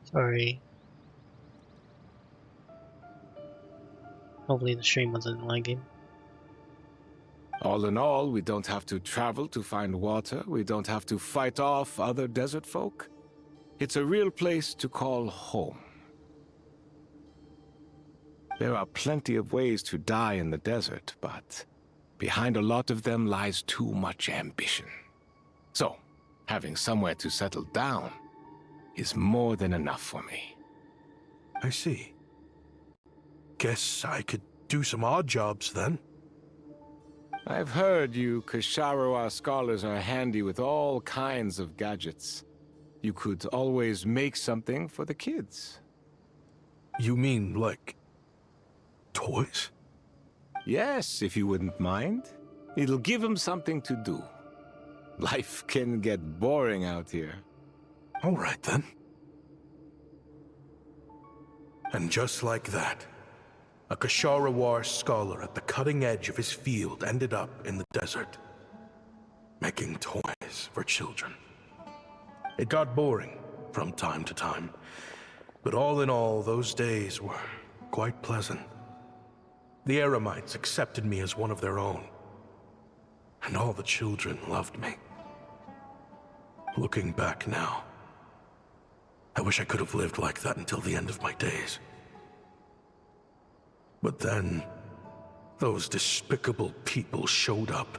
Speaker 1: Sorry. Hopefully the stream wasn't lagging.
Speaker 2: All in all, we don't have to travel to find water. We don't have to fight off other desert folk. It's a real place to call home. There are plenty of ways to die in the desert, but behind a lot of them lies too much ambition. So, having somewhere to settle down is more than enough for me.
Speaker 14: I see. Guess I could do some odd jobs then.
Speaker 2: I've heard you Kashara scholars are handy with all kinds of gadgets.
Speaker 21: You could always make something for the kids.
Speaker 14: You mean, like, toys?
Speaker 21: Yes, if you wouldn't mind. It'll give them something to do. Life can get boring out here.
Speaker 14: All right, then. And just like that, a Kasharawar scholar at the cutting edge of his field ended up in the desert, making toys for children. It got boring from time to time, but all in all, those days were quite pleasant. The Eremites accepted me as one of their own, and all the children loved me. Looking back now, I wish I could have lived like that until the end of my days. But then, those despicable people showed up,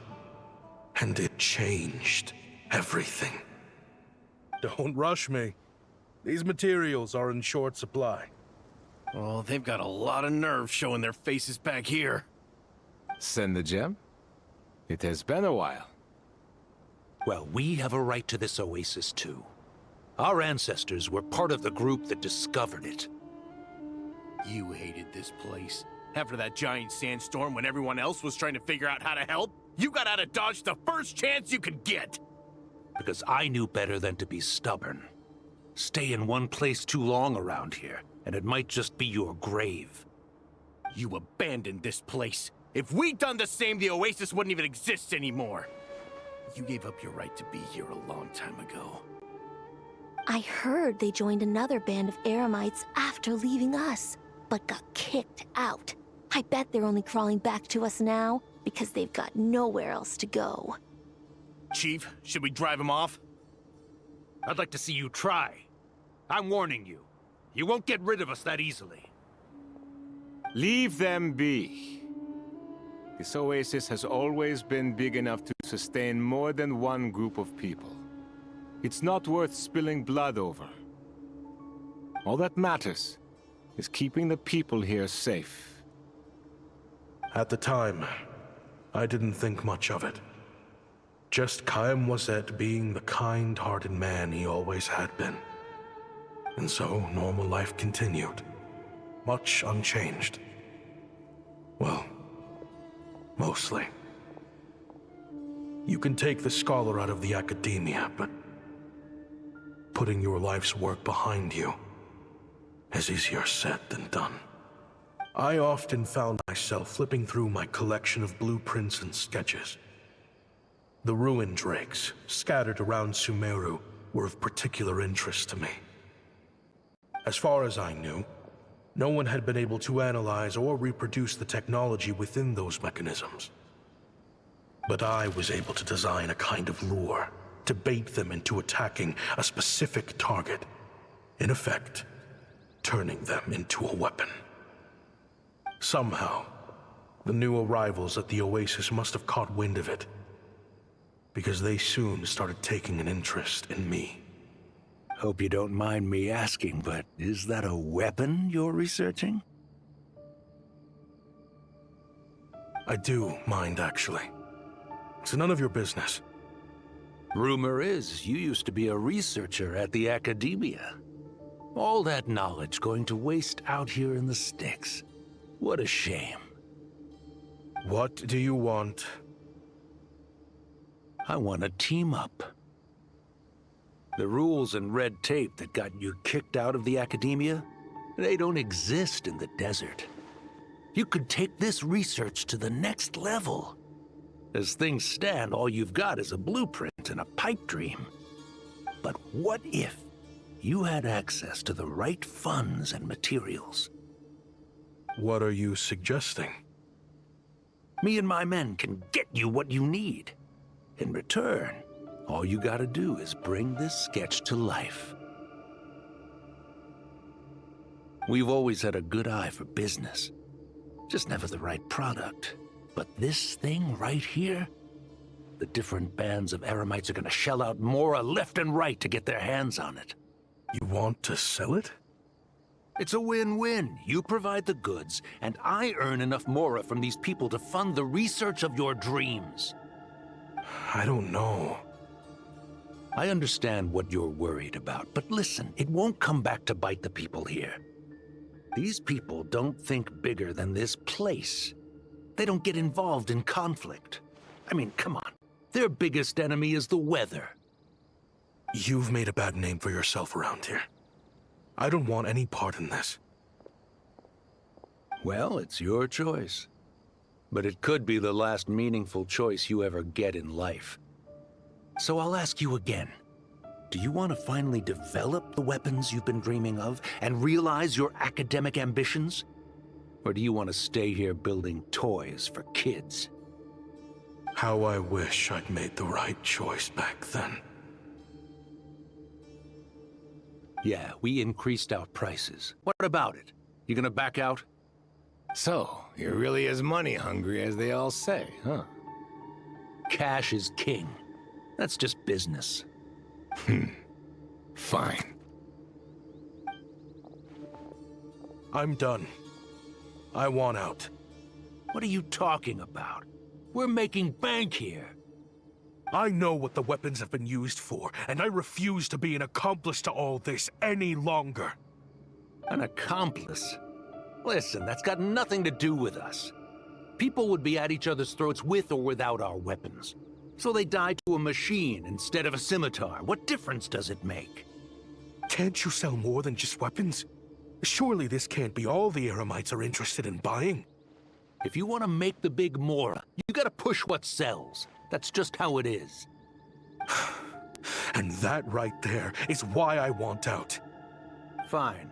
Speaker 14: and it changed everything. Don't rush me. These materials are in short supply.
Speaker 22: Oh, they've got a lot of nerve showing their faces back here.
Speaker 21: Send the gem? It has been a while.
Speaker 20: Well, we have a right to this oasis too. Our ancestors were part of the group that discovered it.
Speaker 22: You hated this place. After that giant sandstorm when everyone else was trying to figure out how to help, you got out of Dodge the first chance you could get.
Speaker 20: Because I knew better than to be stubborn. Stay in one place too long around here, and it might just be your grave.
Speaker 22: You abandoned this place. If we'd done the same, the Oasis wouldn't even exist anymore. You gave up your right to be here a long time ago.
Speaker 5: I heard they joined another band of Eremites after leaving us, but got kicked out. I bet they're only crawling back to us now because they've got nowhere else to go.
Speaker 22: Chief, should we drive him off?
Speaker 20: I'd like to see you try. I'm warning you. You won't get rid of us that easily.
Speaker 21: Leave them be. This oasis has always been big enough to sustain more than one group of people. It's not worth spilling blood over. All that matters is keeping the people here safe.
Speaker 14: At the time, I didn't think much of it. Just Chaim Wazet being the kind-hearted man he always had been. And so, normal life continued, much unchanged. Well, mostly. You can take the scholar out of the academia, but putting your life's work behind you is easier said than done. I often found myself flipping through my collection of blueprints and sketches. The ruin drakes scattered around Sumeru were of particular interest to me. As far as I knew, no one had been able to analyze or reproduce the technology within those mechanisms. But I was able to design a kind of lure to bait them into attacking a specific target, in effect, turning them into a weapon. Somehow, the new arrivals at the Oasis must have caught wind of it, because they soon started taking an interest in me.
Speaker 20: Hope you don't mind me asking, but is that a weapon you're researching?
Speaker 14: I do mind, actually. It's none of your business.
Speaker 20: Rumor is you used to be a researcher at the academia. All that knowledge going to waste out here in the sticks. What a shame.
Speaker 14: What do you want?
Speaker 20: I want to team up. The rules and red tape that got you kicked out of the academia, they don't exist in the desert. You could take this research to the next level. As things stand, all you've got is a blueprint and a pipe dream. But what if you had access to the right funds and materials?
Speaker 14: What are you suggesting?
Speaker 20: Me and my men can get you what you need. In return, all you gotta do is bring this sketch to life. We've always had a good eye for business, just never the right product. But this thing right here, the different bands of Eremites are gonna shell out Mora left and right to get their hands on it.
Speaker 14: You want to sell it?
Speaker 20: It's a win-win. You provide the goods, and I earn enough Mora from these people to fund the research of your dreams.
Speaker 14: I don't know.
Speaker 20: I understand what you're worried about, but listen, it won't come back to bite the people here. These people don't think bigger than this place. They don't get involved in conflict. I mean, come on. Their biggest enemy is the weather.
Speaker 14: You've made a bad name for yourself around here. I don't want any part in this.
Speaker 20: Well, it's your choice. But it could be the last meaningful choice you ever get in life. So I'll ask you again. Do you want to finally develop the weapons you've been dreaming of and realize your academic ambitions? Or do you want to stay here building toys for kids?
Speaker 14: How I wish I'd made the right choice back then.
Speaker 20: Yeah, we increased our prices. What about it? You gonna back out?
Speaker 21: So, you're really as money hungry as they all say, huh?
Speaker 20: Cash is king. That's just business.
Speaker 21: Fine.
Speaker 14: I'm done. I want out.
Speaker 20: What are you talking about? We're making bank here.
Speaker 14: I know what the weapons have been used for, and I refuse to be an accomplice to all this any longer.
Speaker 20: An accomplice? Listen, that's got nothing to do with us. People would be at each other's throats with or without our weapons. So they die to a machine instead of a scimitar. What difference does it make?
Speaker 14: Can't you sell more than just weapons? Surely this can't be all the Eremites are interested in buying.
Speaker 20: If you want to make the big Mora, you gotta push what sells. That's just how it is.
Speaker 14: And that right there is why I want out.
Speaker 20: Fine.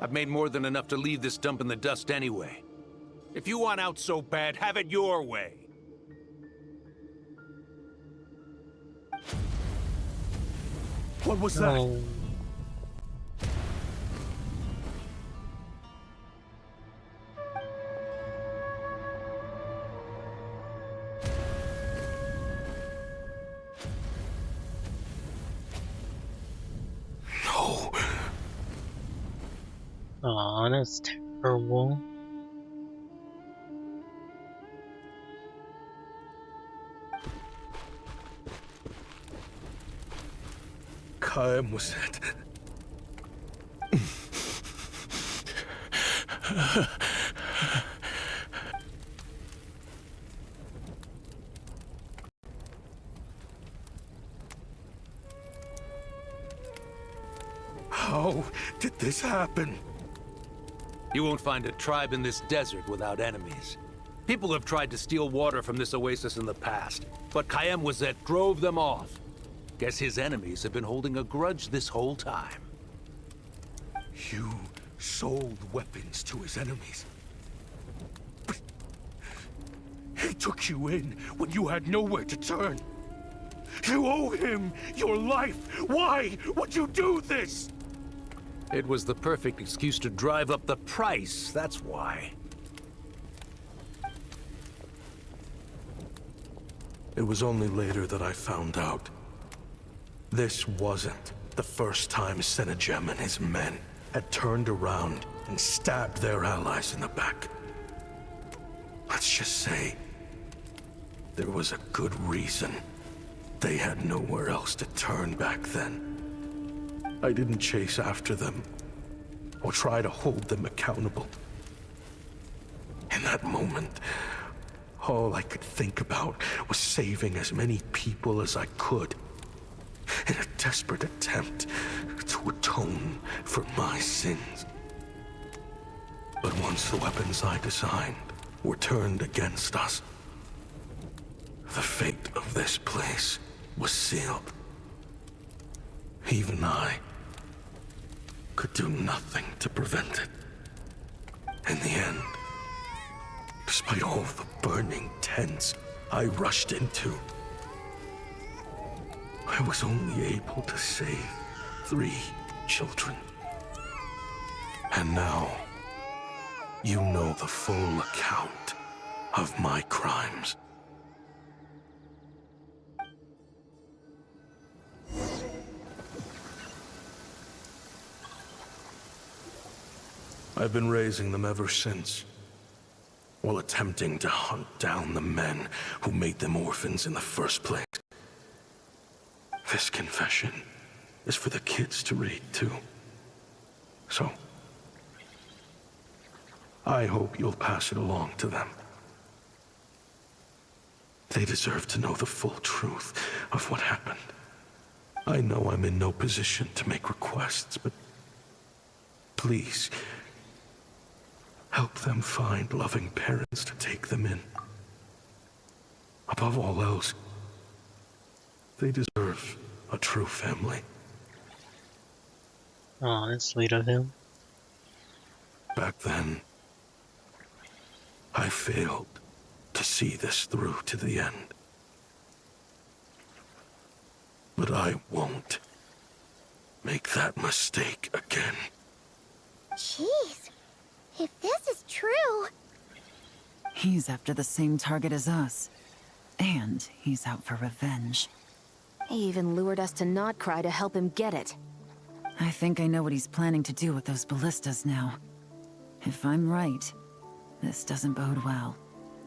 Speaker 20: I've made more than enough to leave this dump in the dust anyway. If you want out so bad, have it your way.
Speaker 14: What was that?
Speaker 1: No. Aw, that's terrible.
Speaker 14: Kaem was it. How did this happen?
Speaker 20: You won't find a tribe in this desert without enemies. People have tried to steal water from this oasis in the past, but Kaem Wazet drove them off. Guess his enemies have been holding a grudge this whole time.
Speaker 14: You sold weapons to his enemies. But he took you in when you had nowhere to turn. You owe him your life. Why would you do this?
Speaker 20: It was the perfect excuse to drive up the price, that's why.
Speaker 14: It was only later that I found out. This wasn't the first time Senegem and his men had turned around and stabbed their allies in the back. Let's just say, there was a good reason they had nowhere else to turn back then. I didn't chase after them, or try to hold them accountable. In that moment, all I could think about was saving as many people as I could, in a desperate attempt to atone for my sins. But once the weapons I designed were turned against us, the fate of this place was sealed. Even I could do nothing to prevent it. In the end, despite all the burning tents I rushed into, I was only able to save 3 children. And now, you know the full account of my crimes. I've been raising them ever since, while attempting to hunt down the men who made them orphans in the first place. This confession is for the kids to read, too. So, I hope you'll pass it along to them. They deserve to know the full truth of what happened. I know I'm in no position to make requests, but please, help them find loving parents to take them in. Above all else, they deserve a true family.
Speaker 1: Oh, that's sweet of him.
Speaker 14: Back then, I failed to see this through to the end. But I won't make that mistake again.
Speaker 2: Jeez. If this is true...
Speaker 11: He's after the same target as us. And he's out for revenge.
Speaker 12: He even lured us to Nodcry to help him get it.
Speaker 11: I think I know what he's planning to do with those ballistas now. If I'm right, this doesn't bode well.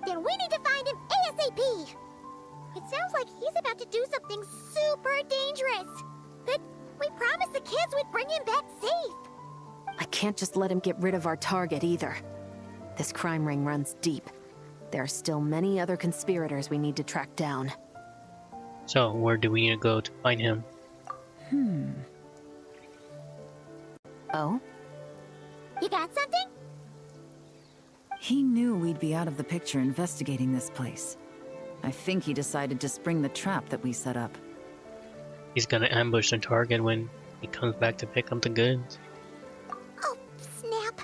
Speaker 2: Then we need to find him ASAP! It sounds like he's about to do something super dangerous. But we promised the kids we'd bring him back safe.
Speaker 12: I can't just let him get rid of our target either. This crime ring runs deep. There are still many other conspirators we need to track down.
Speaker 1: So, where do we need to go to find him?
Speaker 12: Oh?
Speaker 2: You got something?
Speaker 11: He knew we'd be out of the picture investigating this place. I think he decided to spring the trap that we set up.
Speaker 1: He's gonna ambush the target when he comes back to pick up the goods.
Speaker 2: Oh, snap.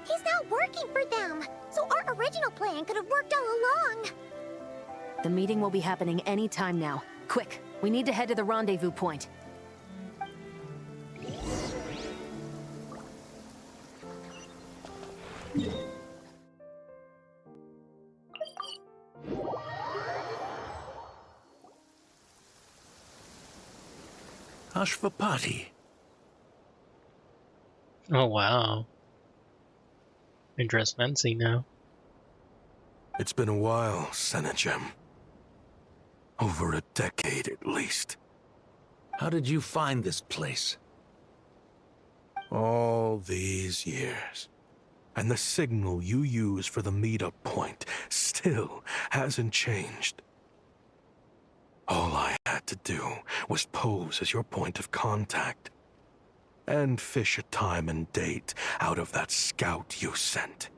Speaker 2: He's not working for them. So our original plan could have worked all along.
Speaker 12: The meeting will be happening any time now. Quick, we need to head to the rendezvous point.
Speaker 20: Ashvapati.
Speaker 1: Oh wow. You're dressed fancy now.
Speaker 14: It's been a while, Senegem. Over a decade at least.
Speaker 20: How did you find this place?
Speaker 14: All these years. And the signal you use for the meetup point still hasn't changed. All I had to do was pose as your point of contact. And fish a time and date out of that scout you sent.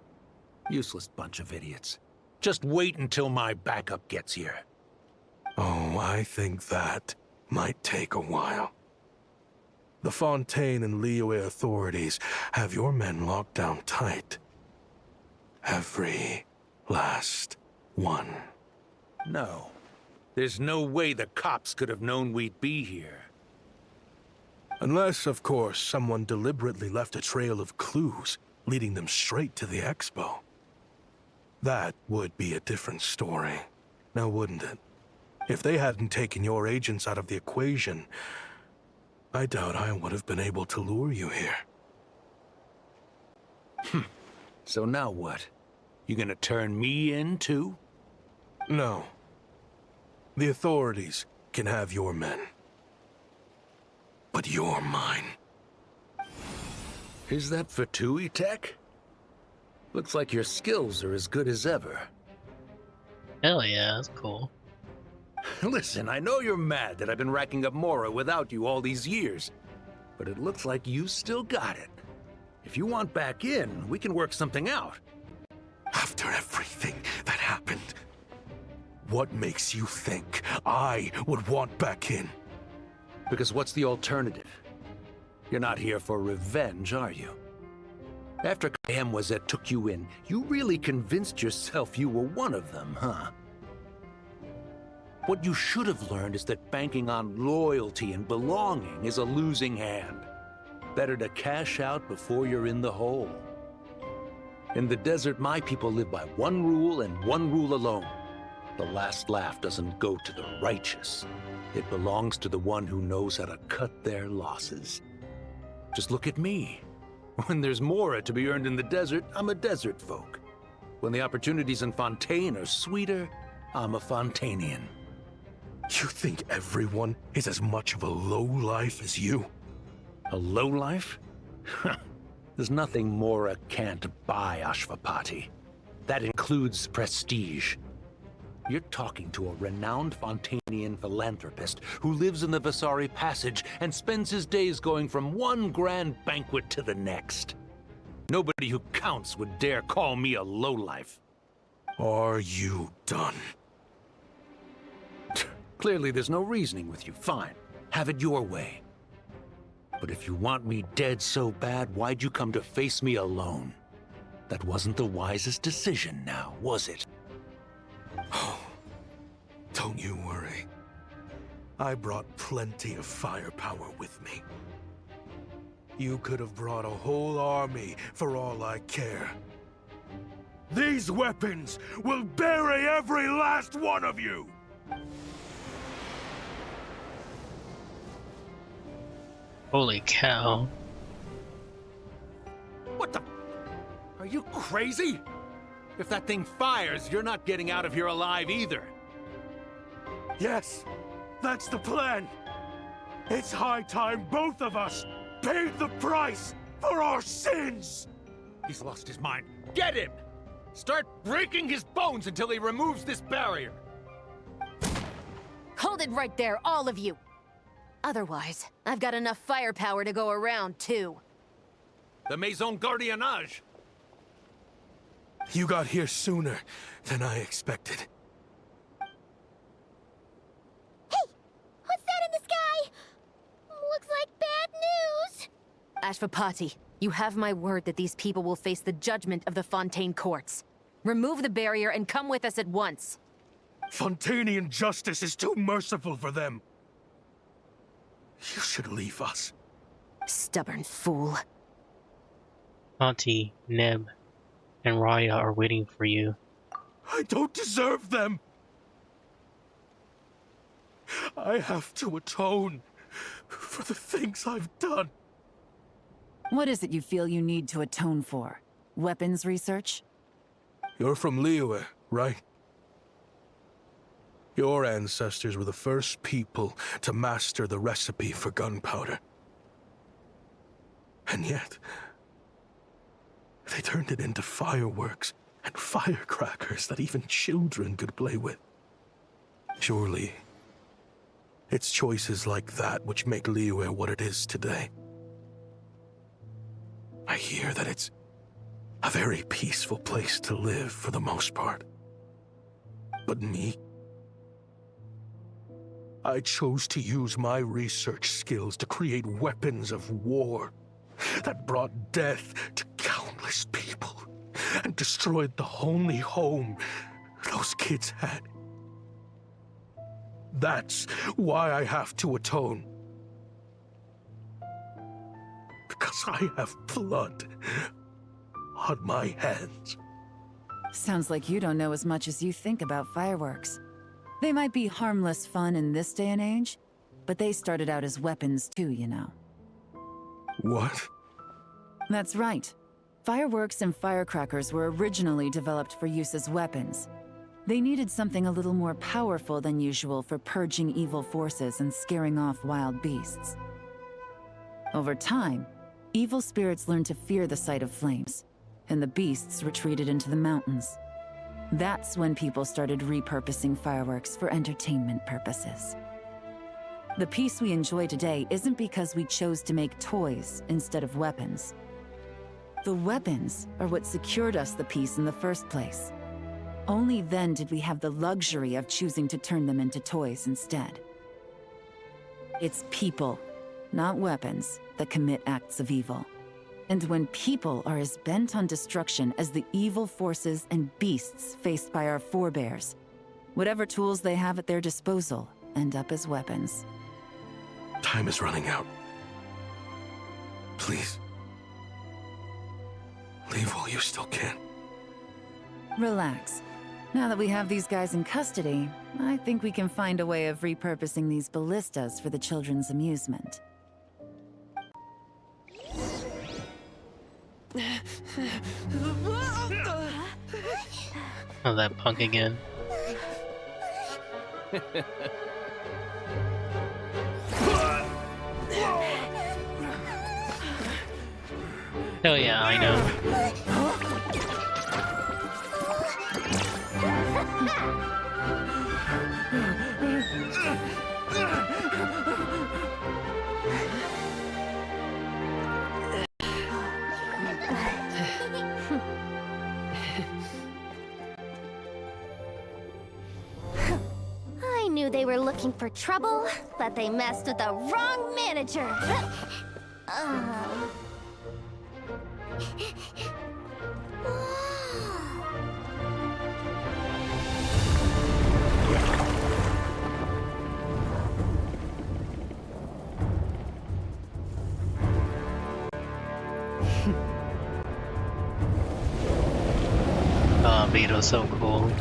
Speaker 20: Useless bunch of idiots. Just wait until my backup gets here.
Speaker 14: Oh, I think that might take a while. The Fontaine and Liyue authorities have your men locked down tight. Every last one.
Speaker 20: No. There's no way the cops could have known we'd be here.
Speaker 14: Unless, of course, someone deliberately left a trail of clues, leading them straight to the expo. That would be a different story, now wouldn't it? If they hadn't taken your agents out of the equation, I doubt I would have been able to lure you here.
Speaker 20: So now what? You gonna turn me in, too?
Speaker 14: No. The authorities can have your men. But you're mine.
Speaker 20: Is that Fatui tech? Looks like your skills are as good as ever.
Speaker 1: Hell yeah, that's cool.
Speaker 20: Listen, I know you're mad that I've been racking up Mora without you all these years, but it looks like you still got it. If you want back in, we can work something out.
Speaker 14: After everything that happened, what makes you think I would want back in?
Speaker 20: Because what's the alternative? You're not here for revenge, are you? After Kamwazet took you in, you really convinced yourself you were one of them, huh? What you should have learned is that banking on loyalty and belonging is a losing hand. Better to cash out before you're in the hole. In the desert, my people live by one rule and one rule alone. The last laugh doesn't go to the righteous. It belongs to the one who knows how to cut their losses. Just look at me. When there's Mora to be earned in the desert, I'm a desert folk. When the opportunities in Fontaine are sweeter, I'm a Fontainian.
Speaker 14: You think everyone is as much of a lowlife as you?
Speaker 20: A lowlife? There's nothing Mora can't buy, Ashvapati. That includes prestige. You're talking to a renowned Fontanian philanthropist who lives in the Vasari Passage and spends his days going from one grand banquet to the next. Nobody who counts would dare call me a lowlife.
Speaker 14: Are you done?
Speaker 20: Clearly there's no reasoning with you. Fine. Have it your way. But if you want me dead so bad, why'd you come to face me alone? That wasn't the wisest decision now, was it?
Speaker 14: Oh, don't you worry. I brought plenty of firepower with me. You could have brought a whole army for all I care. These weapons will bury every last one of you!
Speaker 1: Holy cow.
Speaker 20: What the? Are you crazy? If that thing fires, you're not getting out of here alive either.
Speaker 14: Yes, that's the plan. It's high time both of us paid the price for our sins!
Speaker 20: He's lost his mind. Get him! Start breaking his bones until he removes this barrier.
Speaker 12: Hold it right there, all of you! Otherwise, I've got enough firepower to go around, too.
Speaker 20: The Maison Gardiennage!
Speaker 14: You got here sooner than I expected.
Speaker 2: Hey! What's that in the sky? Looks like bad news!
Speaker 12: Ashvapati, you have my word that these people will face the judgment of the Fontaine courts. Remove the barrier and come with us at once.
Speaker 14: Fontanian justice is too merciful for them. You should leave us.
Speaker 12: Stubborn fool.
Speaker 1: Auntie, Neb, and Raya are waiting for you.
Speaker 14: I don't deserve them. I have to atone for the things I've done.
Speaker 11: What is it you feel you need to atone for? Weapons research?
Speaker 14: You're from Liyue, right? Your ancestors were the first people to master the recipe for gunpowder. And yet, they turned it into fireworks and firecrackers that even children could play with. Surely, it's choices like that which make Liyue what it is today. I hear that it's a very peaceful place to live for the most part. But me? I chose to use my research skills to create weapons of war that brought death to countless people and destroyed the only home those kids had. That's why I have to atone. Because I have blood on my hands.
Speaker 11: Sounds like you don't know as much as you think about fireworks. They might be harmless fun in this day and age, but they started out as weapons too, you know.
Speaker 14: What?
Speaker 11: That's right. Fireworks and firecrackers were originally developed for use as weapons. They needed something a little more powerful than usual for purging evil forces and scaring off wild beasts. Over time, evil spirits learned to fear the sight of flames, and the beasts retreated into the mountains. That's when people started repurposing fireworks for entertainment purposes. The peace we enjoy today isn't because we chose to make toys instead of weapons. The weapons are what secured us the peace in the first place. Only then did we have the luxury of choosing to turn them into toys instead. It's people, not weapons, that commit acts of evil. And when people are as bent on destruction as the evil forces and beasts faced by our forebears, whatever tools they have at their disposal end up as weapons.
Speaker 14: Time is running out. Please. Leave while you still can.
Speaker 11: Relax. Now that we have these guys in custody, I think we can find a way of repurposing these ballistas for the children's amusement.
Speaker 1: Oh, that punk again. Oh yeah, I know.
Speaker 5: I knew they were looking for trouble, but they messed with the wrong manager.
Speaker 1: Oh, Vito's so cool.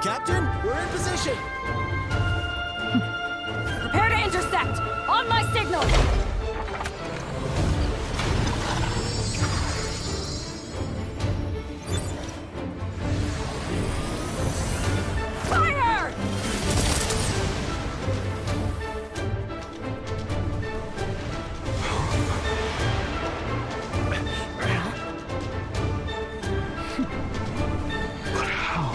Speaker 19: Captain, we're in position!
Speaker 4: Prepare to intersect! On my signal! Fire!
Speaker 14: But how?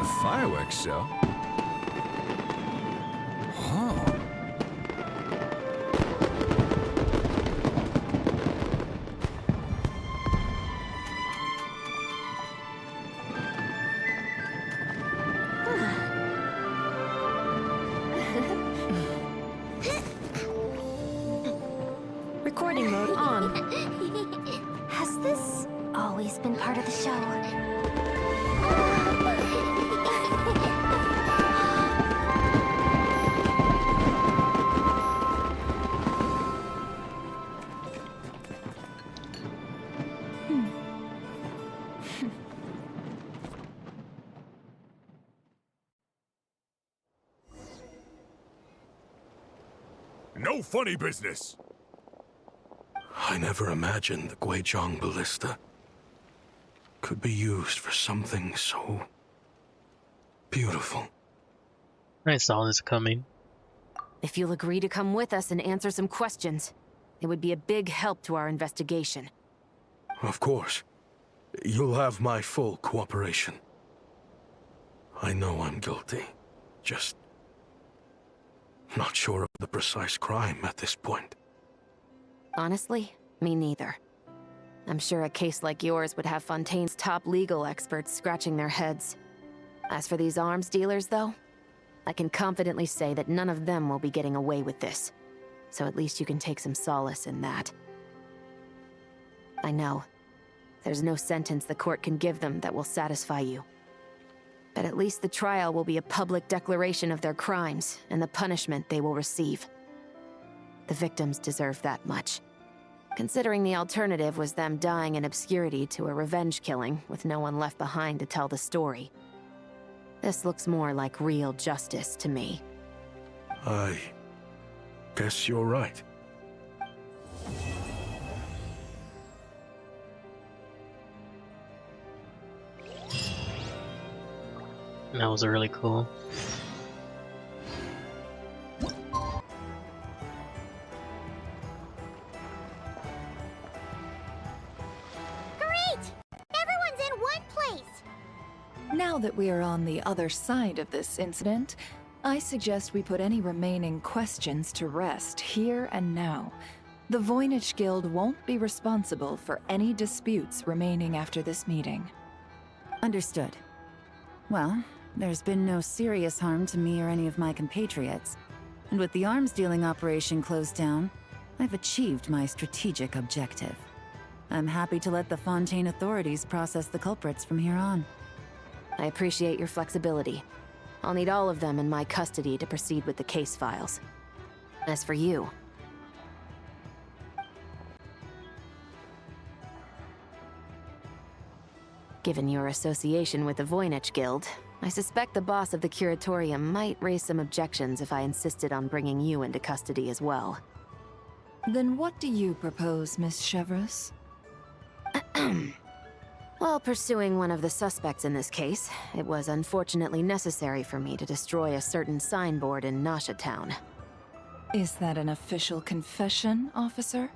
Speaker 16: A fireworks show? Oh.
Speaker 8: Recording mode on.
Speaker 5: Has this always been part of the show?
Speaker 14: No funny business! I never imagined the Guizhong ballista could be used for something so beautiful.
Speaker 1: I saw this coming.
Speaker 12: If you'll agree to come with us and answer some questions, it would be a big help to our investigation.
Speaker 14: Of course. You'll have my full cooperation. I know I'm guilty. Just not sure of the precise crime at this point.
Speaker 12: Honestly, me neither. I'm sure a case like yours would have Fontaine's top legal experts scratching their heads. As for these arms dealers, though, I can confidently say that none of them will be getting away with this. So at least you can take some solace in that. I know, there's no sentence the court can give them that will satisfy you. But at least the trial will be a public declaration of their crimes and the punishment they will receive. The victims deserve that much. Considering the alternative was them dying in obscurity to a revenge killing with no one left behind to tell the story. This looks more like real justice to me.
Speaker 14: I guess you're right.
Speaker 1: That was really cool.
Speaker 2: Great! Everyone's in one place!
Speaker 3: Now that we are on the other side of this incident, I suggest we put any remaining questions to rest here and now. The Voynich Guild won't be responsible for any disputes remaining after this meeting.
Speaker 11: Understood. Well, there's been no serious harm to me or any of my compatriots. And with the arms dealing operation closed down, I've achieved my strategic objective. I'm happy to let the Fontaine authorities process the culprits from here on.
Speaker 12: I appreciate your flexibility. I'll need all of them in my custody to proceed with the case files. As for you... Given your association with the Voynich Guild, I suspect the boss of the Curatorium might raise some objections if I insisted on bringing you into custody as well.
Speaker 3: Then what do you propose, Miss Chevreuse?
Speaker 12: While pursuing one of the suspects in this case, it was unfortunately necessary for me to destroy a certain signboard in Nasha Town.
Speaker 3: Is that an official confession, officer?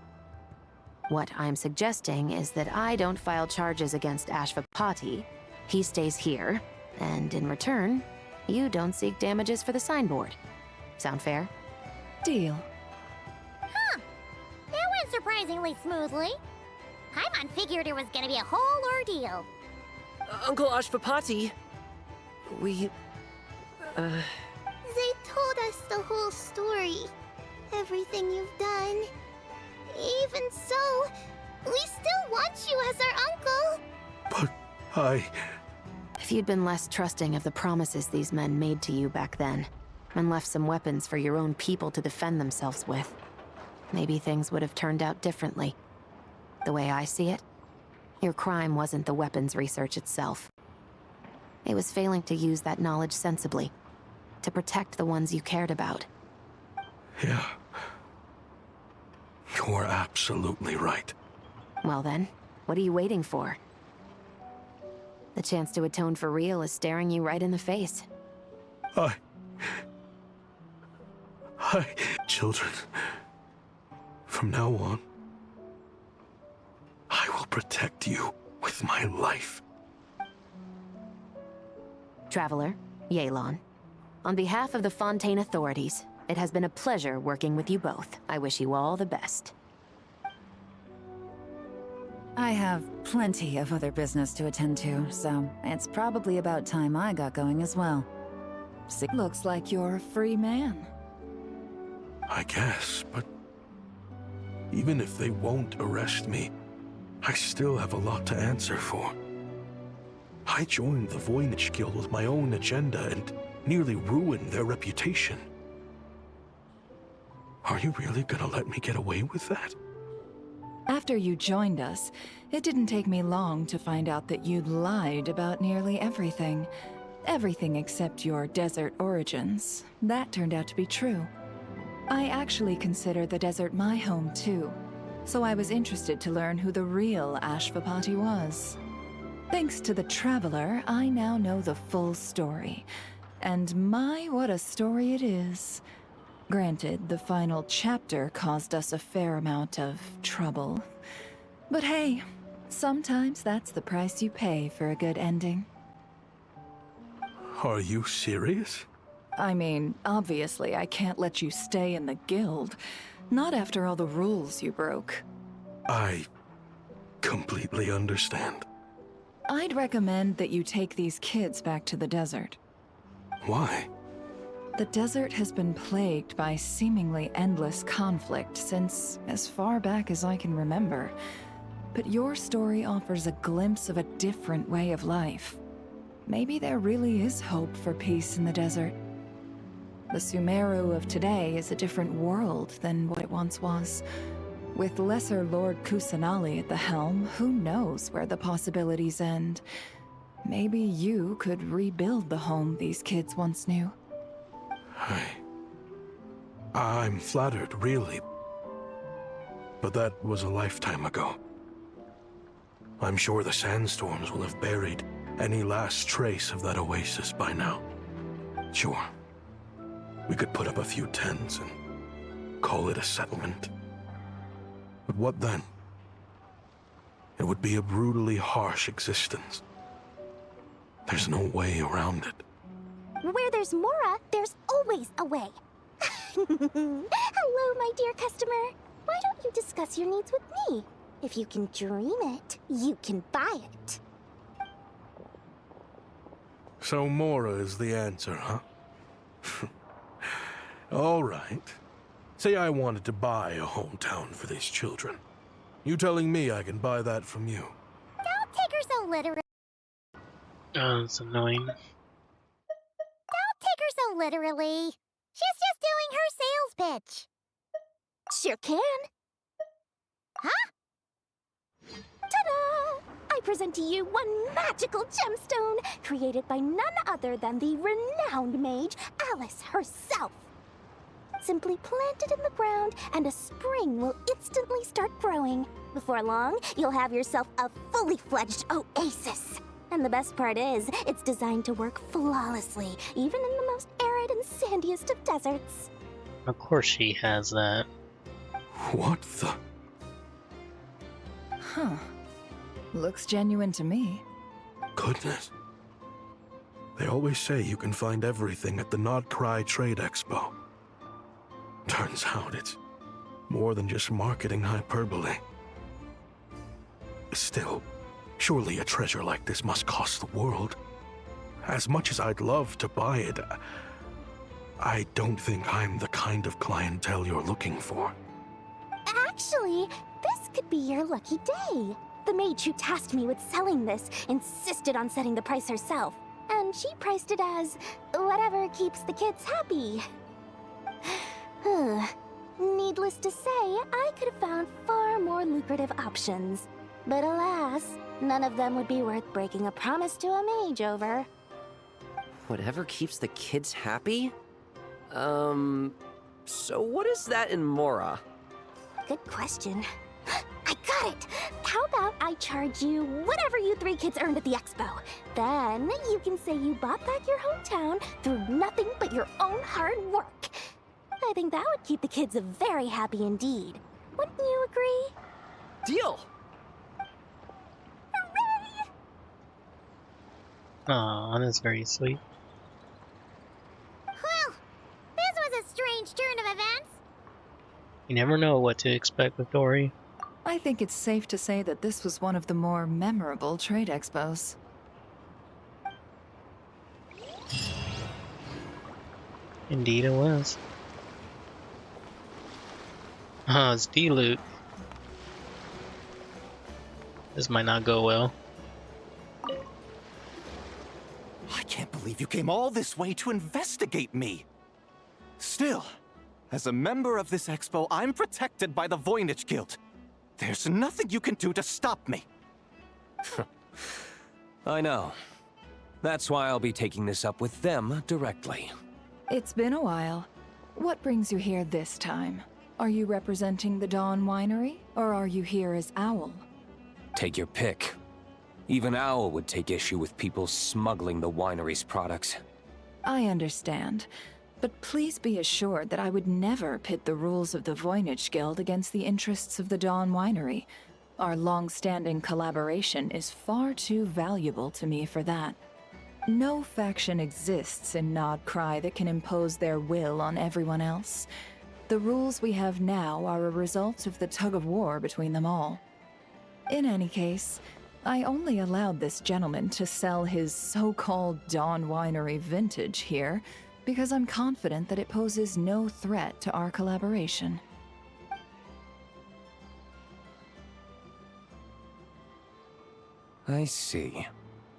Speaker 12: What I'm suggesting is that I don't file charges against Ashvapati, he stays here, and in return, you don't seek damages for the signboard. Sound fair?
Speaker 3: Deal.
Speaker 2: Huh. That went surprisingly smoothly. Paimon figured it was gonna be a whole ordeal.
Speaker 15: Uncle Ashvapati, we...
Speaker 9: They told us the whole story. Everything you've done. Even so, we still want you as our uncle.
Speaker 14: But
Speaker 12: If you'd been less trusting of the promises these men made to you back then, and left some weapons for your own people to defend themselves with, maybe things would have turned out differently. The way I see it, your crime wasn't the weapons research itself. It was failing to use that knowledge sensibly, to protect the ones you cared about.
Speaker 14: Yeah. You're absolutely right.
Speaker 12: Well then, what are you waiting for? The chance to atone for real is staring you right in the face.
Speaker 14: Children, from now on, I will protect you with my life.
Speaker 12: Traveler, Yelan, on behalf of the Fontaine authorities, it has been a pleasure working with you both. I wish you all the best.
Speaker 11: I have plenty of other business to attend to, so it's probably about time I got going as well.
Speaker 3: Looks like you're a free man.
Speaker 14: I guess, but even if they won't arrest me, I still have a lot to answer for. I joined the Voynich Guild with my own agenda and nearly ruined their reputation. Are you really gonna let me get away with that?
Speaker 3: After you joined us, it didn't take me long to find out that you'd lied about nearly everything. Everything except your desert origins. That turned out to be true. I actually consider the desert my home too, so I was interested to learn who the real Ashvapati was. Thanks to the Traveler, I now know the full story. And my, what a story it is. Granted, the final chapter caused us a fair amount of trouble. But hey, sometimes that's the price you pay for a good ending.
Speaker 14: Are you serious?
Speaker 3: I mean, obviously I can't let you stay in the guild. Not after all the rules you broke.
Speaker 14: I completely understand.
Speaker 3: I'd recommend that you take these kids back to the desert.
Speaker 14: Why?
Speaker 3: The desert has been plagued by seemingly endless conflict since as far back as I can remember. But your story offers a glimpse of a different way of life. Maybe there really is hope for peace in the desert. The Sumeru of today is a different world than what it once was. With Lesser Lord Kusanali at the helm, who knows where the possibilities end? Maybe you could rebuild the home these kids once knew.
Speaker 14: I'm flattered, really. But that was a lifetime ago. I'm sure the sandstorms will have buried any last trace of that oasis by now. Sure, we could put up a few tents and call it a settlement. But what then? It would be a brutally harsh existence. There's no way around it.
Speaker 5: Where there's Mora, there's always a way. Hello, my dear customer. Why don't you discuss your needs with me? If you can dream it, you can buy it.
Speaker 14: So Mora is the answer, huh? All right. Say I wanted to buy a hometown for these children. You telling me I can buy that from you?
Speaker 2: Don't take her so literally.
Speaker 1: Oh, it's annoying.
Speaker 2: Don't take her so literally. She's just doing her sales pitch.
Speaker 5: Sure can.
Speaker 2: Huh?
Speaker 5: Ta-da! I present to you one magical gemstone created by none other than the renowned mage Alice herself. Simply plant it in the ground and a spring will instantly start growing. Before long, you'll have yourself a fully fledged oasis. And the best part is, it's designed to work flawlessly, even in the most arid and sandiest of deserts.
Speaker 1: Of course she has that.
Speaker 14: What the?
Speaker 3: Huh. Looks genuine to me.
Speaker 14: Goodness. They always say you can find everything at the Nodcry Trade Expo. Turns out it's more than just marketing hyperbole. Still, surely a treasure like this must cost the world. As much as I'd love to buy it, I don't think I'm the kind of clientele you're looking for.
Speaker 5: Actually, this could be your lucky day. The mage who tasked me with selling this insisted on setting the price herself, and she priced it as whatever keeps the kids happy. Needless to say, I could have found far more lucrative options. But alas, none of them would be worth breaking a promise to a mage over.
Speaker 15: Whatever keeps the kids happy? So what is that in Mora?
Speaker 5: Good question. I got it! How about I charge you whatever you three kids earned at the expo? Then you can say you bought back your hometown through nothing but your own hard work. I think that would keep the kids very happy indeed. Wouldn't you agree?
Speaker 15: Deal!
Speaker 5: Hooray!
Speaker 1: Aw, that's very sweet.
Speaker 2: Well, this was a strange turn of events.
Speaker 1: You never know what to expect with Dory.
Speaker 3: I think it's safe to say that this was one of the more memorable trade expos.
Speaker 1: Indeed it was. Ah, it's D-Loot. This might not go well.
Speaker 17: I can't believe you came all this way to investigate me. Still, as a member of this expo, I'm protected by the Voynich Guild. There's nothing you can do to stop me.
Speaker 10: I know. That's why I'll be taking this up with them directly.
Speaker 3: It's been a while. What brings you here this time? Are you representing the Dawn Winery, or are you here as Owl?
Speaker 10: Take your pick. Even Owl would take issue with people smuggling the winery's products.
Speaker 3: I understand, but please be assured that I would never pit the rules of the Voynich Guild against the interests of the Dawn Winery. Our long-standing collaboration is far too valuable to me for that. No faction exists in Nodcry that can impose their will on everyone else. The rules we have now are a result of the tug-of-war between them all. In any case, I only allowed this gentleman to sell his so-called Dawn Winery vintage here because I'm confident that it poses no threat to our collaboration.
Speaker 10: I see.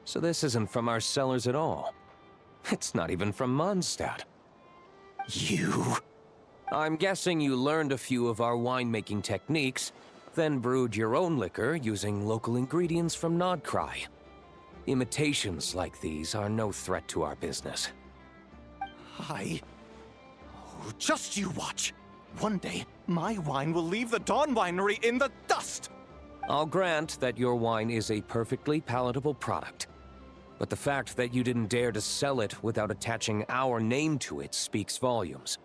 Speaker 10: So this isn't from our cellars at all. It's not even from Mondstadt.
Speaker 17: You...
Speaker 10: I'm guessing you learned a few of our winemaking techniques, then brewed your own liquor using local ingredients from Nodcry. Imitations like these are no threat to our business.
Speaker 17: Oh, just you watch. One day, my wine will leave the Dawn Winery in the dust!
Speaker 10: I'll grant that your wine is a perfectly palatable product. But the fact that you didn't dare to sell it without attaching our name to it speaks volumes.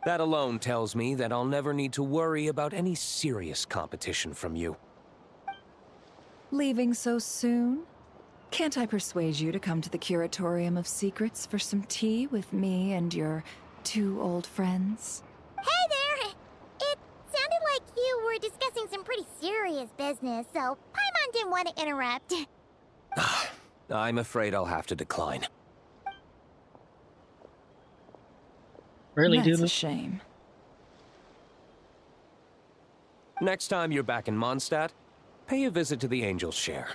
Speaker 10: That alone tells me that I'll never need to worry about any serious competition from you.
Speaker 3: Leaving so soon? Can't I persuade you to come to the Curatorium of Secrets for some tea with me and your two old friends?
Speaker 2: Hey there! It sounded like you were discussing some pretty serious business, so Paimon didn't want to interrupt.
Speaker 10: I'm afraid I'll have to decline.
Speaker 1: Really,
Speaker 3: That's
Speaker 1: dude?
Speaker 3: a shame.
Speaker 10: Next time you're back in Mondstadt, pay a visit to the Angel's Share.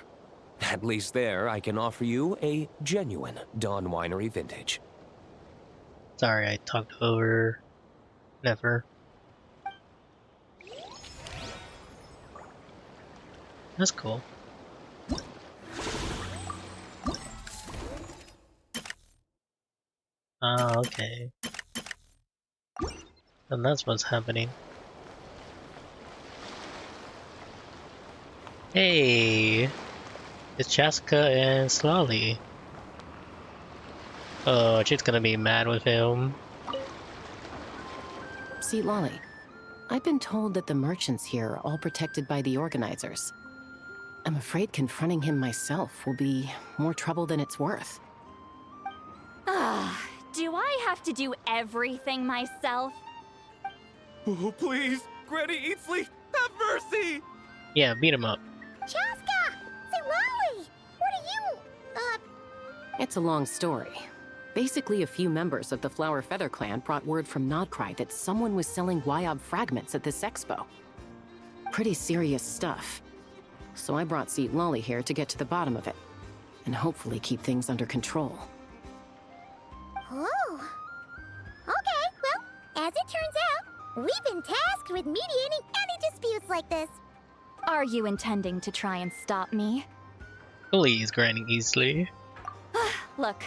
Speaker 10: At least there, I can offer you a genuine Dawn Winery vintage.
Speaker 1: Sorry, I talked over Never. That's cool. Ah, okay. And that's what's happening. Hey! It's Chaska and Slolly. Oh, she's gonna be mad with him.
Speaker 12: See, Lolly, I've been told that the merchants here are all protected by the organizers. I'm afraid confronting him myself will be more trouble than it's worth.
Speaker 5: Ah, do I have to do everything myself?
Speaker 17: Oh, please, Granny Eatsley, have mercy!
Speaker 1: Yeah, beat him up.
Speaker 2: Chaska! Say, Lolly! What are you...
Speaker 12: It's a long story. Basically, a few members of the Flower Feather clan brought word from Nodcry that someone was selling Wyob fragments at this expo. Pretty serious stuff. So I brought Seat Lolly here to get to the bottom of it, and hopefully keep things under control.
Speaker 2: Oh. Okay, well, as it turns out, we've been tasked with mediating any disputes like this.
Speaker 5: Are you intending to try and stop me?
Speaker 1: Please, Granny Easley.
Speaker 5: Look,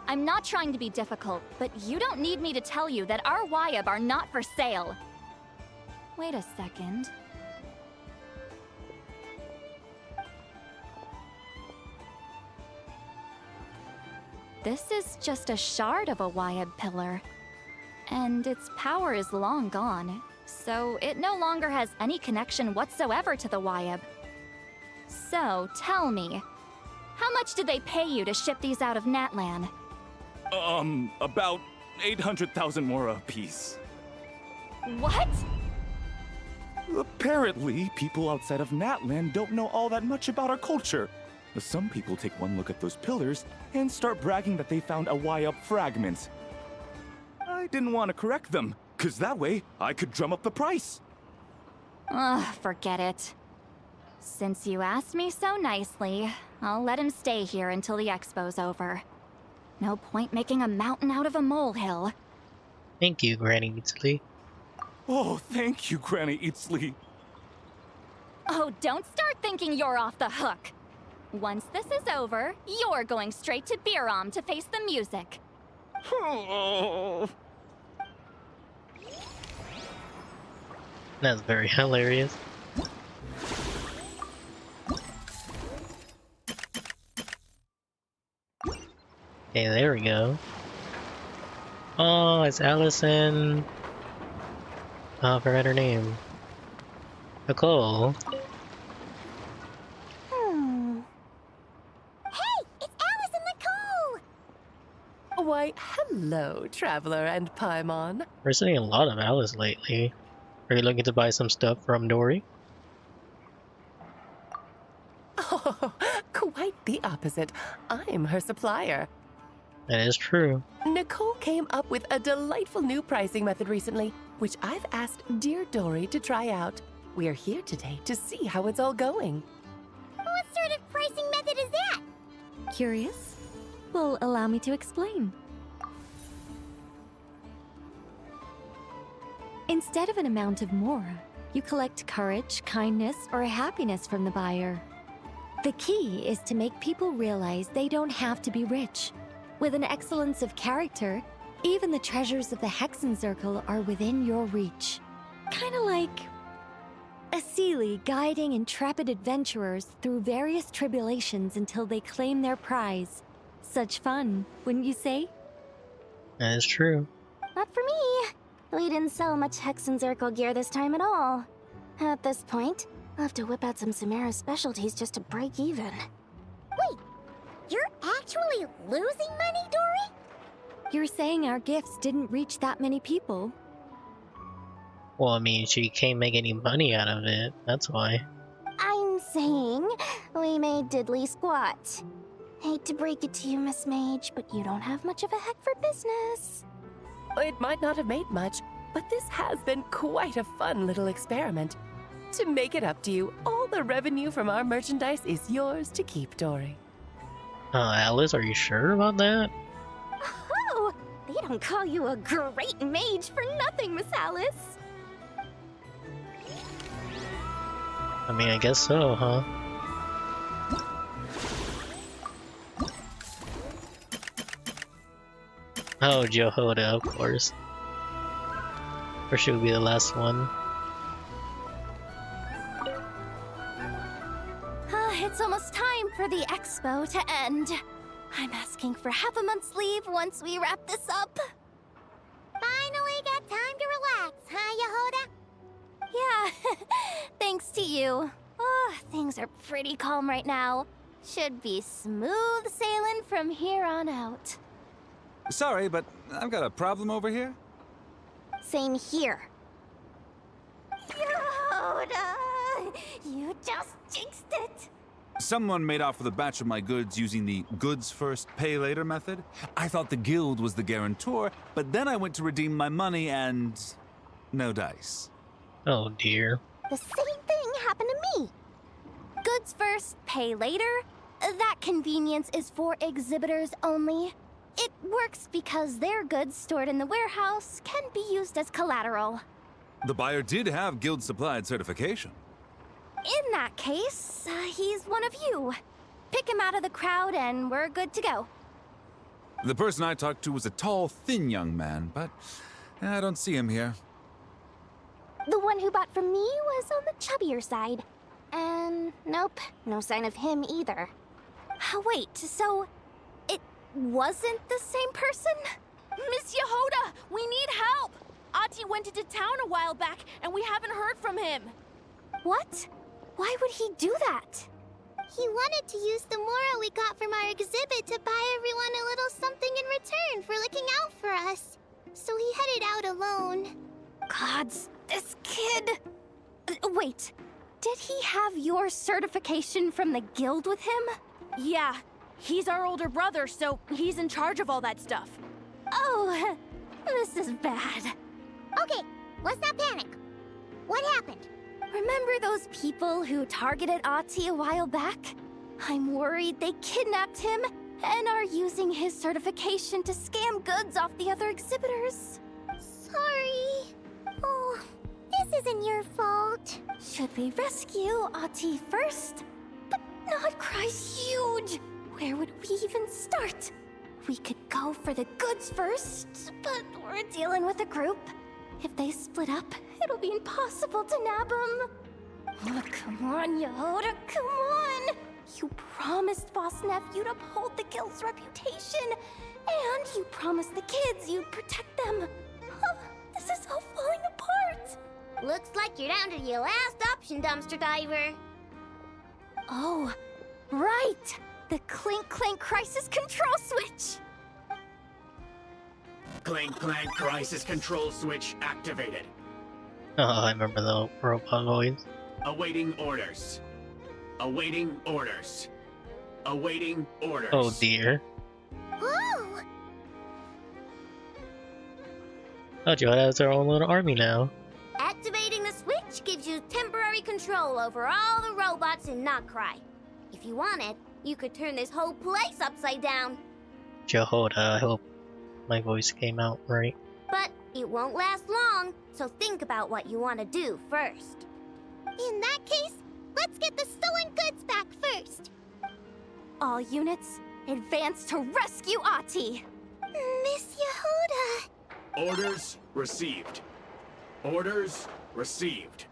Speaker 5: I'm not trying to be difficult, but you don't need me to tell you that our Wyob are not for sale. Wait a second. This is just a shard of a Wyob pillar, and its power is long gone, so it no longer has any connection whatsoever to the Wyob. So, tell me, how much did they pay you to ship these out of Natlan?
Speaker 17: About 800,000 more apiece.
Speaker 5: What?
Speaker 17: Apparently, people outside of Natlan don't know all that much about our culture. Some people take one look at those pillars and start bragging that they found a Wyob fragment. I didn't want to correct them, because that way I could drum up the price.
Speaker 5: Ugh, forget it. Since you asked me so nicely, I'll let him stay here until the expo's over. No point making a mountain out of a molehill.
Speaker 1: Thank you, Granny Easley.
Speaker 17: Oh, thank you, Granny Eatsley.
Speaker 5: Oh, don't start thinking you're off the hook. Once this is over, you're going straight to Biram to face the music.
Speaker 1: That's very hilarious. Okay, there we go. Oh, it's Allison. Oh, I forgot her name. Nicole.
Speaker 2: Hey, it's Alice and Nicole!
Speaker 13: Why, hello, Traveler and Paimon.
Speaker 1: We're seeing a lot of Alice lately. Are you looking to buy some stuff from Dory?
Speaker 13: Oh, quite the opposite. I'm her supplier.
Speaker 1: That is true.
Speaker 13: Nicole came up with a delightful new pricing method recently, which I've asked dear Dory to try out. We're here today to see how it's all going.
Speaker 2: What sort of pricing method is that?
Speaker 18: Curious? Well, allow me to explain. Instead of an amount of more, you collect courage, kindness, or happiness from the buyer. The key is to make people realize they don't have to be rich. With an excellence of character, even the treasures of the Hexenzirkel are within your reach. Kinda like a Seelie guiding intrepid adventurers through various tribulations until they claim their prize. Such fun, wouldn't you say?
Speaker 1: That is true.
Speaker 9: Not for me. We didn't sell much Hexenzirkel gear this time at all. At this point, I'll have to whip out some Samara's specialties just to break even.
Speaker 2: Wait, you're actually losing money, Dory?
Speaker 18: You're saying our gifts didn't reach that many people?
Speaker 1: Well, I mean, she can't make any money out of it. That's why.
Speaker 9: I'm saying we made diddly squat. Hate to break it to you, Miss Mage, but you don't have much of a heck for business.
Speaker 13: It might not have made much, but this has been quite a fun little experiment. To make it up to you, all the revenue from our merchandise is yours to keep, Dory.
Speaker 1: Alice, are you sure about that?
Speaker 5: Oh, they don't call you a great mage for nothing, Miss Alice.
Speaker 1: I mean, I guess so, huh? Oh, Jehoda, of course. Or she would be the last one.
Speaker 5: It's almost time for the expo to end. I'm asking for half a month's leave once we wrap this up.
Speaker 2: Finally got time to relax, huh, Yehoda?
Speaker 5: Yeah, thanks to you. Oh, things are pretty calm right now. Should be smooth sailing from here on out.
Speaker 16: Sorry, but I've got a problem over here.
Speaker 5: Same here. Yoda! You just jinxed it!
Speaker 16: Someone made off with a batch of my goods using the goods first, pay later method. I thought the guild was the guarantor, but then I went to redeem my money and no dice.
Speaker 1: Oh dear.
Speaker 5: The same thing happened to me. Goods first, pay later? That convenience is for exhibitors only. It works because their goods stored in the warehouse can be used as collateral.
Speaker 16: The buyer did have guild supplied certification.
Speaker 5: In that case, he's one of you. Pick him out of the crowd and we're good to go.
Speaker 16: The person I talked to was a tall, thin young man, but I don't see him here.
Speaker 5: The one who bought from me was on the chubbier side. And nope, no sign of him either. Wait, so it wasn't the same person?
Speaker 6: Miss Yehoda, we need help! Ati went into town a while back and we haven't heard from him.
Speaker 5: What? Why would he do that?
Speaker 2: He wanted to use the mora we got from our exhibit to buy everyone a little something in return for looking out for us. So he headed out alone.
Speaker 5: Gods, this kid... Wait, did he have your certification from the guild with him?
Speaker 6: Yeah, he's our older brother, so he's in charge of all that stuff.
Speaker 5: Oh, this is bad.
Speaker 2: Okay, let's not panic. What happened?
Speaker 5: Remember those people who targeted Ati a while back? I'm worried they kidnapped him and are using his certification to scam goods off the other exhibitors.
Speaker 2: Sorry. Oh, this isn't your fault.
Speaker 5: Should we rescue Ati first? But Nodcry's huge. Where would we even start? We could go for the goods first, but we're dealing with a group. If they split up, it'll be impossible to nab them. Oh, come on, Yehoda, come on! You promised Boss Nephew to uphold the guild's reputation, and you promised the kids you'd protect them. This is all falling apart.
Speaker 9: Looks like you're down to your last option, dumpster diver.
Speaker 5: Oh, right! The Clink Clank Crisis Control Switch!
Speaker 7: Clank Clank Crisis Control Switch activated.
Speaker 1: Oh, I remember the robot voice.
Speaker 7: Awaiting orders. Awaiting orders. Awaiting orders.
Speaker 1: Oh dear.
Speaker 2: Whoa!
Speaker 1: Oh, Joe has her own little army now.
Speaker 9: Activating the switch gives you temporary control over all the robots in Notcry. If you wanted, you could turn this whole place upside down.
Speaker 1: Jehoda, I hope my voice came out right.
Speaker 9: But it won't last long, so think about what you want to do first.
Speaker 2: In that case, let's get the stolen goods back first.
Speaker 5: All units, advance to rescue Ati!
Speaker 2: Miss Yehoda!
Speaker 7: Orders received. Orders received.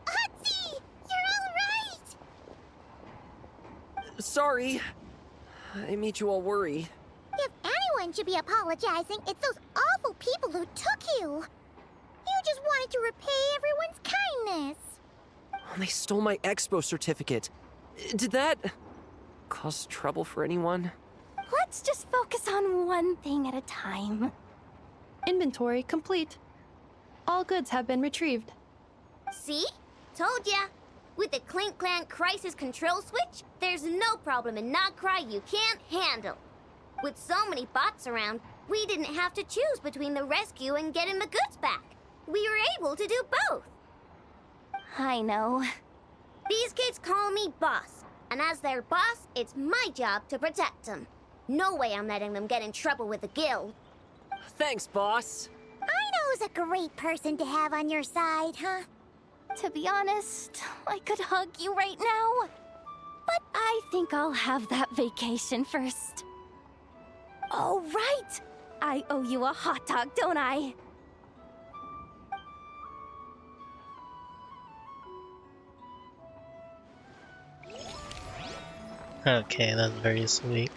Speaker 2: Ati! You're all right!
Speaker 15: Sorry. I made you all worry.
Speaker 2: If anyone should be apologizing, it's those awful people who took you. You just wanted to repay everyone's kindness.
Speaker 15: They stole my expo certificate. Did that cause trouble for anyone?
Speaker 5: Let's just focus on one thing at a time.
Speaker 8: Inventory complete. All goods have been retrieved.
Speaker 9: See? Told ya. With the Clink Clank Crisis Control Switch, there's no problem in Notcry you can't handle. With so many bots around, we didn't have to choose between the rescue and getting the goods back. We were able to do both.
Speaker 5: I know.
Speaker 9: These kids call me boss, and as their boss, it's my job to protect them. No way I'm letting them get in trouble with the guild.
Speaker 15: Thanks, boss.
Speaker 2: I know who's a great person to have on your side, huh?
Speaker 5: To be honest, I could hug you right now. But I think I'll have that vacation first. Oh, right! I owe you a hot dog, don't I?
Speaker 1: Okay, that's very sweet.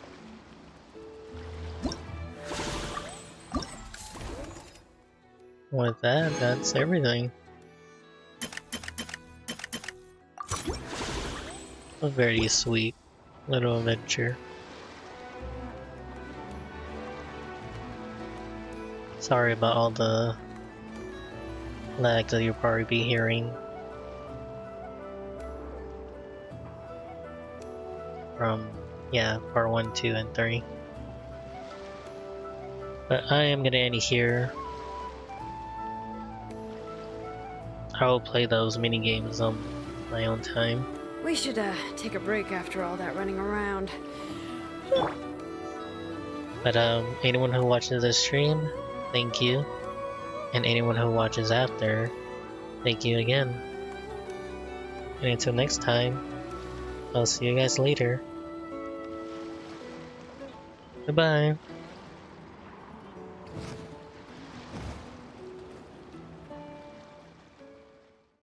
Speaker 1: With that, that's everything. A very sweet little adventure. Sorry about all the lag that you'll probably be hearing from, yeah, part 1, 2, and 3. But I am gonna end it here. I will play those mini games on my own time.
Speaker 4: We should take a break after all that running around.
Speaker 1: But anyone who watches this stream, thank you. And anyone who watches after, thank you again. And until next time, I'll see you guys later. Goodbye.